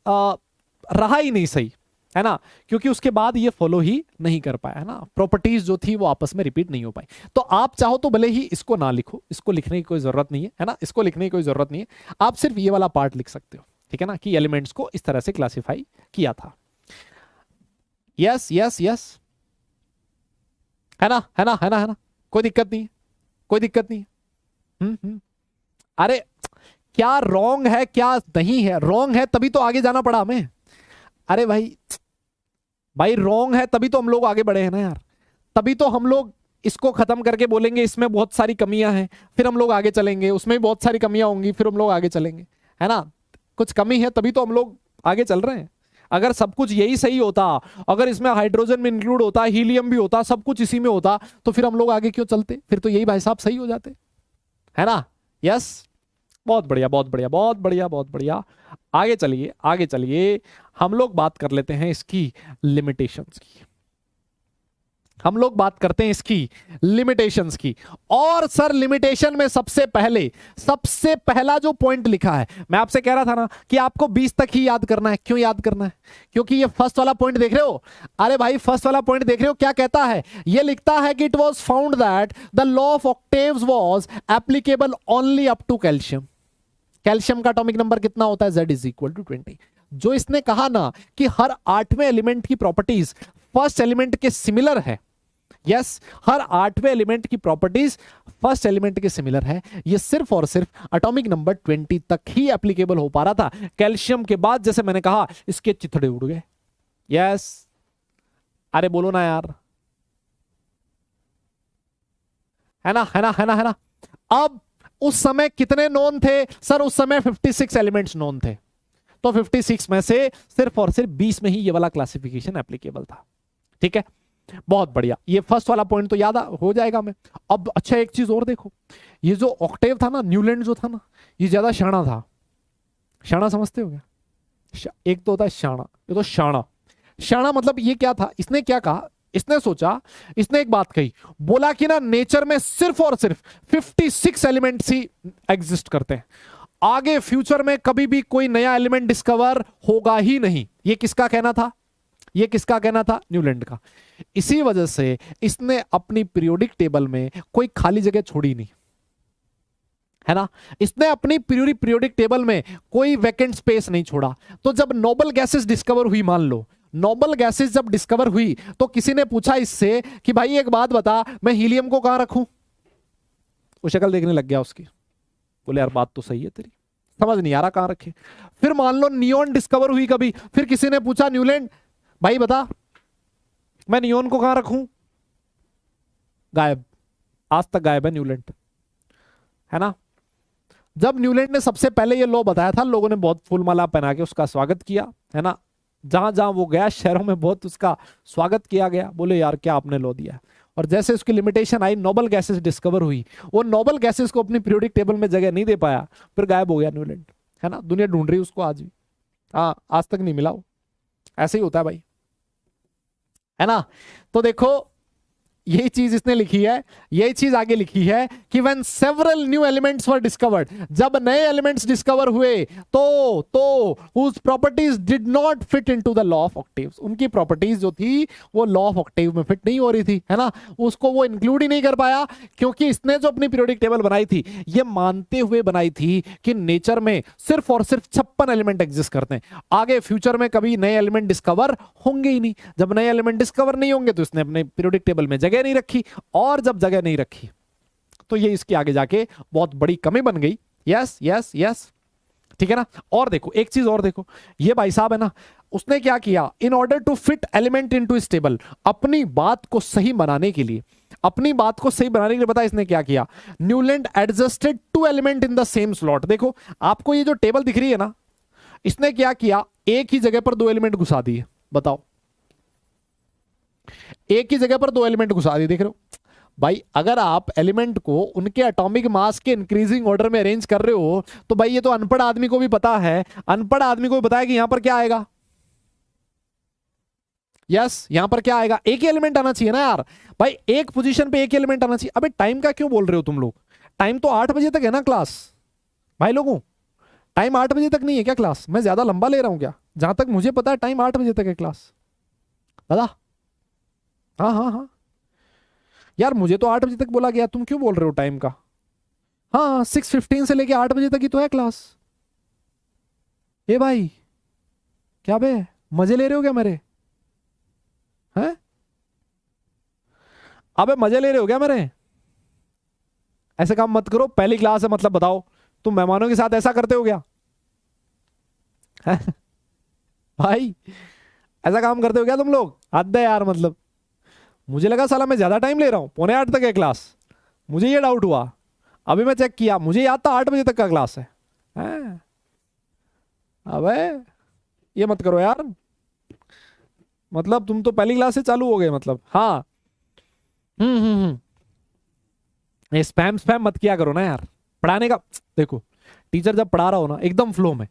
रहा ही नहीं सही, है ना, क्योंकि उसके बाद ये फॉलो ही नहीं कर पाया, है ना, प्रॉपर्टीज जो थी वो आपस में रिपीट नहीं हो पाई। तो आप चाहो तो भले ही इसको ना लिखो, इसको लिखने की कोई जरूरत नहीं है ना, इसको लिखने की कोई जरूरत नहीं है। आप सिर्फ ये वाला पार्ट लिख सकते हो, ठीक है ना, कि एलिमेंट्स को इस तरह से क्लासिफाई किया था। यस यस यस, है ना, है ना, है ना, है ना, कोई दिक्कत नहीं है, कोई दिक्कत नहीं है। अरे क्या रॉन्ग है, क्या नहीं है? रॉन्ग है तभी तो आगे जाना पड़ा हमें। अरे भाई रॉन्ग है तभी तो हम लोग आगे बढ़े हैं ना यार, तभी तो हम लोग इसको खत्म करके बोलेंगे इसमें बहुत सारी कमियां हैं, फिर हम लोग आगे चलेंगे, उसमें भी बहुत सारी कमियां होंगी, फिर हम लोग आगे चलेंगे, है ना? कुछ कमी है तभी तो हम लोग आगे चल रहे हैं। अगर सब कुछ यही सही होता, अगर इसमें हाइड्रोजन में इंक्लूड होता, हीलियम भी होता, सब कुछ इसी में होता, तो फिर हम लोग आगे क्यों चलते? फिर तो यही भाई साहब सही हो जाते, है ना? यस, बहुत बढ़िया बहुत बढ़िया बहुत बढ़िया बहुत बढ़िया। आगे चलिए आगे चलिए, हम लोग बात कर लेते हैं इसकी लिमिटेशंस की। हम लोग बात करते हैं इसकी लिमिटेशंस की। और सर लिमिटेशन में सबसे पहला जो पॉइंट लिखा है, मैं आपसे कह रहा था ना कि आपको 20 तक ही याद करना है। क्यों याद करना है? क्योंकि ये फर्स्ट वाला पॉइंट देख रहे हो। अरे भाई फर्स्ट वाला पॉइंट देख रहे हो, क्या कहता है? ये लिखता है कि it was found that the law of octaves was applicable only up to calcium. Calcium का एटॉमिक नंबर कितना होता है? Z = 20। जो इसने कहा ना कि हर 8वें एलिमेंट की प्रॉपर्टीज फर्स्ट एलिमेंट के सिमिलर है, यस हर 8वें एलिमेंट की प्रॉपर्टीज फर्स्ट एलिमेंट के सिमिलर है, ये सिर्फ और सिर्फ एटॉमिक नंबर 20 तक ही एप्लीकेबल हो पा रहा था। कैल्शियम के बाद जैसे मैंने कहा इसके चिथड़े उड़ गए। यस अरे बोलो ना यार, है ना है ना है ना है ना। अब उस समय कितने नोन थे सर? उस समय 56 एलिमेंट्स नोन थे। तो 56 में से सिर्फ और सिर्फ 20 में ही ये वाला क्लासिफिकेशन एप्लीकेबल था। ठीक है, बहुत बढ़िया। ये फर्स्ट वाला पॉइंट तो याद हो जाएगा मैं। अब अच्छा एक चीज और देखो, ये जो ऑक्टेव था ना, न्यूलैंड जो था ना, ये ज्यादा शाणा था। शाणा समझते हो क्या? एक तो होता है शाणा, ये तो शाणा। शाणा मतलब ये क्या था? इसने क्या कहा? इसने सोचा, इसने एक बात कही, बोला कि ना नेचर में सिर्फ और सिर्फ 56 एलिमेंट्स ही एग्जिस्ट करते हैं, आगे फ्यूचर में कभी भी कोई नया एलिमेंट डिस्कवर होगा ही नहीं। ये किसका कहना था? ये किसका कहना था? न्यूलैंड का। इसी वजह से इसने अपनी पीरियोडिक टेबल में कोई खाली जगह छोड़ी नहीं, है ना। इसने अपनी पीरियोडिक टेबल में कोई वैकेंट स्पेस नहीं छोड़ा। तो जब नोबल गैसेस डिस्कवर हुई, मान लो नोबल गैसेस जब डिस्कवर हुई, तो किसी ने पूछा इससे कि भाई एक बात बता, मैं हीलियम को कहां रखूं? वो शक्ल देखने लग गया उसकी, बोले यार बात तो सही है तेरी, समझ नहीं आ रहा कहां रखे। फिर मान लो नियोन डिस्कवर हुई कभी, फिर किसी ने पूछा न्यूलैंड भाई बता मैं नियोन को कहां रखूं? गायब, आज तक गायब है न्यूलैंड, है ना। जब न्यूलैंड ने सबसे पहले ये लॉ बताया था, लोगों ने बहुत फूलमाला पहना के उसका स्वागत किया, है ना। जहां जहां वो गया शहरों में बहुत उसका स्वागत किया गया, बोले यार क्या आपने लॉ दिया। और जैसे उसकी लिमिटेशन आई, नोबल गैसेस डिस्कवर हुई, वो नोबल गैसेस को अपनी पीरियोडिक टेबल में जगह नहीं दे पाया, फिर गायब हो गया न्यूलैंड, है ना। दुनिया ढूंढ रही है उसको आज भी, हाँ आज तक नहीं मिला वो। ऐसे ही होता है भाई, है ना। तो देखो यही चीज इसने लिखी है, यही चीज आगे लिखी है कि when several new elements were discovered, जब नए एलिमेंट्स डिस्कवर हुए तो whose properties did not fit into the law of octaves, उनकी प्रॉपर्टीज जो थी वो लॉ ऑफ ऑक्टेव में फिट नहीं हो रही थी, है ना। उसको वो इंक्लूड ही नहीं कर पाया, क्योंकि इसने जो अपनी पीरियोडिक टेबल बनाई थी ये मानते हुए बनाई थी कि नेचर में सिर्फ और सिर्फ 56 एलिमेंट एग्जिस्ट करते हैं, आगे फ्यूचर में कभी नए एलिमेंट डिस्कवर होंगे ही नहीं। जब नए एलिमेंट डिस्कवर नहीं होंगे तो इसने अपने पीरियोडिक टेबल में जगह नहीं रखी, और जब जगह नहीं रखी तो ये इसके आगे जाके बहुत बड़ी कमी बन गई। यस यस यस, ठीक है ना। और देखो एक चीज और देखो, ये भाई साहब है ना, उसने क्या किया, in order to fit element into इस टेबल, अपनी बात को सही बनाने के लिए, अपनी बात को सही बनाने के लिए पता है इसने क्या किया, Newland adjusted 2 element in the same slot. देखो आपको ये जो टेबल दिख रही है ना, इसने क्या किया, एक ही जगह पर 2 एलिमेंट घुसा दिए। बताओ, एक ही जगह पर 2 एलिमेंट घुसा दिए, देख रहे हो भाई। अगर आप एलिमेंट को उनके एटॉमिक मास के इंक्रीजिंग ऑर्डर में अरेंज कर रहे हो, तो भाई ये तो अनपढ़ आदमी को भी पता है, अनपढ़ आदमी को भी पता है कि यहां पर क्या आएगा। यस यहां पर क्या आएगा, एक ही एलिमेंट आना चाहिए ना यार भाई, एक पोजीशन पे एक एलिमेंट आना चाहिए। अबे टाइम का क्यों बोल रहे हो तुम लोग? टाइम तो 8 बजे तक है ना क्लास भाई लोगों, टाइम 8 बजे तक नहीं है क्या क्लास? मैं ज्यादा लंबा ले रहा हूं क्या? जहां तक मुझे पता है टाइम 8 बजे तक है क्लास, दादा। हाँ हाँ हाँ यार, मुझे तो 8 बजे तक बोला गया, तुम क्यों बोल रहे हो टाइम का? हाँ 6:15 से लेके 8 बजे तक ही तो है क्लास। ए भाई क्या बे, मजे ले रहे हो क्या मेरे? हैं? अबे मजे ले रहे हो क्या मेरे? ऐसे काम मत करो, पहली क्लास है मतलब बताओ, तुम मेहमानों के साथ ऐसा करते हो क्या? हैं? भाई ऐसा काम करते हो क्या तुम लोग? हद है यार, मतलब मुझे लगा साला मैं ज्यादा टाइम ले रहा हूं, 7:45 तक है क्लास, मुझे ये डाउट हुआ। अभी मैं चेक किया, मुझे याद था 8 बजे तक का क्लास है। अबे ये मत करो यार, मतलब तुम तो पहली क्लास से चालू हो गए मतलब। हाँ ये स्पैम मत किया करो ना यार, पढ़ाने का। देखो टीचर जब पढ़ा रहा हो ना एकदम फ्लो में,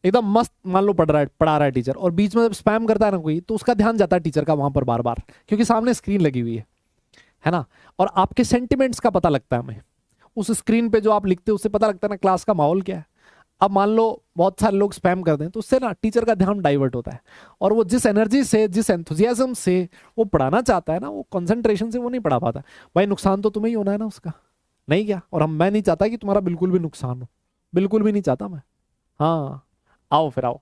एकदम मस्त मान लो पढ़ा रहा है टीचर, और बीच में जब स्पैम करता है ना कोई, तो उसका ध्यान जाता है टीचर का वहां पर बार बार, क्योंकि सामने स्क्रीन लगी हुई है ना। और आपके सेंटिमेंट्स का पता लगता है हमें, उस स्क्रीन पे जो आप लिखते हो उससे पता लगता है ना क्लास का माहौल क्या है। अब मान लो बहुत सारे लोग स्पैम कर दें, तो उससे ना टीचर का ध्यान डाइवर्ट होता है, और वो जिस एनर्जी से, जिस एंथुजियाज्म से वो पढ़ाना चाहता है ना, वो कंसंट्रेशन से वो नहीं पढ़ा पाता। भाई नुकसान तो तुम्हें ही होना है ना उसका, नहीं क्या? और मैं नहीं चाहता कि तुम्हारा बिल्कुल भी नुकसान हो, बिल्कुल भी नहीं चाहता मैं। हाँ आओ फिर आओ।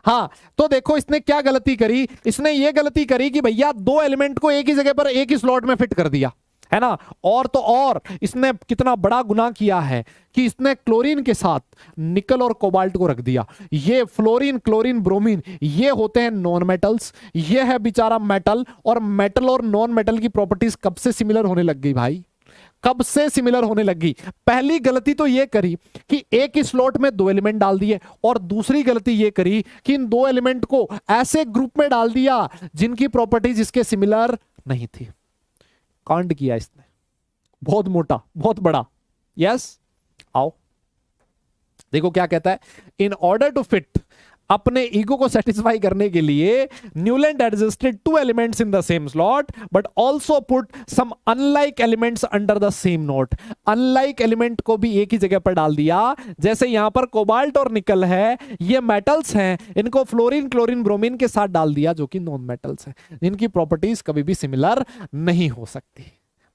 हाँ तो देखो इसने क्या गलती करी, इसने ये गलती करी कि भैया दो एलिमेंट को एक ही जगह पर एक ही स्लॉट में फिट कर दिया, है ना। और तो और इसने कितना बड़ा गुनाह किया है कि इसने क्लोरीन के साथ निकल और कोबाल्ट को रख दिया। ये फ्लोरीन, क्लोरीन, ब्रोमीन, ये होते हैं नॉन मेटल्स, ये है बेचारा मेटल। और मेटल और नॉन मेटल की प्रॉपर्टीज कब से सिमिलर होने लग गई भाई, कब से सिमिलर होने लगी। पहली गलती तो ये करी कि एक ही स्लॉट में दो एलिमेंट डाल दिए, और दूसरी गलती ये करी कि इन दो एलिमेंट को ऐसे ग्रुप में डाल दिया जिनकी प्रॉपर्टीज इसके सिमिलर नहीं थी। कांड किया इसने, बहुत मोटा, बहुत बड़ा। यस आओ देखो क्या कहता है। इन ऑर्डर टू फिट, अपने ईगो को सेटिस्फाई करने के लिए, Newland adjusted two elements in the same slot but also put some unlike elements under the same note. Unlike element को भी एक ही जगह पर डाल दिया। जैसे यहां पर कोबाल्ट और निकल है, ये मेटल्स हैं, इनको फ्लोरीन, क्लोरीन, ब्रोमीन के साथ डाल दिया जो कि नॉन मेटल्स हैं, जिनकी प्रॉपर्टीज कभी भी सिमिलर नहीं हो सकती।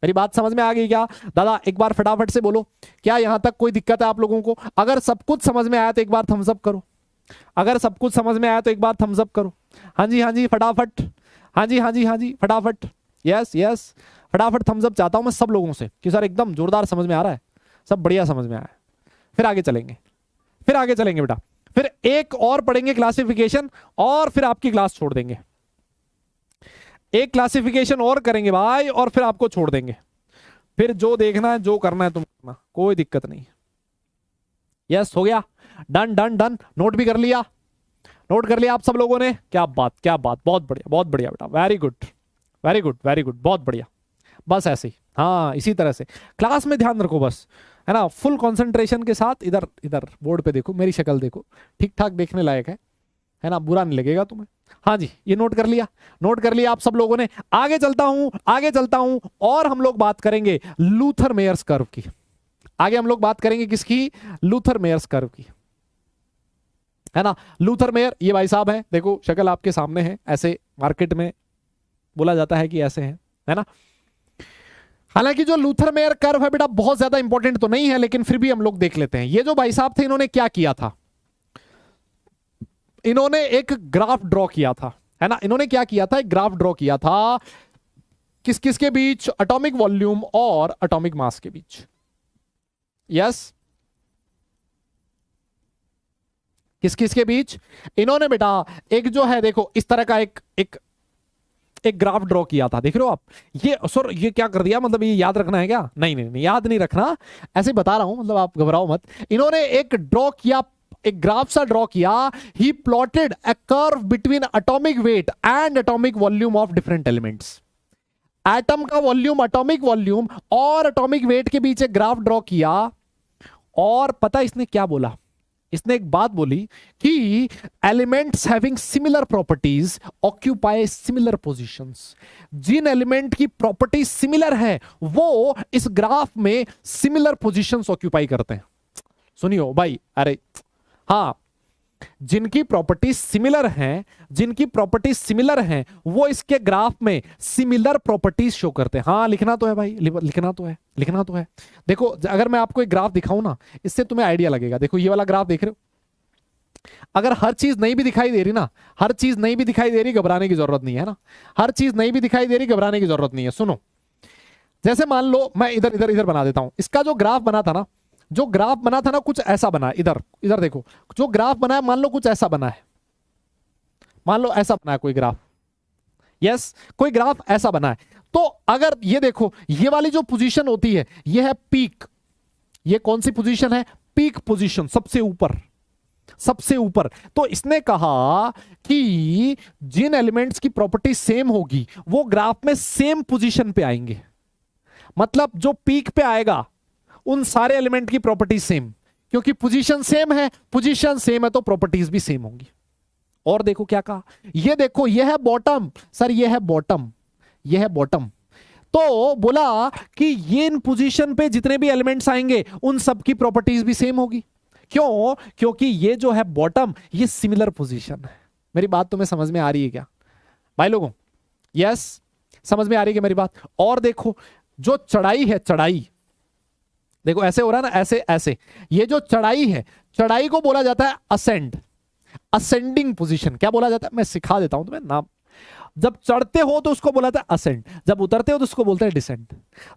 मेरी बात समझ में आ गई क्या दादा? एक बार फटाफट से बोलो, क्या यहां तक कोई दिक्कत है आप लोगों को? अगर सब कुछ समझ में आया तो एक बार थम्स अप करो। अगर सब कुछ समझ में आया तो एक बार थम्स अप करो। हाँ जी, हाँ जी, फटाफट। हाँ जी, हाँ जी, हाँ जी, फटाफट। यस यस, फटाफट थम्स अप चाहता हूं मैं सब लोगों से कि सर एकदम जोरदार समझ में आ रहा है, सब बढ़िया समझ में आया है। फिर आगे चलेंगे, फिर आगे चलेंगे बेटा। फिर एक और पढ़ेंगे क्लासिफिकेशन, और फिर आपकी क्लास छोड़ देंगे। एक क्लासिफिकेशन और करेंगे भाई, और फिर आपको छोड़ देंगे। फिर जो देखना है, जो करना है तुम करना, कोई दिक्कत नहीं। यस हो गया, डन डन डन। नोट भी कर लिया, नोट कर लिया आप सब लोगों ने? क्या बात, क्या बात, बहुत बढ़िया, बहुत बढ़िया बेटा, very good, very good, very good, बहुत बढ़िया। बस ऐसे ही, हाँ इसी तरह से क्लास में ध्यान रखो बस, है ना। फुल कंसंट्रेशन के साथ इधर इधर बोर्ड पे देखो, मेरी शक्ल देखो, ठीक ठाक देखने लायक है ना, बुरा नहीं लगेगा तुम्हें। हाँ जी, ये नोट कर लिया, नोट कर लिया आप सब लोगों ने। आगे चलता हूं, आगे चलता हूं, और हम लोग बात करेंगे लूथर मेयर्स कर्व की। आगे हम लोग बात करेंगे किसकी? लूथर मेयर्स कर्व की, है ना। लूथर मेयर ये भाई साहब हैं, देखो शक्ल आपके सामने है, ऐसे मार्केट में बोला जाता है कि ऐसे हैं, है ना। हालांकि जो लूथर मेयर कर्व है बेटा बहुत ज्यादा इंपॉर्टेंट तो नहीं है, लेकिन फिर भी हम लोग देख लेते हैं। ये जो भाई साहब थे, इन्होंने क्या किया था? इन्होंने एक ग्राफ ड्रॉ किया था, है ना। इन्होंने क्या किया था? एक ग्राफ ड्रॉ किया था, किस किस के बीच? एटॉमिक वॉल्यूम और एटॉमिक मास के बीच। यस, किस किस के बीच? इन्होंने बेटा एक जो है देखो इस तरह का एक एक एक ग्राफ ड्रॉ किया था, देख रहे हो आप? ये सर ये क्या कर दिया, मतलब ये याद रखना है क्या? नहीं नहीं नहीं, याद नहीं रखना, ऐसे बता रहा हूं, मतलब आप घबराओ मत। इन्होंने एक ड्रॉ किया, एक ग्राफ सा ड्रॉ किया। He plotted a curve between atomic weight and atomic volume of different elements. Atom का वॉल्यूम, एटॉमिक वॉल्यूम और एटॉमिक वेट के बीच एक ग्राफ ड्रॉ किया। और पता इसने क्या बोला? इसने एक बात बोली कि elements having similar properties occupy similar positions. जिन एलिमेंट की प्रॉपर्टीज सिमिलर है वो इस ग्राफ में सिमिलर पोजीशंस ऑक्यूपाई करते हैं। सुनियो भाई, अरे हाँ, जिनकी प्रॉपर्टीज सिमिलर हैं, जिनकी प्रॉपर्टीज सिमिलर हैं वो इसके ग्राफ में सिमिलर प्रॉपर्टीज शो करते हैं। हाँ लिखना तो है भाई, लिखना तो है, लिखना तो है। देखो अगर मैं आपको एक ग्राफ दिखाऊं ना, इससे तुम्हें आइडिया लगेगा। देखो ये वाला ग्राफ देख रहे हो? अगर हर चीज नहीं भी दिखाई दे रही ना, हर चीज नहीं भी दिखाई दे रही, घबराने की जरूरत नहीं है ना। हर चीज नहीं भी दिखाई दे रही, घबराने की जरूरत नहीं है। सुनो, जैसे मान लो मैं इधर इधर इधर बना देता हूं। इसका जो ग्राफ बना था ना, जो ग्राफ बना था ना, कुछ ऐसा बना है। इधर इधर देखो, जो ग्राफ बना है मान लो कुछ ऐसा बना है, मान लो ऐसा बना है कोई ग्राफ। यस, कोई ग्राफ ऐसा बना है। तो अगर ये देखो, ये वाली जो पोजीशन होती है ये है पीक। ये कौन सी पोजीशन है? पीक पोजीशन, सबसे ऊपर, सबसे ऊपर। तो इसने कहा कि जिन एलिमेंट्स की प्रॉपर्टी सेम होगी वो ग्राफ में सेम पोजीशन पे आएंगे। मतलब जो पीक पे आएगा उन सारे एलिमेंट की प्रॉपर्टी सेम। क्योंकि पोजीशन सेम है, पोजीशन सेम है तो प्रॉपर्टीज भी सेम होंगी। और देखो क्या कहा, ये देखो ये है बॉटम, सर ये है बॉटम, ये है बॉटम। तो बोला कि ये इन पोजीशन पे जितने भी एलिमेंट्स आएंगे उन सब की प्रॉपर्टीज भी सेम होगी। क्यों? क्योंकि ये जो है बॉटम ये सिमिलर पोजीशन है। मेरी बात तुम्हें समझ में आ रही है क्या भाई लोगों? यस, समझ में आ रही है क्या मेरी बात? और देखो जो चढ़ाई है, चढ़ाई देखो ऐसे हो रहा है ना, ऐसे ऐसे, ये जो चढ़ाई है, चढ़ाई को बोला जाता है असेंड, असेंडिंग पोजीशन। क्या बोला जाता है, मैं सिखा देता हूं तुम्हें नाम। जब चढ़ते हो तो उसको बोला जाता है असेंड, जब उतरते हो तो उसको बोलते हैं डिसेंड।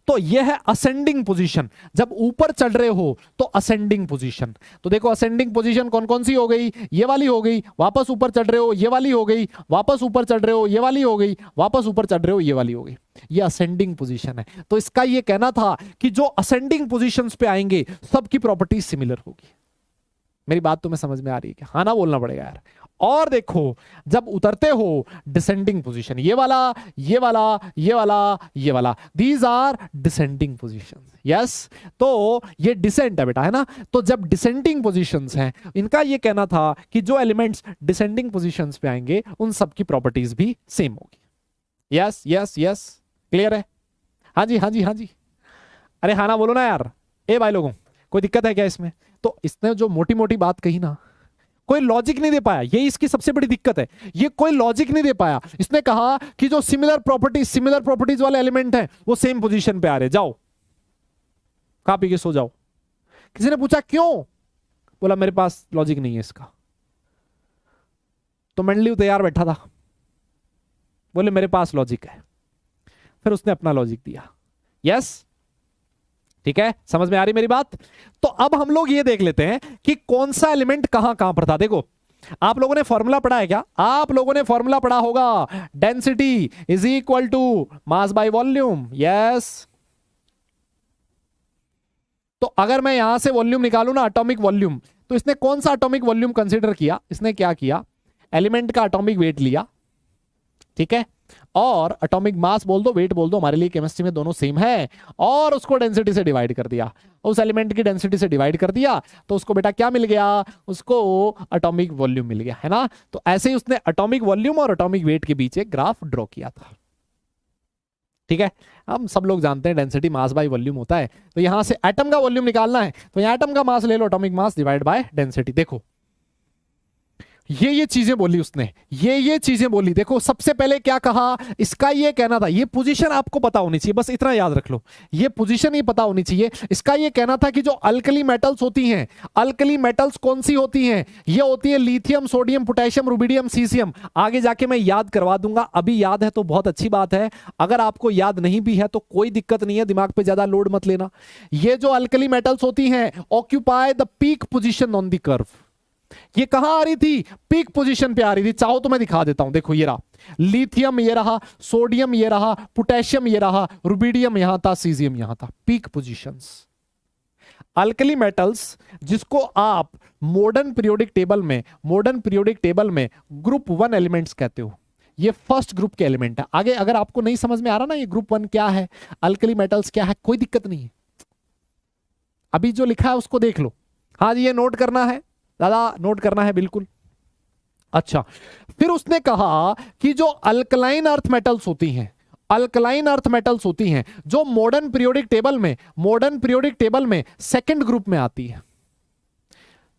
तो यह है असेंडिंग पोजीशन, जब ऊपर चढ़ रहे हो तो असेंडिंग पोजीशन। तो देखो असेंडिंग पोजीशन कौन कौन सी हो गई, ये वाली हो गई, वापस ऊपर चढ़ रहे हो ये वाली हो गई, वापस ऊपर चढ़ रहे हो ये वाली हो गई, वापस ऊपर चढ़ रहे हो ये वाली हो गई। ये असेंडिंग पोजीशन है। तो इसका ये कहना था कि जो असेंडिंग पोजीशंस पे आएंगे सबकी प्रॉपर्टी सिमिलर होगी। मेरी बात तुम्हें समझ में आ रही है क्या? हाँ ना बोलना पड़ेगा यार। और देखो जब उतरते हो डिसेंडिंग पोजीशन, ये वाला ये वाला ये वाला ये वाला, these are descending position. Yes, तो ये डिसेंट है बेटा, है ना? तो जब डिसेंडिंग पोजीशंस हैं, इनका ये कहना था कि जो एलिमेंट्स डिसेंडिंग पोजीशंस पे आएंगे उन सब की प्रॉपर्टीज भी सेम होगी। यस यस यस, क्लियर है? हाँ जी हाँ जी हाँ जी। अरे हाँ ना बोलो ना यार। ए भाई लोगों, कोई दिक्कत है क्या इसमें? तो इसने जो मोटी मोटी बात कही ना, कोई लॉजिक नहीं दे पाया, ये इसकी सबसे बड़ी दिक्कत है, ये कोई लॉजिक नहीं दे पाया। इसने कहा कि जो सिमिलर प्रॉपर्टीज वाले एलिमेंट हैं वो सेम पोजीशन पे आ रहे, जाओ खा पी के सो जाओ। किसी ने पूछा क्यों? बोला मेरे पास लॉजिक नहीं है इसका। तो मेंडलीव तैयार बैठा था, बोले मेरे पास लॉजिक है, फिर उसने अपना लॉजिक दिया। यस, ठीक है, समझ में आ रही मेरी बात? तो अब हम लोग ये देख लेते हैं कि कौन सा एलिमेंट कहां कहां पर था। देखो आप लोगों ने फॉर्मूला पढ़ा है क्या? आप लोगों ने फॉर्मूला पढ़ा होगा, density is equal to mass by volume. Yes, तो अगर मैं यहां से वॉल्यूम निकालू ना, एटॉमिक वॉल्यूम, तो इसने कौन सा एटॉमिक वॉल्यूम कंसीडर किया? इसने क्या किया, एलिमेंट का एटॉमिक वेट लिया, ठीक है, और एटॉमिक मास बोल दो, वेट बोल दो, हमारे लिए केमिस्ट्री में दोनों सेम है, और उसको डेंसिटी से डिवाइड कर दिया। उस एलिमेंट की डेंसिटी से डिवाइड कर दिया तो उसको बेटा क्या मिल गया? उसको एटॉमिक वॉल्यूम मिल गया, है ना? तो ऐसे ही उसने एटॉमिक वॉल्यूम और एटॉमिक वेट के बीच एक ग्राफ ड्रॉ किया था। ठीक है, हम सब लोग जानते हैं डेंसिटी मास बाय वॉल्यूम होता है। तो यहां से एटम का वॉल्यूम निकालना है तो यहां एटम का मास ले लो, atomic mass divide by density. देखो ये चीजें बोली उसने, ये चीजें बोली। देखो सबसे पहले क्या कहा, इसका ये कहना था, ये पोजीशन आपको पता होनी चाहिए, बस इतना याद रख लो, ये पोजीशन ही पता होनी चाहिए। इसका ये कहना था कि जो अल्कली मेटल्स होती हैं, अल्कली मेटल्स कौन सी होती हैं? ये होती है lithium, sodium, potassium, rubidium, caesium. आगे जाके मैं याद करवा दूंगा, अभी याद है तो बहुत अच्छी बात है, अगर आपको याद नहीं भी है तो कोई दिक्कत नहीं है, दिमाग पे ज्यादा लोड मत लेना। ये जो अल्कली मेटल्स होती हैं occupy the peak position on the curve. ये कहां आ रही थी? पीक पोजीशन पे आ रही थी। चाहो तो मैं दिखा देता हूं, देखो ये रहा लिथियम, ये रहा सोडियम, ये रहा पोटेशियम, ये रहा रुबिडियम, यहां था सीजियम, यहां था पीक पोजीशंस। अल्कली मेटल्स जिसको आप मॉडर्न पीरियोडिक टेबल में ग्रुप 1 एलिमेंट्स कहते हो, ये फर्स्ट ग्रुप के एलिमेंट है। आगे अगर आपको नहीं समझ में आ रहा ना ये ग्रुप 1 क्या है, अल्कली मेटल्स क्या है, कोई दिक्कत नहीं है, अभी जो लिखा है उसको देख लो। हाँ जी, ये नोट करना है दादा, नोट करना है बिल्कुल। अच्छा, फिर उसने कहा कि जो अल्कलाइन अर्थ मेटल्स होती हैं, अल्कलाइन अर्थ मेटल्स होती हैं जो मॉडर्न पीरियोडिक टेबल में सेकंड ग्रुप में आती है।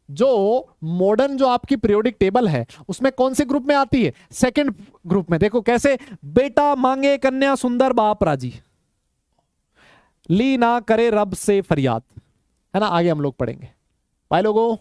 जो मॉडर्न जो आपकी पीरियोडिक टेबल है उसमें कौन से ग्रुप में आती है? सेकंड ग्रुप में। देखो कैसे, बेटा मांगे कन्या सुंदर बाप राजी, ली ना करे रब से फरियाद, है ना? आगे हम लोग पढ़ेंगे भाई लोगों।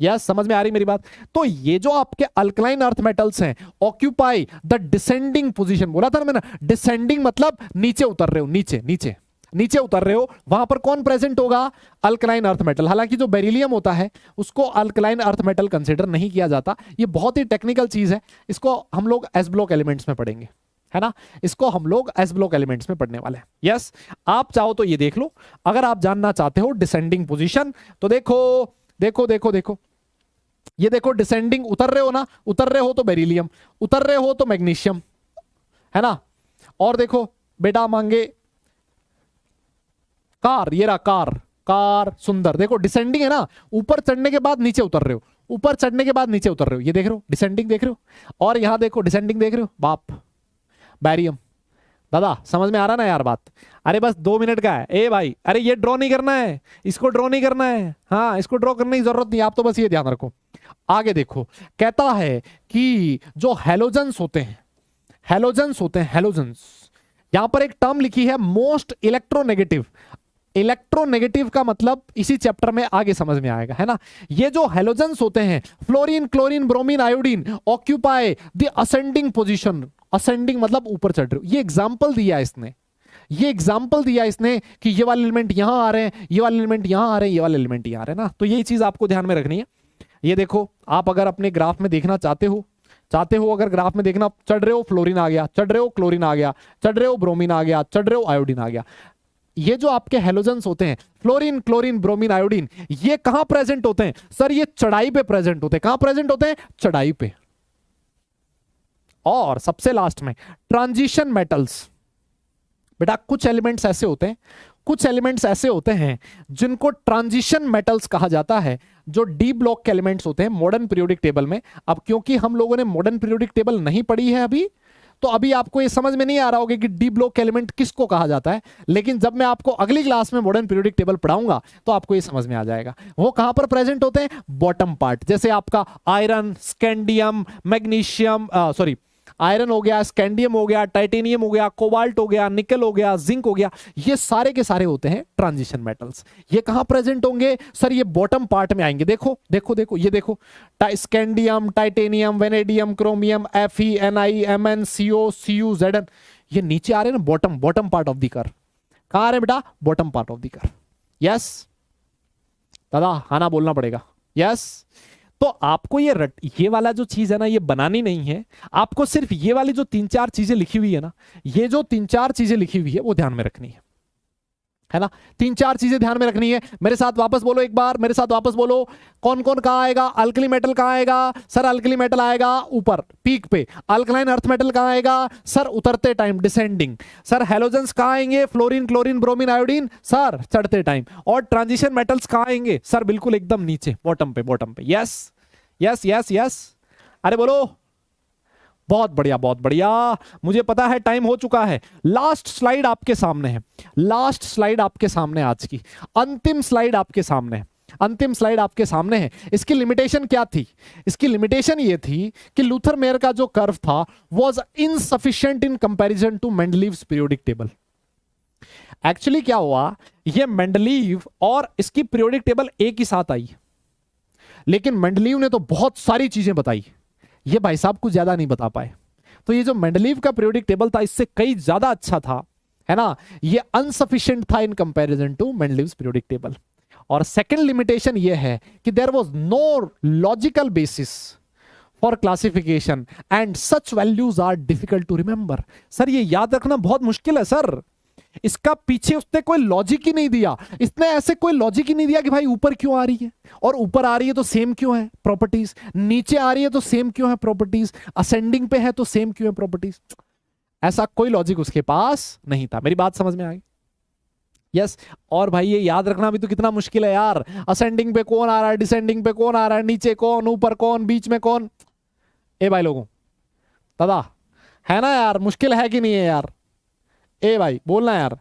यस, समझ में आ रही मेरी बात? तो ये जो आपके अल्कलाइन अर्थ मेटल्स हैं ऑक्यूपाई द डिसेंडिंग पोजीशन, बोला था ना मैंने, डिसेंडिंग मतलब नीचे उतर रहे हो, नीचे उतर रहे हो, वहां पर कौन प्रेजेंट होगा? Alkaline earth metal. हालांकि जो बेरिलियम होता है उसको अल्कलाइन अर्थ मेटल कंसीडर नहीं किया जाता, ये बहुत ही टेक्निकल चीज है, इसको हम लोग एस ब्लॉक एलिमेंट्स में पढ़ेंगे, है ना? इसको हम लोग एस ब्लॉक एलिमेंट्स में पढ़ने वाले हैं। यस, आप चाहो तो ये देख लो, अगर आप जानना चाहते हो डिसेंडिंग पोजीशन तो देखो देखो देखो देखो, ये देखो डिसेंडिंग, उतर रहे हो ना, उतर रहे हो तो बेरिलियम, उतर रहे हो तो मैग्नीशियम, है ना? और देखो बेटा मांगे कार, ये रहा कार, कार, सुंदर। देखो डिसेंडिंग है ना, ऊपर चढ़ने के बाद नीचे उतर रहे हो, ऊपर चढ़ने के बाद नीचे उतर रहे हो, ये देख रहे हो डिसेंडिंग देख रहे हो। और यहां देखो डिसेंडिंग देख रहे हो, बाप बैरियम। दादा समझ में आ रहा ना यार बात? अरे बस 2 मिनट का है। ए भाई अरे ये ड्रॉ नहीं करना है, इसको ड्रॉ नहीं करना है, हाँ इसको ड्रॉ करने की जरूरत नहीं, आप तो बस ये ध्यान रखो। आगे देखो, कहता है कि जो हेलोजेंस होते हैं, हेलोजेंस होते हैं, हेलोजेंस, यहां पर एक टर्म लिखी है मोस्ट इलेक्ट्रोनेगेटिव। इलेक्ट्रोनेगेटिव का मतलब इसी चैप्टर में आगे समझ में आएगा, है ना। ये जो हेलोजेंस होते हैं, fluorine, chlorine, bromine, iodine, occupy the ascending position. Ascending मतलब ऊपर चढ़ रहे हो। ये एग्जांपल दिया इसने, ये एग्जांपल दिया इसने कि ये वाले एलिमेंट यहां आ रहे हैं, ये वाले एलिमेंट यहां आ रहे हैं, ये वाले एलिमेंट यहां आ रहे हैं ना। तो यही चीज आपको ध्यान में रखनी है। ये देखो, आप अगर अपने ग्राफ में देखना चाहते हो अगर ग्राफ में देखना, चढ़ रहे हो फ्लोरीन आ गया, चढ़ रहे हो क्लोरीन आ गया, चढ़ रहे हो ब्रोमीन आ गया, चढ़ रहे हो आयोडीन आ गया। ये जो आपके हेलोजेंस होते हैं, फ्लोरीन, क्लोरीन, ब्रोमीन, आयोडीन, ये कहां प्रेजेंट होते हैं? सर ये चढ़ाई पे प्रेजेंट होते हैं। कहां प्रेजेंट होते हैं? चढ़ाई पे। और सबसे लास्ट में ट्रांजिशन मेटल्स। बेटा कुछ एलिमेंट्स ऐसे होते हैं, कुछ एलिमेंट्स ऐसे होते हैं जिनको ट्रांजिशन मेटल्स कहा जाता है, जो डी ब्लॉक के एलिमेंट्स होते हैं मॉडर्न पीरियोडिक टेबल में। अब क्योंकि हम लोगों ने मॉडर्न पीरियोडिक टेबल नहीं पढ़ी है अभी, तो अभी आपको ये समझ में नहीं आ रहा होगा कि डी ब्लॉक एलिमेंट किसको कहा जाता है। लेकिन जब मैं आपको अगली क्लास में मॉडर्न पीरियोडिक टेबल पढ़ाऊंगा तो आपको ये समझ में आ जाएगा। वो कहां पर प्रेजेंट होते हैं? Bottom part. जैसे आपका iron, scandium, magnesium, sorry iron हो गया, स्कैंडियम हो गया, टाइटेनियम हो गया, कोबाल्ट हो गया, निकल हो गया, जिंक हो गया, ये सारे के सारे होते हैं ट्रांजिशन मेटल्स। ये कहां प्रेजेंट होंगे? सर ये बॉटम पार्ट में आएंगे। देखो देखो देखो, ये देखो scandium, titanium, vanadium, chromium, Fe, Ni, Mn, Co, Cu, Zn, ये नीचे आ रहे हैं ना, bottom, bottom part of the curve. कहां आ रहे हैं बेटा? Bottom part of the curve. Yes दादा, आना बोलना पड़ेगा। यस तो आपको ये वाला जो चीज है ना, ये बनानी नहीं है। आपको सिर्फ ये वाली जो 3-4 चीजें लिखी हुई है ना, ये जो 3-4 चीजें लिखी हुई है वो ध्यान में रखनी है ना। 3-4 चीजें ध्यान में रखनी है। मेरे साथ वापस बोलो एक बार, मेरे साथ वापस बोलो। कौन कौन कहां आएगा? अल्कली मेटल कहां आएगा? सर अल्कली मेटल आएगा ऊपर पीक पे। अल्कलाइन अर्थ मेटल कहां आएगा? सर उतरते टाइम, डिसेंडिंग। सर हेलोजेंस कहां आएंगे? Fluorine, chlorine, bromine, iodine, sir चढ़ते टाइम। और ट्रांजिशन मेटल्स कहां आएंगे? सर बिल्कुल एकदम नीचे, बॉटम पे, बॉटम पे। यस यस यस यस, अरे बोलो। बहुत बढ़िया, बहुत बढ़िया। मुझे पता है टाइम हो चुका है। लास्ट स्लाइड आपके सामने है, लास्ट स्लाइड आपके सामने, आज की अंतिम स्लाइड आपके सामने है, अंतिम स्लाइड आपके सामने है। इसकी लिमिटेशन क्या थी? इसकी लिमिटेशन ये थी कि लूथर मेयर का जो कर्व था was insufficient in comparison to Mendeleev's periodic table. Actually क्या हुआ, ये मेंडलीव और इसकी पीरियोडिक टेबल एक ही साथ आई, लेकिन मेंडलीव ने तो बहुत सारी चीजें बताई, ये भाई साहब कुछ ज्यादा नहीं बता पाए। तो ये जो मेंडलीव का पीरियोडिक टेबल था, इससे कई ज्यादा अच्छा था, है ना। ये अनसफिशिएंट था in comparison to Mendeleev's periodic table. और सेकंड लिमिटेशन ये है कि there was no logical basis for classification and such values are difficult to remember. Sir ये याद रखना बहुत मुश्किल है सर, इसका पीछे उसने कोई लॉजिक ही नहीं दिया। इसने ऐसे कोई लॉजिक ही नहीं दिया कि भाई ऊपर क्यों आ रही है, और ऊपर आ रही है तो सेम क्यों है प्रॉपर्टीज, नीचे आ रही है तो सेम क्यों है प्रॉपर्टीज, असेंडिंग पे है तो सेम क्यों है प्रॉपर्टीज। ऐसा कोई लॉजिक उसके पास नहीं था। मेरी बात समझ में आ गई? यस। और भाई ये याद रखना भी तो कितना मुश्किल है यार। असेंडिंग पे कौन आ रहा है, डिसेंडिंग पे कौन आ रहा है, नीचे कौन, ऊपर कौन, बीच में कौन। ए भाई लोगों, दादा है ना यार, मुश्किल है कि नहीं है यार? ए भाई बोलना यार,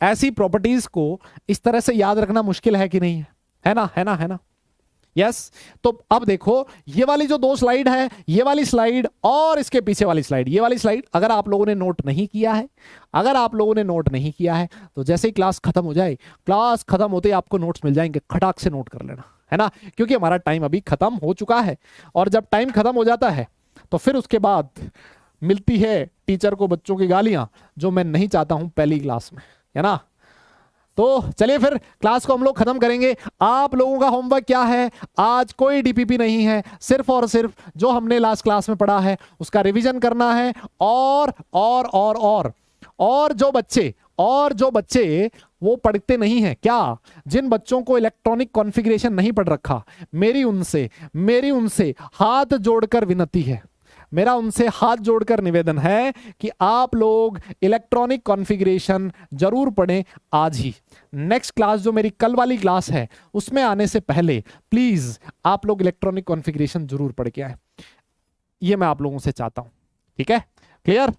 ऐसी प्रॉपर्टीज को इस तरह से याद रखना मुश्किल है कि नहीं है? है ना, है ना, है ना। यस। तो अब देखो, ये वाली जो 2 स्लाइड है, ये वाली स्लाइड और इसके पीछे वाली स्लाइड, ये वाली स्लाइड अगर आप लोगों ने नोट नहीं किया है, अगर आप लोगों ने नोट नहीं किया है तो जैसे ही क्लास खत्म हो जाए, क्लास खत्म होते ही आपको नोट्स मिल जाएंगे, खटाक से नोट कर लेना, है ना। क्योंकि हमारा टाइम अभी खत्म हो चुका है, और जब टाइम खत्म हो जाता है तो फिर उसके बाद मिलती है टीचर को बच्चों की गालियां, जो मैं नहीं चाहता हूं पहली क्लास में, है ना। तो चलिए फिर क्लास को हम लोग खत्म करेंगे। आप लोगों का होमवर्क क्या है? आज कोई डीपीपी नहीं है, सिर्फ और सिर्फ जो हमने लास्ट क्लास में पढ़ा है उसका रिवीजन करना है। और जो बच्चे वो पढ़ते नहीं हैं, क्या, जिन बच्चों को इलेक्ट्रॉनिक कॉन्फ़िगरेशन नहीं पढ़ रखा, मेरी उनसे हाथ जोड़कर विनती है, मेरा उनसे हाथ जोड़कर निवेदन है कि आप लोग इलेक्ट्रॉनिक कॉन्फ़िगरेशन जरूर पढ़ें आज ही। नेक्स्ट क्लास जो मेरी कल वाली क्लास है उसमें आने से पहले प्लीज आप लोग इलेक्ट्रॉनिक कॉन्फ़िगरेशन जरूर पढ़ के आए, ये मैं आप लोगों से चाहता हूं। ठीक है, क्लियर?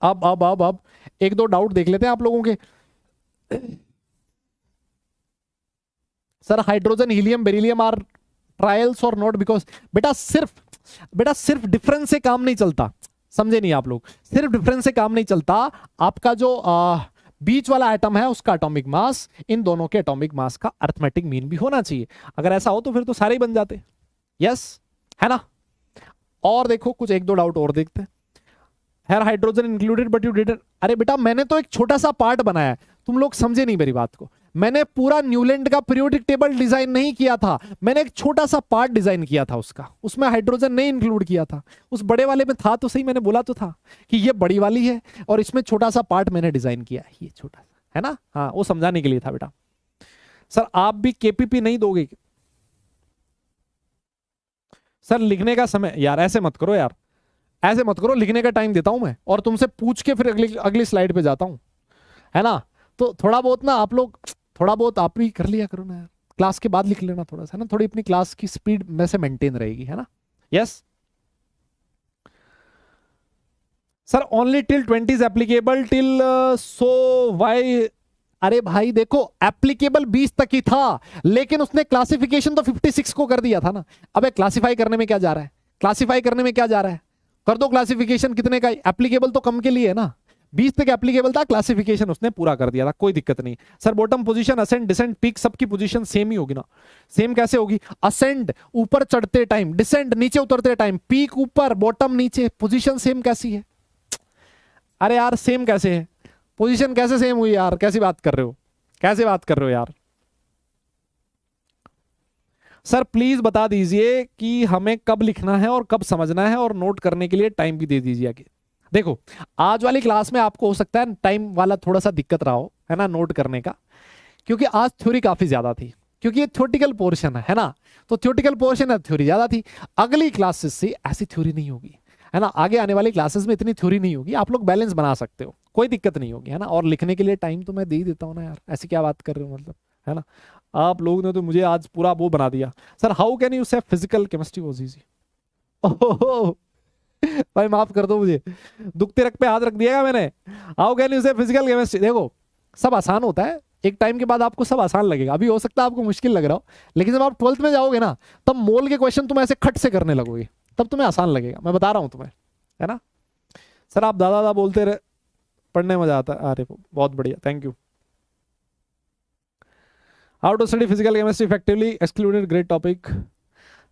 अब एक दो डाउट देख लेते हैं आप लोगों के। Sir hydrogen helium beryllium are triads और नॉट बिकॉज, बेटा सिर्फ डिफरेंस से काम नहीं चलता, समझे नहीं आप लोग? सिर्फ डिफरेंस से काम नहीं चलता, आपका जो बीच वाला एटम है उसका एटॉमिक मास, इन दोनों के एटॉमिक मास का अरिथमेटिक मीन भी होना चाहिए। अगर ऐसा हो तो फिर तो सारे ही बन जाते। यस, है ना? और देखो कुछ एक दो डाउट और देखते हैं। Here hydrogen included but you didn't, अरे बेटा मैंने तो एक छोटा सा पार्ट बनाया, तुम लोग समझे नहीं मेरी बात को। मैंने पूरा न्यूलैंड का पीरियोडिक टेबल डिजाइन नहीं किया था, मैंने एक छोटा सा पार्ट डिजाइन किया था उसका, उसमें हाइड्रोजन नहीं इंक्लूड किया था। उस बड़े वाले में था तो सही, मैंने बोला तो था कि ये बड़ी वाली है और इसमें छोटा सा पार्ट मैंने डिजाइन किया है, ये छोटा सा है ना। हाँ, वो समझाने के लिए था बेटा। सर आप भी केपीपी नहीं दोगे? सर लिखने का समय, यार ऐसे मत करो यार, ऐसे मत करो, लिखने का टाइम देता हूं मैं और तुमसे पूछ के फिर अगली स्लाइड पे जाता हूं, है ना? तो थोड़ा बहुत ना आप लोग, थोड़ा बहुत आप भी कर लिया करो ना यार, क्लास के बाद लिख लेना थोड़ा सा, है ना? थोड़ी अपनी क्लास की स्पीड में से मेंटेन रहेगी, है ना? Yes sir, only till 20 applicable till, so why? अरे भाई देखो, एप्लीकेबल 20 तक ही था, लेकिन उसने क्लासिफिकेशन तो 56 को कर दिया था ना। अबे क्लासिफाई करने में क्या जा रहा है, क्लासिफाई करने में क्या जा रहा है? कर दो क्लासिफिकेशन, कितने का? एप्लीकेबल तो कम के लिए है ना, 20 तक एप्लीकेबल था, क्लासिफिकेशन उसने पूरा कर दिया था, कोई दिक्कत नहीं। Sir bottom position, ascend, descend, peak, सबकी पोजीशन सेम ही होगी ना? सेम कैसे होगी? असेंड ऊपर चढ़ते टाइम, डिसेंड नीचे उतरते टाइम, पीक ऊपर बॉटम नीचे, पोजीशन सेम कैसी है? अरे यार सेम कैसे है? पोजीशन कैसे सेम हुई यार? कैसी बात कर रहे हो, कैसे बात कर रहे हो यार? सर प्लीज बता दीजिए कि हमें कब लिखना है और कब समझना है, और नोट करने के लिए टाइम भी दे दीजिए आगे। देखो आज वाली क्लास में आपको हो सकता है टाइम वाला थोड़ा सा दिक्कत रहा हो, है ना, नोट करने का, क्योंकि आज थ्योरी काफी ज्यादा थी, क्योंकि ये थ्योरेटिकल पोर्शन है ना, तो थ्योरेटिकल पोर्शन है, थ्योरी ज्यादा थी। अगली क्लासेस से ऐसी थ्योरी नहीं होगी, है ना? आगे आने वाली क्लासेस में इतनी थ्योरी नहीं होगी, आप लोग बैलेंस बना सकते हो, कोई दिक्कत नहीं होगी, है ना? और लिखने के लिए टाइम तो मैं दे ही देता हूँ ना यार, ऐसी क्या बात कर रहे हो मतलब, है ना? आप लोगों ने तो मुझे आज पूरा वो बना दिया। सर हाउ कैन यू से फिजिकल केमिस्ट्री वाज इजी? ओह भाई माफ कर दो मुझे, दुखते रख पे हाथ रख दिया मैंने। हाउ कैन यू से फिजिकल केमिस्ट्री? देखो सब आसान होता है, एक टाइम के बाद आपको सब आसान लगेगा। अभी हो सकता है आपको मुश्किल लग रहा हो, लेकिन जब आप 12th में जाओगे ना, तब मोल के क्वेश्चन तुम ऐसे खट से करने लगोगे, तब तुम्हें आसान लगेगा, मैं बता रहा हूं तुम्हें, है ना? सर आप दादा दादा बोलते रहे, पढ़ने में मजा आता है। अरे बहुत बढ़िया, thank you. How to study physical chemistry effectively excluded, great topic.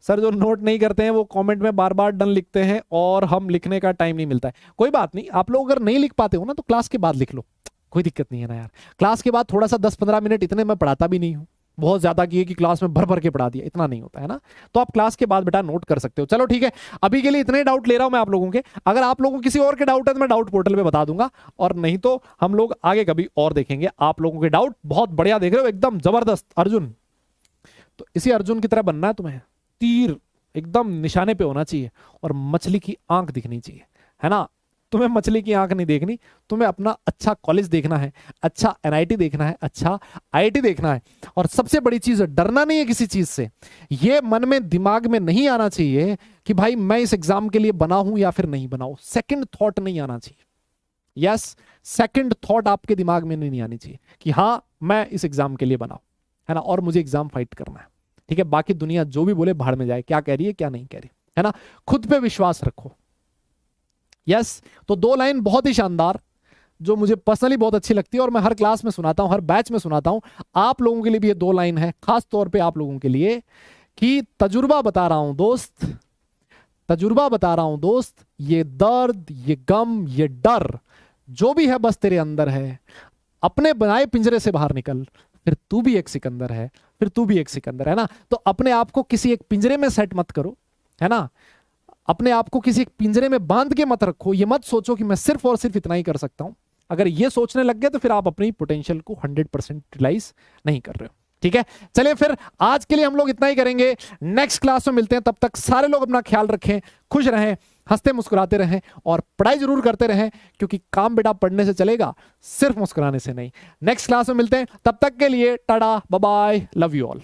Sir जो नोट नहीं करते हैं वो कमेंट में बार बार डन लिखते हैं और हम लिखने का टाइम नहीं मिलता है। कोई बात नहीं, आप लोग अगर नहीं लिख पाते हो ना तो क्लास के बाद लिख लो, कोई दिक्कत नहीं है ना यार। क्लास के बाद थोड़ा सा 10-15 मिनट, इतने मैं पढ़ाता भी नहीं हूँ, बहुत ज्यादा किए कि क्लास में भर भर के पढ़ा दिया, इतना नहीं होता है ना। तो आप क्लास के बाद बेटा नोट कर सकते हो। चलो ठीक है, अभी के लिए इतने डाउट ले रहा हूं मैं आप लोगों के। अगर आप लोगों को किसी और के डाउट है तो मैं डाउट पोर्टल पे बता दूंगा, और नहीं तो हम लोग आगे कभी और देखेंगे। आप लोगों के डाउट बहुत बढ़िया देख रहे हो, एकदम जबरदस्त। अर्जुन, तो इसी अर्जुन की तरह बनना है तुम्हें, तीर एकदम निशाने पे होना चाहिए और मछली की आंख दिखनी चाहिए, है ना? तुम्हें मछली की आंख नहीं देखनी, तुम्हें अपना अच्छा कॉलेज देखना है, अच्छा एनआईटी देखना है, अच्छा आईआईटी देखना है। और सबसे बड़ी चीज, डरना नहीं है किसी चीज से। ये मन में दिमाग में नहीं आना चाहिए कि भाई मैं इस एग्जाम के लिए बना हूं या फिर नहीं बनाऊं। सेकंड थॉट नहीं आना चाहिए। यस, सेकंड थॉट आपके दिमाग में नहीं आनी चाहिए कि हाँ मैं इस एग्जाम के लिए बनाऊं, है ना, और मुझे एग्जाम फाइट करना है। ठीक है, बाकी दुनिया जो भी बोले भाड़ में जाए, क्या कह रही है क्या नहीं कह रही, है ना? खुद पे विश्वास रखो। यस, तो 2 लाइन बहुत ही शानदार, जो मुझे पर्सनली बहुत अच्छी लगती है और मैं हर क्लास में सुनाता हूं, हर बैच में सुनाता हूं। आप लोगों के लिए भी ये 2 लाइन है, खास तौर पे आप लोगों के लिए, कि तजुर्बा बता रहा हूं दोस्त, तजुर्बा बता रहा हूं दोस्त, ये दर्द, ये गम, ये डर जो भी है बस तेरे अंदर है। अपने बनाए पिंजरे से बाहर निकल, फिर तू भी एक सिकंदर है, फिर तू भी एक सिकंदर है ना। तो अपने आप को किसी एक पिंजरे में सेट मत करो, है ना? अपने आप को किसी एक पिंजरे में बांध के मत रखो। ये मत सोचो कि मैं सिर्फ और सिर्फ इतना ही कर सकता हूं। अगर ये सोचने लग गए तो फिर आप अपनी पोटेंशियल को 100% रियलाइज नहीं कर रहे हो। ठीक है, चलिए फिर आज के लिए हम लोग इतना ही करेंगे, नेक्स्ट क्लास में मिलते हैं। तब तक सारे लोग अपना ख्याल रखें, खुश रहें। हंसते मुस्कुराते रहें और पढ़ाई जरूर करते रहें, क्योंकि काम बेटा पढ़ने से चलेगा, सिर्फ मुस्कुराने से नहीं। नेक्स्ट क्लास में मिलते हैं, तब तक के लिए tata bye bye, love you all.